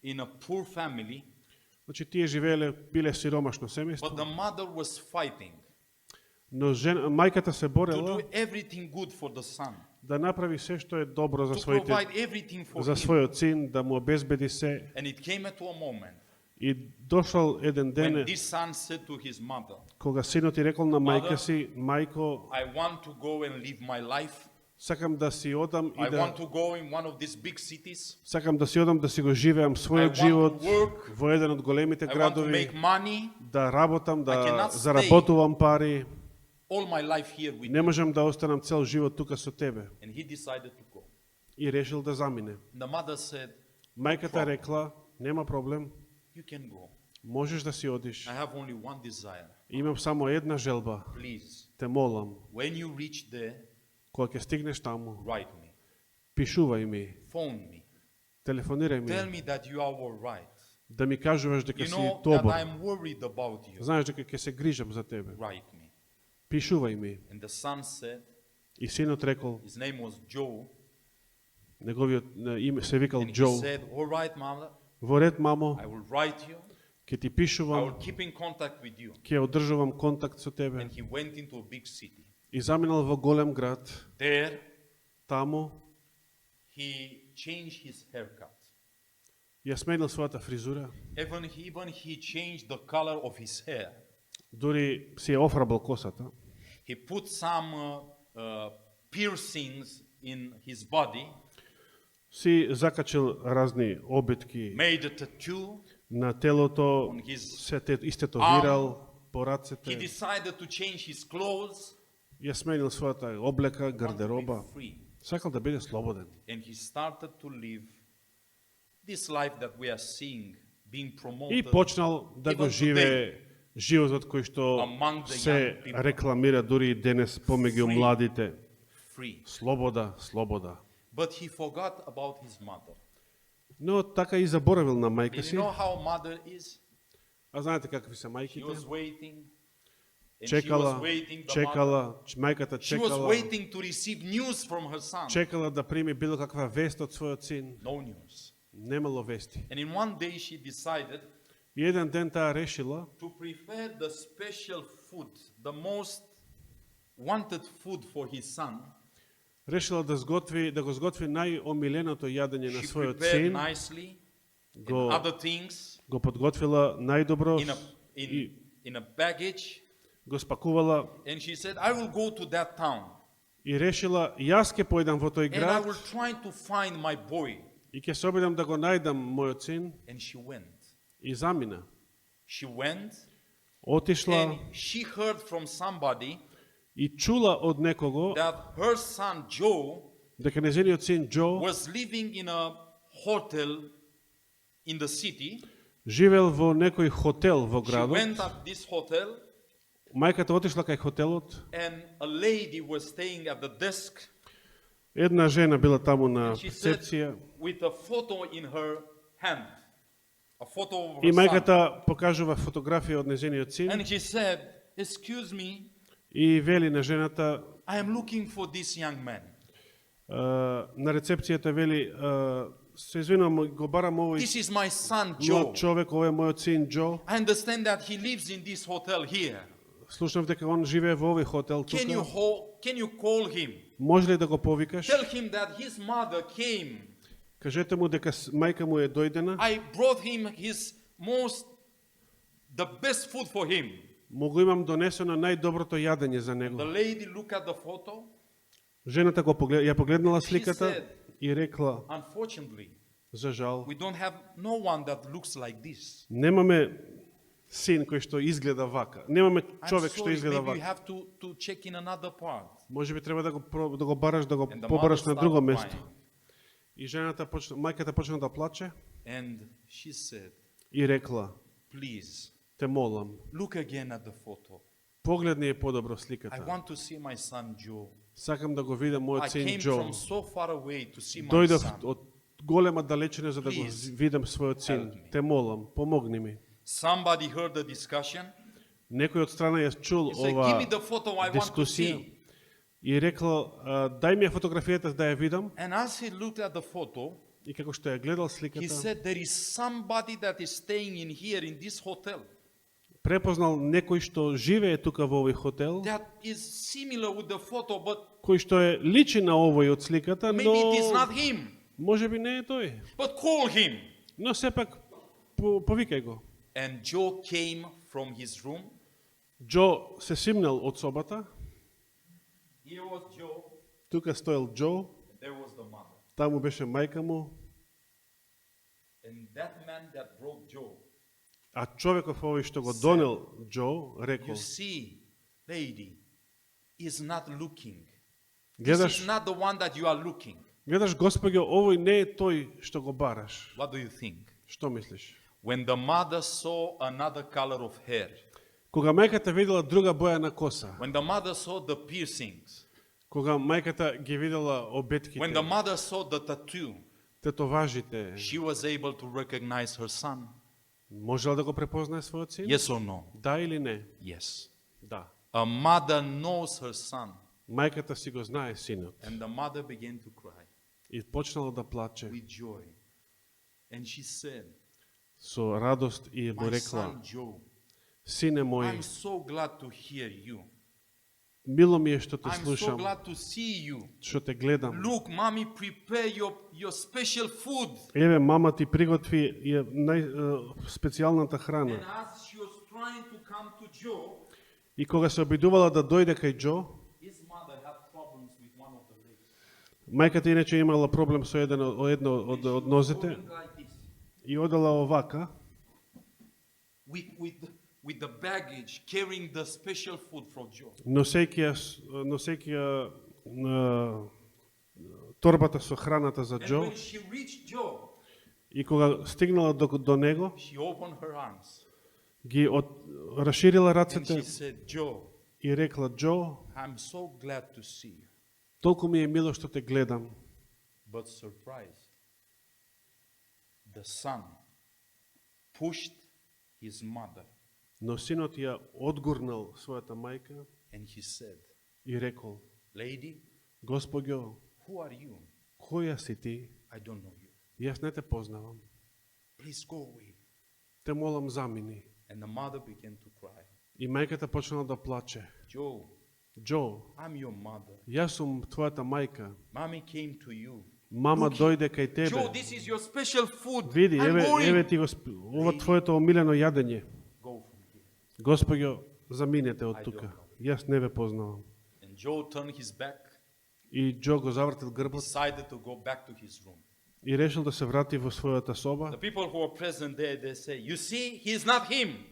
[SPEAKER 1] in a poor family,
[SPEAKER 2] значи тие живееле, биле сиромашно
[SPEAKER 1] but
[SPEAKER 2] семејство,
[SPEAKER 1] the mother was fighting
[SPEAKER 2] но мајката се
[SPEAKER 1] to
[SPEAKER 2] борела
[SPEAKER 1] do everything good for the son.
[SPEAKER 2] да направи се што е добро
[SPEAKER 1] to provide everything for
[SPEAKER 2] за
[SPEAKER 1] him.
[SPEAKER 2] својот син, да му обезбеди се.
[SPEAKER 1] And it came to a moment
[SPEAKER 2] И дошол еден
[SPEAKER 1] when
[SPEAKER 2] ден
[SPEAKER 1] this son said to his mother,
[SPEAKER 2] кога синот и рекол на мајка
[SPEAKER 1] Mother,
[SPEAKER 2] си: мајко,
[SPEAKER 1] I want to go and live my life.
[SPEAKER 2] сакам да си одам
[SPEAKER 1] I
[SPEAKER 2] и да
[SPEAKER 1] want to go in one of these big cities.
[SPEAKER 2] сакам да си одам да си го живеам
[SPEAKER 1] I
[SPEAKER 2] својот
[SPEAKER 1] want
[SPEAKER 2] живот
[SPEAKER 1] to work.
[SPEAKER 2] во еден од големите
[SPEAKER 1] I want to
[SPEAKER 2] градови,
[SPEAKER 1] make money.
[SPEAKER 2] да работам,
[SPEAKER 1] I
[SPEAKER 2] да
[SPEAKER 1] cannot
[SPEAKER 2] заработувам пари.
[SPEAKER 1] All my life here with
[SPEAKER 2] Не
[SPEAKER 1] you.
[SPEAKER 2] можам да останам цел живот тука со тебе.
[SPEAKER 1] And he decided to go.
[SPEAKER 2] И решил да замине.
[SPEAKER 1] The mother said,
[SPEAKER 2] Мајката рекла: нема проблем,
[SPEAKER 1] you can go.
[SPEAKER 2] можеш да си одиш.
[SPEAKER 1] I have only one desire.
[SPEAKER 2] Имам само една желба.
[SPEAKER 1] Please,
[SPEAKER 2] Те молам,
[SPEAKER 1] when you reach there,
[SPEAKER 2] кога ќе стигнеш таму,
[SPEAKER 1] write me,
[SPEAKER 2] пишувај ми,
[SPEAKER 1] phone me,
[SPEAKER 2] телефонирај
[SPEAKER 1] tell
[SPEAKER 2] ми,
[SPEAKER 1] me that you are all right.
[SPEAKER 2] да ми кажуваш дека
[SPEAKER 1] You
[SPEAKER 2] си
[SPEAKER 1] know that
[SPEAKER 2] добар.
[SPEAKER 1] I'm worried about you.
[SPEAKER 2] Знаеш дека ќе се грижам за тебе.
[SPEAKER 1] Write me.
[SPEAKER 2] Пишувај ми.
[SPEAKER 1] And the son said,
[SPEAKER 2] И синот рекол,
[SPEAKER 1] his name was Joe,
[SPEAKER 2] неговиот име се викал
[SPEAKER 1] and he
[SPEAKER 2] Џо.
[SPEAKER 1] said, all right, mother,
[SPEAKER 2] Во ред, мамо,
[SPEAKER 1] I will write you.
[SPEAKER 2] ќе ти
[SPEAKER 1] I
[SPEAKER 2] пишувам,
[SPEAKER 1] will keep in contact with you.
[SPEAKER 2] ќе одржувам контакт со тебе.
[SPEAKER 1] And he went into a big city.
[SPEAKER 2] И заминал во голем град.
[SPEAKER 1] There,
[SPEAKER 2] Таму
[SPEAKER 1] he changed his haircut.
[SPEAKER 2] ја сменил својата фризура.
[SPEAKER 1] Even he changed the color of his hair.
[SPEAKER 2] Дури си ја офрабал косата.
[SPEAKER 1] He put some piercings in his body,
[SPEAKER 2] Си закачил разни обетки
[SPEAKER 1] made a tattoo.
[SPEAKER 2] на телото,
[SPEAKER 1] On his
[SPEAKER 2] се истетовирал по
[SPEAKER 1] He
[SPEAKER 2] рацете.
[SPEAKER 1] decided to change his clothes.
[SPEAKER 2] Ја сменил својата облека,
[SPEAKER 1] Wanted to be
[SPEAKER 2] гардероба.
[SPEAKER 1] free.
[SPEAKER 2] Сакал да биде слободен.
[SPEAKER 1] And he started to live this life that we are seeing being
[SPEAKER 2] И
[SPEAKER 1] promoted.
[SPEAKER 2] почнал да го
[SPEAKER 1] Even
[SPEAKER 2] живее животот кој што
[SPEAKER 1] among the
[SPEAKER 2] се
[SPEAKER 1] young people.
[SPEAKER 2] рекламира дури и денес помеѓу
[SPEAKER 1] Free.
[SPEAKER 2] младите.
[SPEAKER 1] Free.
[SPEAKER 2] Слобода, слобода.
[SPEAKER 1] But he forgot about his mother.
[SPEAKER 2] Но така и заборавил на мајка
[SPEAKER 1] And
[SPEAKER 2] си.
[SPEAKER 1] you know how mother is?
[SPEAKER 2] А знаете какви се
[SPEAKER 1] She
[SPEAKER 2] мајките?
[SPEAKER 1] was waiting. And
[SPEAKER 2] Чекала,
[SPEAKER 1] she was waiting, the mother.
[SPEAKER 2] чекала, мајката
[SPEAKER 1] She was
[SPEAKER 2] чекала,
[SPEAKER 1] waiting to receive news from her son.
[SPEAKER 2] чекала да прими било каква вест од својот син.
[SPEAKER 1] No news.
[SPEAKER 2] Немало вести.
[SPEAKER 1] And in one day she decided
[SPEAKER 2] И еден ден таа решила
[SPEAKER 1] to prepare the special food, the most wanted food for his son.
[SPEAKER 2] да го сготви најомиленото јадење на
[SPEAKER 1] She
[SPEAKER 2] својот
[SPEAKER 1] prepared
[SPEAKER 2] син,
[SPEAKER 1] nicely and
[SPEAKER 2] го
[SPEAKER 1] other things
[SPEAKER 2] го подготвила најдобро и
[SPEAKER 1] in a baggage.
[SPEAKER 2] го спакувала
[SPEAKER 1] And she said, I will go to that town
[SPEAKER 2] и решила јас ќе појдам во тој
[SPEAKER 1] and I
[SPEAKER 2] град
[SPEAKER 1] will try to find my boy.
[SPEAKER 2] и ќе се обидам да го најдам мојот син.
[SPEAKER 1] And she went.
[SPEAKER 2] И замина.
[SPEAKER 1] She went
[SPEAKER 2] Отишла
[SPEAKER 1] and she heard from somebody
[SPEAKER 2] и чула од некого
[SPEAKER 1] that her son Joe
[SPEAKER 2] дека нејзиниот син Џо
[SPEAKER 1] was living in a hotel in the city.
[SPEAKER 2] живел во некој хотел во
[SPEAKER 1] She
[SPEAKER 2] градот.
[SPEAKER 1] went at this hotel
[SPEAKER 2] Мајката отишла кај хотелот.
[SPEAKER 1] and a lady was staying at the desk.
[SPEAKER 2] Една жена била таму на
[SPEAKER 1] She said
[SPEAKER 2] рецепција
[SPEAKER 1] with a photo in her hand. A photo of
[SPEAKER 2] и
[SPEAKER 1] her son.
[SPEAKER 2] мајката покажува фотографија од нејзиниот син
[SPEAKER 1] And she said, excuse me,
[SPEAKER 2] и вели на жената,
[SPEAKER 1] I am looking for this young man.
[SPEAKER 2] на рецепцијата вели, се извинувам, го барам овој
[SPEAKER 1] This is my son
[SPEAKER 2] млад
[SPEAKER 1] Joe.
[SPEAKER 2] човек, овој е мојот син Џо.
[SPEAKER 1] I understand that he lives in this hotel here.
[SPEAKER 2] Слушнав дека он живее во овој хотел
[SPEAKER 1] Can you
[SPEAKER 2] тука.
[SPEAKER 1] can you call him?
[SPEAKER 2] Може ли да го повикаш?
[SPEAKER 1] Tell him that his mother came.
[SPEAKER 2] Кажете му дека мајка му е дојдена.
[SPEAKER 1] I brought him the best food for him.
[SPEAKER 2] Му го имам донесено најдоброто јадење за
[SPEAKER 1] The
[SPEAKER 2] него.
[SPEAKER 1] lady looked at the photo.
[SPEAKER 2] Жената ја погледнала
[SPEAKER 1] She
[SPEAKER 2] сликата
[SPEAKER 1] said,
[SPEAKER 2] и рекла,
[SPEAKER 1] Unfortunately,
[SPEAKER 2] за жал,
[SPEAKER 1] we don't have no one that looks like this.
[SPEAKER 2] немаме син кој што изгледа вака. Немаме
[SPEAKER 1] I'm
[SPEAKER 2] човек што
[SPEAKER 1] sorry,
[SPEAKER 2] изгледа
[SPEAKER 1] maybe you
[SPEAKER 2] вака.
[SPEAKER 1] have to check in another part.
[SPEAKER 2] Може би треба да го бараш, да го
[SPEAKER 1] And the
[SPEAKER 2] побараш
[SPEAKER 1] mother
[SPEAKER 2] на друго
[SPEAKER 1] started
[SPEAKER 2] место.
[SPEAKER 1] crying.
[SPEAKER 2] И мајката почна да плаче
[SPEAKER 1] And she said,
[SPEAKER 2] и рекла,
[SPEAKER 1] please,
[SPEAKER 2] те молам,
[SPEAKER 1] look again at the photo.
[SPEAKER 2] погледни ја подобро
[SPEAKER 1] I
[SPEAKER 2] сликата.
[SPEAKER 1] want to see my son Joe.
[SPEAKER 2] Сакам да го видам
[SPEAKER 1] I
[SPEAKER 2] мојот син
[SPEAKER 1] came
[SPEAKER 2] Џо.
[SPEAKER 1] from so far away to see my
[SPEAKER 2] Дојдов
[SPEAKER 1] son.
[SPEAKER 2] од голема далечина за да го
[SPEAKER 1] Please,
[SPEAKER 2] видам својот син.
[SPEAKER 1] help me.
[SPEAKER 2] Те молам, помогни ми.
[SPEAKER 1] Somebody heard the discussion.
[SPEAKER 2] Некој од страна ја чул
[SPEAKER 1] He said, give me
[SPEAKER 2] ова
[SPEAKER 1] the photo I want to
[SPEAKER 2] дискусија
[SPEAKER 1] see.
[SPEAKER 2] и рекла, дај ми ја фотографијата да ја видам.
[SPEAKER 1] And as he looked at the photo,
[SPEAKER 2] И како што ја гледал
[SPEAKER 1] he
[SPEAKER 2] сликата,
[SPEAKER 1] said, there is somebody that is staying in here in this hotel.
[SPEAKER 2] препознал некој што живее тука во овој хотел,
[SPEAKER 1] that is similar with the photo, but
[SPEAKER 2] кој што е личи на овој од сликата,
[SPEAKER 1] maybe
[SPEAKER 2] но
[SPEAKER 1] it is not him.
[SPEAKER 2] можеби не е тој.
[SPEAKER 1] But call him.
[SPEAKER 2] Но сепак повикај го.
[SPEAKER 1] And Joe came from his room.
[SPEAKER 2] Џо се симнал од собата,
[SPEAKER 1] Here was Joe,
[SPEAKER 2] тука стоел Џо,
[SPEAKER 1] and there was the mother.
[SPEAKER 2] таму беше мајка му,
[SPEAKER 1] And that man that brought Joe,
[SPEAKER 2] а човеков овој што го донел Џо, рекол,
[SPEAKER 1] you see, lady, is not looking. This
[SPEAKER 2] гледаш,
[SPEAKER 1] is not the one that you are looking.
[SPEAKER 2] гледаш Господје, овој не е тој што го бараш.
[SPEAKER 1] What do you think?
[SPEAKER 2] Што мислиш?
[SPEAKER 1] When the mother saw another color of hair,
[SPEAKER 2] Кога мајката видела друга боја на коса,
[SPEAKER 1] when the mother saw the piercings,
[SPEAKER 2] кога мајката ги видела
[SPEAKER 1] when the
[SPEAKER 2] обетките,
[SPEAKER 1] mother saw the tattoo,
[SPEAKER 2] тетоважите,
[SPEAKER 1] she was able to recognize her son.
[SPEAKER 2] можела да го препознае својот син?
[SPEAKER 1] Yes or no?
[SPEAKER 2] Да или не?
[SPEAKER 1] Yes.
[SPEAKER 2] Да.
[SPEAKER 1] A mother knows her son,
[SPEAKER 2] Мајката си го знае синот
[SPEAKER 1] and the mother began to cry
[SPEAKER 2] и почнала да плаче
[SPEAKER 1] with joy. And she said,
[SPEAKER 2] со радост и му
[SPEAKER 1] "My
[SPEAKER 2] рекла,
[SPEAKER 1] son Joe,
[SPEAKER 2] сине
[SPEAKER 1] I'm
[SPEAKER 2] мој,
[SPEAKER 1] so glad to hear you.
[SPEAKER 2] мило ми е што те
[SPEAKER 1] I'm so
[SPEAKER 2] слушам,
[SPEAKER 1] glad to see you.
[SPEAKER 2] што те гледам.
[SPEAKER 1] Look, mommy prepare your special food."
[SPEAKER 2] Еве, мама ти приготви специјалната
[SPEAKER 1] And
[SPEAKER 2] храна.
[SPEAKER 1] as she was trying to come to Joe,
[SPEAKER 2] И кога се обидувала да дојде кај Џо,
[SPEAKER 1] his mother had problems with one of the legs.
[SPEAKER 2] мајката иначе имала проблем со едно од нозете
[SPEAKER 1] Going like this,
[SPEAKER 2] и одела овака,
[SPEAKER 1] with the baggage, carrying the special food for Joe.
[SPEAKER 2] носејќи ја торбата со храната за
[SPEAKER 1] And
[SPEAKER 2] Џо.
[SPEAKER 1] when she reached Joe,
[SPEAKER 2] И кога стигнала до него,
[SPEAKER 1] she opened her arms
[SPEAKER 2] ги расширила
[SPEAKER 1] and
[SPEAKER 2] рацете
[SPEAKER 1] she said, "Joe,
[SPEAKER 2] и рекла, Џо,
[SPEAKER 1] I'm so glad to see you."
[SPEAKER 2] толку ми е мило што те гледам.
[SPEAKER 1] But surprised, the son pushed his mother
[SPEAKER 2] Но синот ја одгурнал својата мајка
[SPEAKER 1] and he said,
[SPEAKER 2] и рекол,
[SPEAKER 1] "Lady,
[SPEAKER 2] Господјо,
[SPEAKER 1] who are you?
[SPEAKER 2] која си ти?
[SPEAKER 1] I don't know you.
[SPEAKER 2] Јас не те познавам.
[SPEAKER 1] Please go away."
[SPEAKER 2] Те молам замини.
[SPEAKER 1] And the mother began to cry.
[SPEAKER 2] И мајката почнала да плаче.
[SPEAKER 1] "Joe,
[SPEAKER 2] Џо,
[SPEAKER 1] I'm your mother.
[SPEAKER 2] јас сум твојата мајка.
[SPEAKER 1] Mommy came to you.
[SPEAKER 2] Мама
[SPEAKER 1] Look,
[SPEAKER 2] дојде кај
[SPEAKER 1] Joe,
[SPEAKER 2] тебе.
[SPEAKER 1] this is your special food.
[SPEAKER 2] Види,
[SPEAKER 1] I'm
[SPEAKER 2] еве
[SPEAKER 1] going."
[SPEAKER 2] ти го ова твоето омилено јадење.
[SPEAKER 1] Go from here.
[SPEAKER 2] Господјо, заминете од тука. Јас не ве познавам.
[SPEAKER 1] And Joe turned his back,
[SPEAKER 2] И Џо го завртил грбот
[SPEAKER 1] decided to go back to his room.
[SPEAKER 2] и решил да се врати во својата
[SPEAKER 1] The
[SPEAKER 2] соба.
[SPEAKER 1] people who were present there, they say, "You see, he's not him."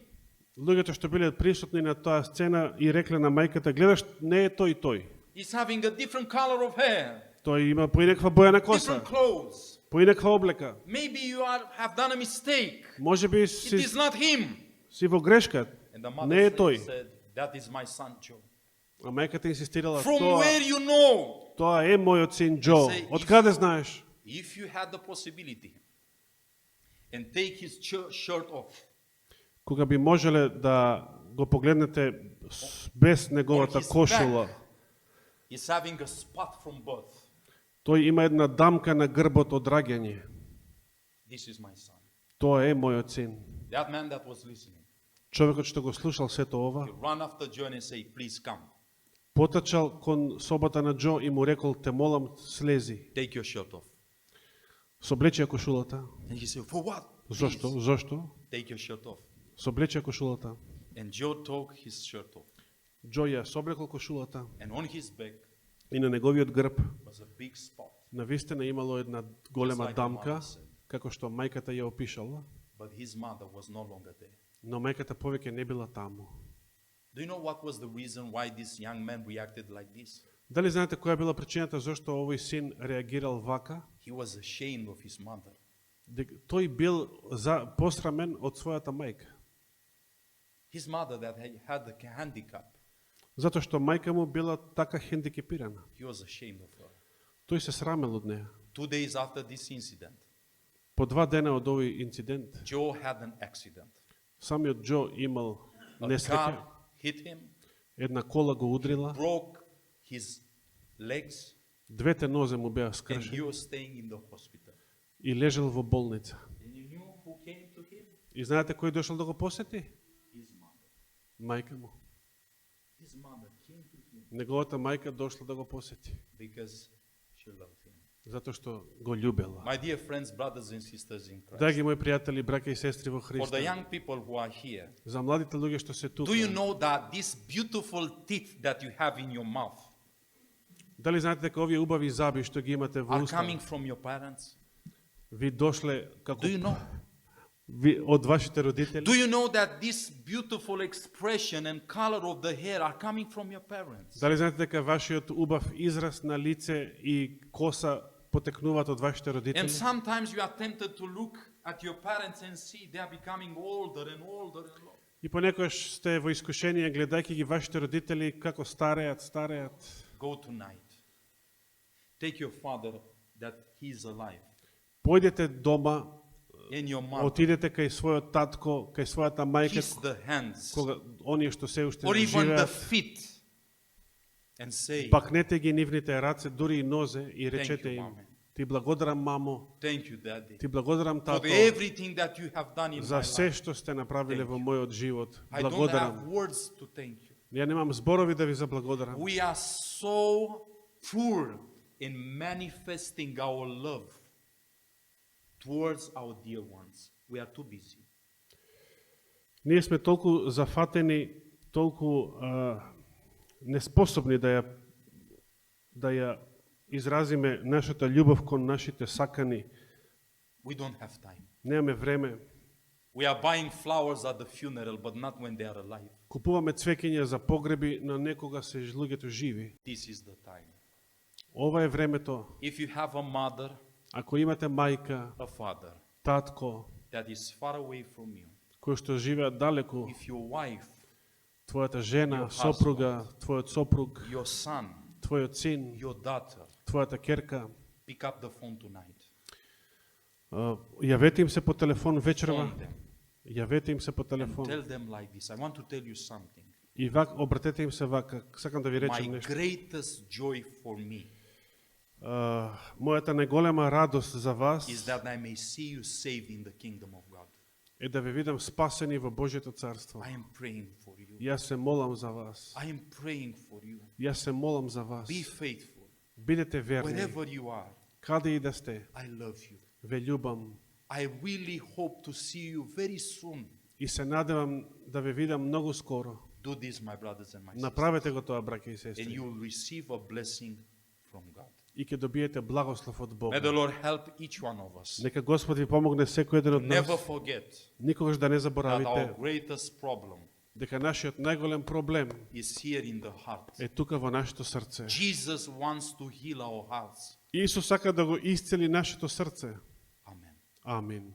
[SPEAKER 2] Луѓето што биле присутни на таа сцена и рекле на мајката, гледаш, не е тој.
[SPEAKER 1] He's having a different color of hair,
[SPEAKER 2] Тој има поинаква боја на коса,
[SPEAKER 1] different clothes.
[SPEAKER 2] поинаква облека.
[SPEAKER 1] Maybe you have done a mistake.
[SPEAKER 2] Можеби
[SPEAKER 1] It is
[SPEAKER 2] си,
[SPEAKER 1] not him.
[SPEAKER 2] си во грешка.
[SPEAKER 1] And the
[SPEAKER 2] Не е
[SPEAKER 1] mother
[SPEAKER 2] тој.
[SPEAKER 1] said, "That is my son Joe.
[SPEAKER 2] А мајката инсистирала,
[SPEAKER 1] From where you know?
[SPEAKER 2] тоа е мојот син Џо.
[SPEAKER 1] Say,
[SPEAKER 2] Од
[SPEAKER 1] if-
[SPEAKER 2] каде знаеш?
[SPEAKER 1] If you had the possibility and take his shirt off,
[SPEAKER 2] Кога би можеле да го погледнете без неговата
[SPEAKER 1] On his
[SPEAKER 2] кошула,
[SPEAKER 1] he's having a spot from birth.
[SPEAKER 2] тој има една дамка на грбот од раѓање.
[SPEAKER 1] This is my son."
[SPEAKER 2] Тоа е мојот син.
[SPEAKER 1] That man that was listening,
[SPEAKER 2] Човекот што го слушал сето ова,
[SPEAKER 1] he ran after Joe and say, "Please come,
[SPEAKER 2] потачал кон собата на Џо и му рекол, те молам, слези.
[SPEAKER 1] take your shirt off."
[SPEAKER 2] Соблечи ја кошулата.
[SPEAKER 1] And he said, "For what?"
[SPEAKER 2] Зошто?
[SPEAKER 1] "Please,
[SPEAKER 2] Зошто?
[SPEAKER 1] take your shirt off."
[SPEAKER 2] Соблечи ја кошулата.
[SPEAKER 1] And Joe took his shirt off.
[SPEAKER 2] Џо ја соблекол кошулата
[SPEAKER 1] And on his back
[SPEAKER 2] и на неговиот грб
[SPEAKER 1] was a big spot.
[SPEAKER 2] навистина имало една голема
[SPEAKER 1] Just like the
[SPEAKER 2] дамка,
[SPEAKER 1] mother said.
[SPEAKER 2] како што мајката ја опишала,
[SPEAKER 1] But his mother was no longer there.
[SPEAKER 2] но мајката повеќе не била таму.
[SPEAKER 1] Do you know what was the reason why this young man reacted like this?
[SPEAKER 2] Дали знаете која била причината зашто овој син реагирал вака?
[SPEAKER 1] He was ashamed of his mother.
[SPEAKER 2] Тој бил посрамен од својата мајка.
[SPEAKER 1] His mother that had a handicap,
[SPEAKER 2] Затоа што мајка му била така хендикепирана.
[SPEAKER 1] he was ashamed of her.
[SPEAKER 2] Тој се срамел од неа.
[SPEAKER 1] 2 days after this incident,
[SPEAKER 2] По 2 дена од овој инцидент,
[SPEAKER 1] Joe had an accident.
[SPEAKER 2] самиот Џо имал
[SPEAKER 1] A
[SPEAKER 2] несреќа,
[SPEAKER 1] car hit him,
[SPEAKER 2] една кола го удрила,
[SPEAKER 1] broke his legs,
[SPEAKER 2] двете нозе му беа
[SPEAKER 1] and he
[SPEAKER 2] скршени
[SPEAKER 1] was staying in the hospital.
[SPEAKER 2] и лежел во болница.
[SPEAKER 1] And you knew who came to him?
[SPEAKER 2] И знаете кој дошол да го посети?
[SPEAKER 1] His mother.
[SPEAKER 2] Мајка му.
[SPEAKER 1] His mother came to him
[SPEAKER 2] Неговата мајка дошла да го посети,
[SPEAKER 1] because she loved him.
[SPEAKER 2] затоа што го љубела.
[SPEAKER 1] My dear friends, brothers and sisters in Christ,
[SPEAKER 2] Драги мои пријатели, браќа и сестри во
[SPEAKER 1] for the
[SPEAKER 2] Христа,
[SPEAKER 1] young people who are here,
[SPEAKER 2] за младите луѓе што се тука,
[SPEAKER 1] do you know that these beautiful teeth that you have in your mouth
[SPEAKER 2] дали знаете дека овие убави заби што ги имате во
[SPEAKER 1] are
[SPEAKER 2] уста,
[SPEAKER 1] coming from your parents?
[SPEAKER 2] ви дошле како
[SPEAKER 1] Do you know?
[SPEAKER 2] од вашите родители?
[SPEAKER 1] Do you know that this beautiful expression and color of the hair are coming from your parents?
[SPEAKER 2] Дали знаете дека вашиот убав израз на лице и коса потекнуваат од вашите
[SPEAKER 1] And
[SPEAKER 2] родители?
[SPEAKER 1] sometimes you are tempted to look at your parents and see they are becoming older and older and older.
[SPEAKER 2] И понекогаш сте во искушение гледајќи ги вашите родители како стареат.
[SPEAKER 1] Go tonight. Take your father that he is alive
[SPEAKER 2] Појдете дома,
[SPEAKER 1] and your mother.
[SPEAKER 2] отидете кај својот татко, кај својата мајка,
[SPEAKER 1] Kiss the hands
[SPEAKER 2] кога оние што се уште
[SPEAKER 1] or even the
[SPEAKER 2] живеат,
[SPEAKER 1] feet and say,
[SPEAKER 2] пакнете ги нивните раце, дури и нозе, и речете
[SPEAKER 1] you,
[SPEAKER 2] им:
[SPEAKER 1] Mama.
[SPEAKER 2] Ти благодарам, мамо,
[SPEAKER 1] thank you, Daddy,
[SPEAKER 2] ти благодарам,
[SPEAKER 1] for
[SPEAKER 2] тато,
[SPEAKER 1] everything that you have done in
[SPEAKER 2] за
[SPEAKER 1] my
[SPEAKER 2] се
[SPEAKER 1] life.
[SPEAKER 2] што сте направиле
[SPEAKER 1] Thank
[SPEAKER 2] во
[SPEAKER 1] you.
[SPEAKER 2] мојот живот.
[SPEAKER 1] I don't have
[SPEAKER 2] Благодарам.
[SPEAKER 1] words to thank you.
[SPEAKER 2] Ја немам зборови да ви заблагодарам.
[SPEAKER 1] We are so poor in manifesting our love towards our dear ones. We are too busy.
[SPEAKER 2] Ние сме толку зафатени, толку неспособни да ја изразиме нашата љубов кон нашите сакани.
[SPEAKER 1] We don't have time.
[SPEAKER 2] Немаме време.
[SPEAKER 1] We are buying flowers at the funeral, but not when they are alive.
[SPEAKER 2] Купуваме цвеќиња за погреби, но некога се луѓето живи.
[SPEAKER 1] This is the time.
[SPEAKER 2] Ова е времето.
[SPEAKER 1] If you have a mother,
[SPEAKER 2] Ако имате мајка,
[SPEAKER 1] a father
[SPEAKER 2] татко,
[SPEAKER 1] that is far away from you,
[SPEAKER 2] кои што живеат далеку,
[SPEAKER 1] if your wife,
[SPEAKER 2] твојата жена,
[SPEAKER 1] Your
[SPEAKER 2] сопруга, твојот сопруг,
[SPEAKER 1] your son,
[SPEAKER 2] твојот син,
[SPEAKER 1] your daughter,
[SPEAKER 2] твојата керка,
[SPEAKER 1] pick up the phone tonight.
[SPEAKER 2] Јавете им се по телефон вечерва,
[SPEAKER 1] Phone them
[SPEAKER 2] јавете им се по
[SPEAKER 1] and
[SPEAKER 2] телефон
[SPEAKER 1] tell them like this. I want to tell you something.
[SPEAKER 2] и обратете им се вака, сакам да ви речем
[SPEAKER 1] My
[SPEAKER 2] нешто.
[SPEAKER 1] greatest joy for me
[SPEAKER 2] Мојата најголема радост за вас
[SPEAKER 1] is that I may see you saved in the kingdom of God.
[SPEAKER 2] е да ве видам спасени во Божјето царство.
[SPEAKER 1] I am praying for you.
[SPEAKER 2] Јас се молам за вас.
[SPEAKER 1] I am praying for you.
[SPEAKER 2] Јас се молам за вас.
[SPEAKER 1] Be faithful.
[SPEAKER 2] Бидете верни.
[SPEAKER 1] Wherever you are,
[SPEAKER 2] Каде и да сте,
[SPEAKER 1] I love you.
[SPEAKER 2] ве љубам
[SPEAKER 1] I really hope to see you very soon.
[SPEAKER 2] и се надевам да ве видам многу скоро.
[SPEAKER 1] Do this, my brothers and my sisters,
[SPEAKER 2] Направете го тоа, браќа и
[SPEAKER 1] and
[SPEAKER 2] сестри,
[SPEAKER 1] you will receive a blessing from God.
[SPEAKER 2] и ќе добиете благослов од
[SPEAKER 1] May
[SPEAKER 2] Бога.
[SPEAKER 1] the Lord help each one of us.
[SPEAKER 2] Нека Господ ви помогне секој еден од нас.
[SPEAKER 1] Never forget
[SPEAKER 2] Никогаш да не
[SPEAKER 1] that
[SPEAKER 2] заборавите
[SPEAKER 1] our greatest problem
[SPEAKER 2] дека нашиот најголем проблем
[SPEAKER 1] is here in the heart.
[SPEAKER 2] е тука во нашето срце.
[SPEAKER 1] Jesus wants to heal our hearts.
[SPEAKER 2] Исус сака да го исцели нашето срце.
[SPEAKER 1] Amen.
[SPEAKER 2] Амин.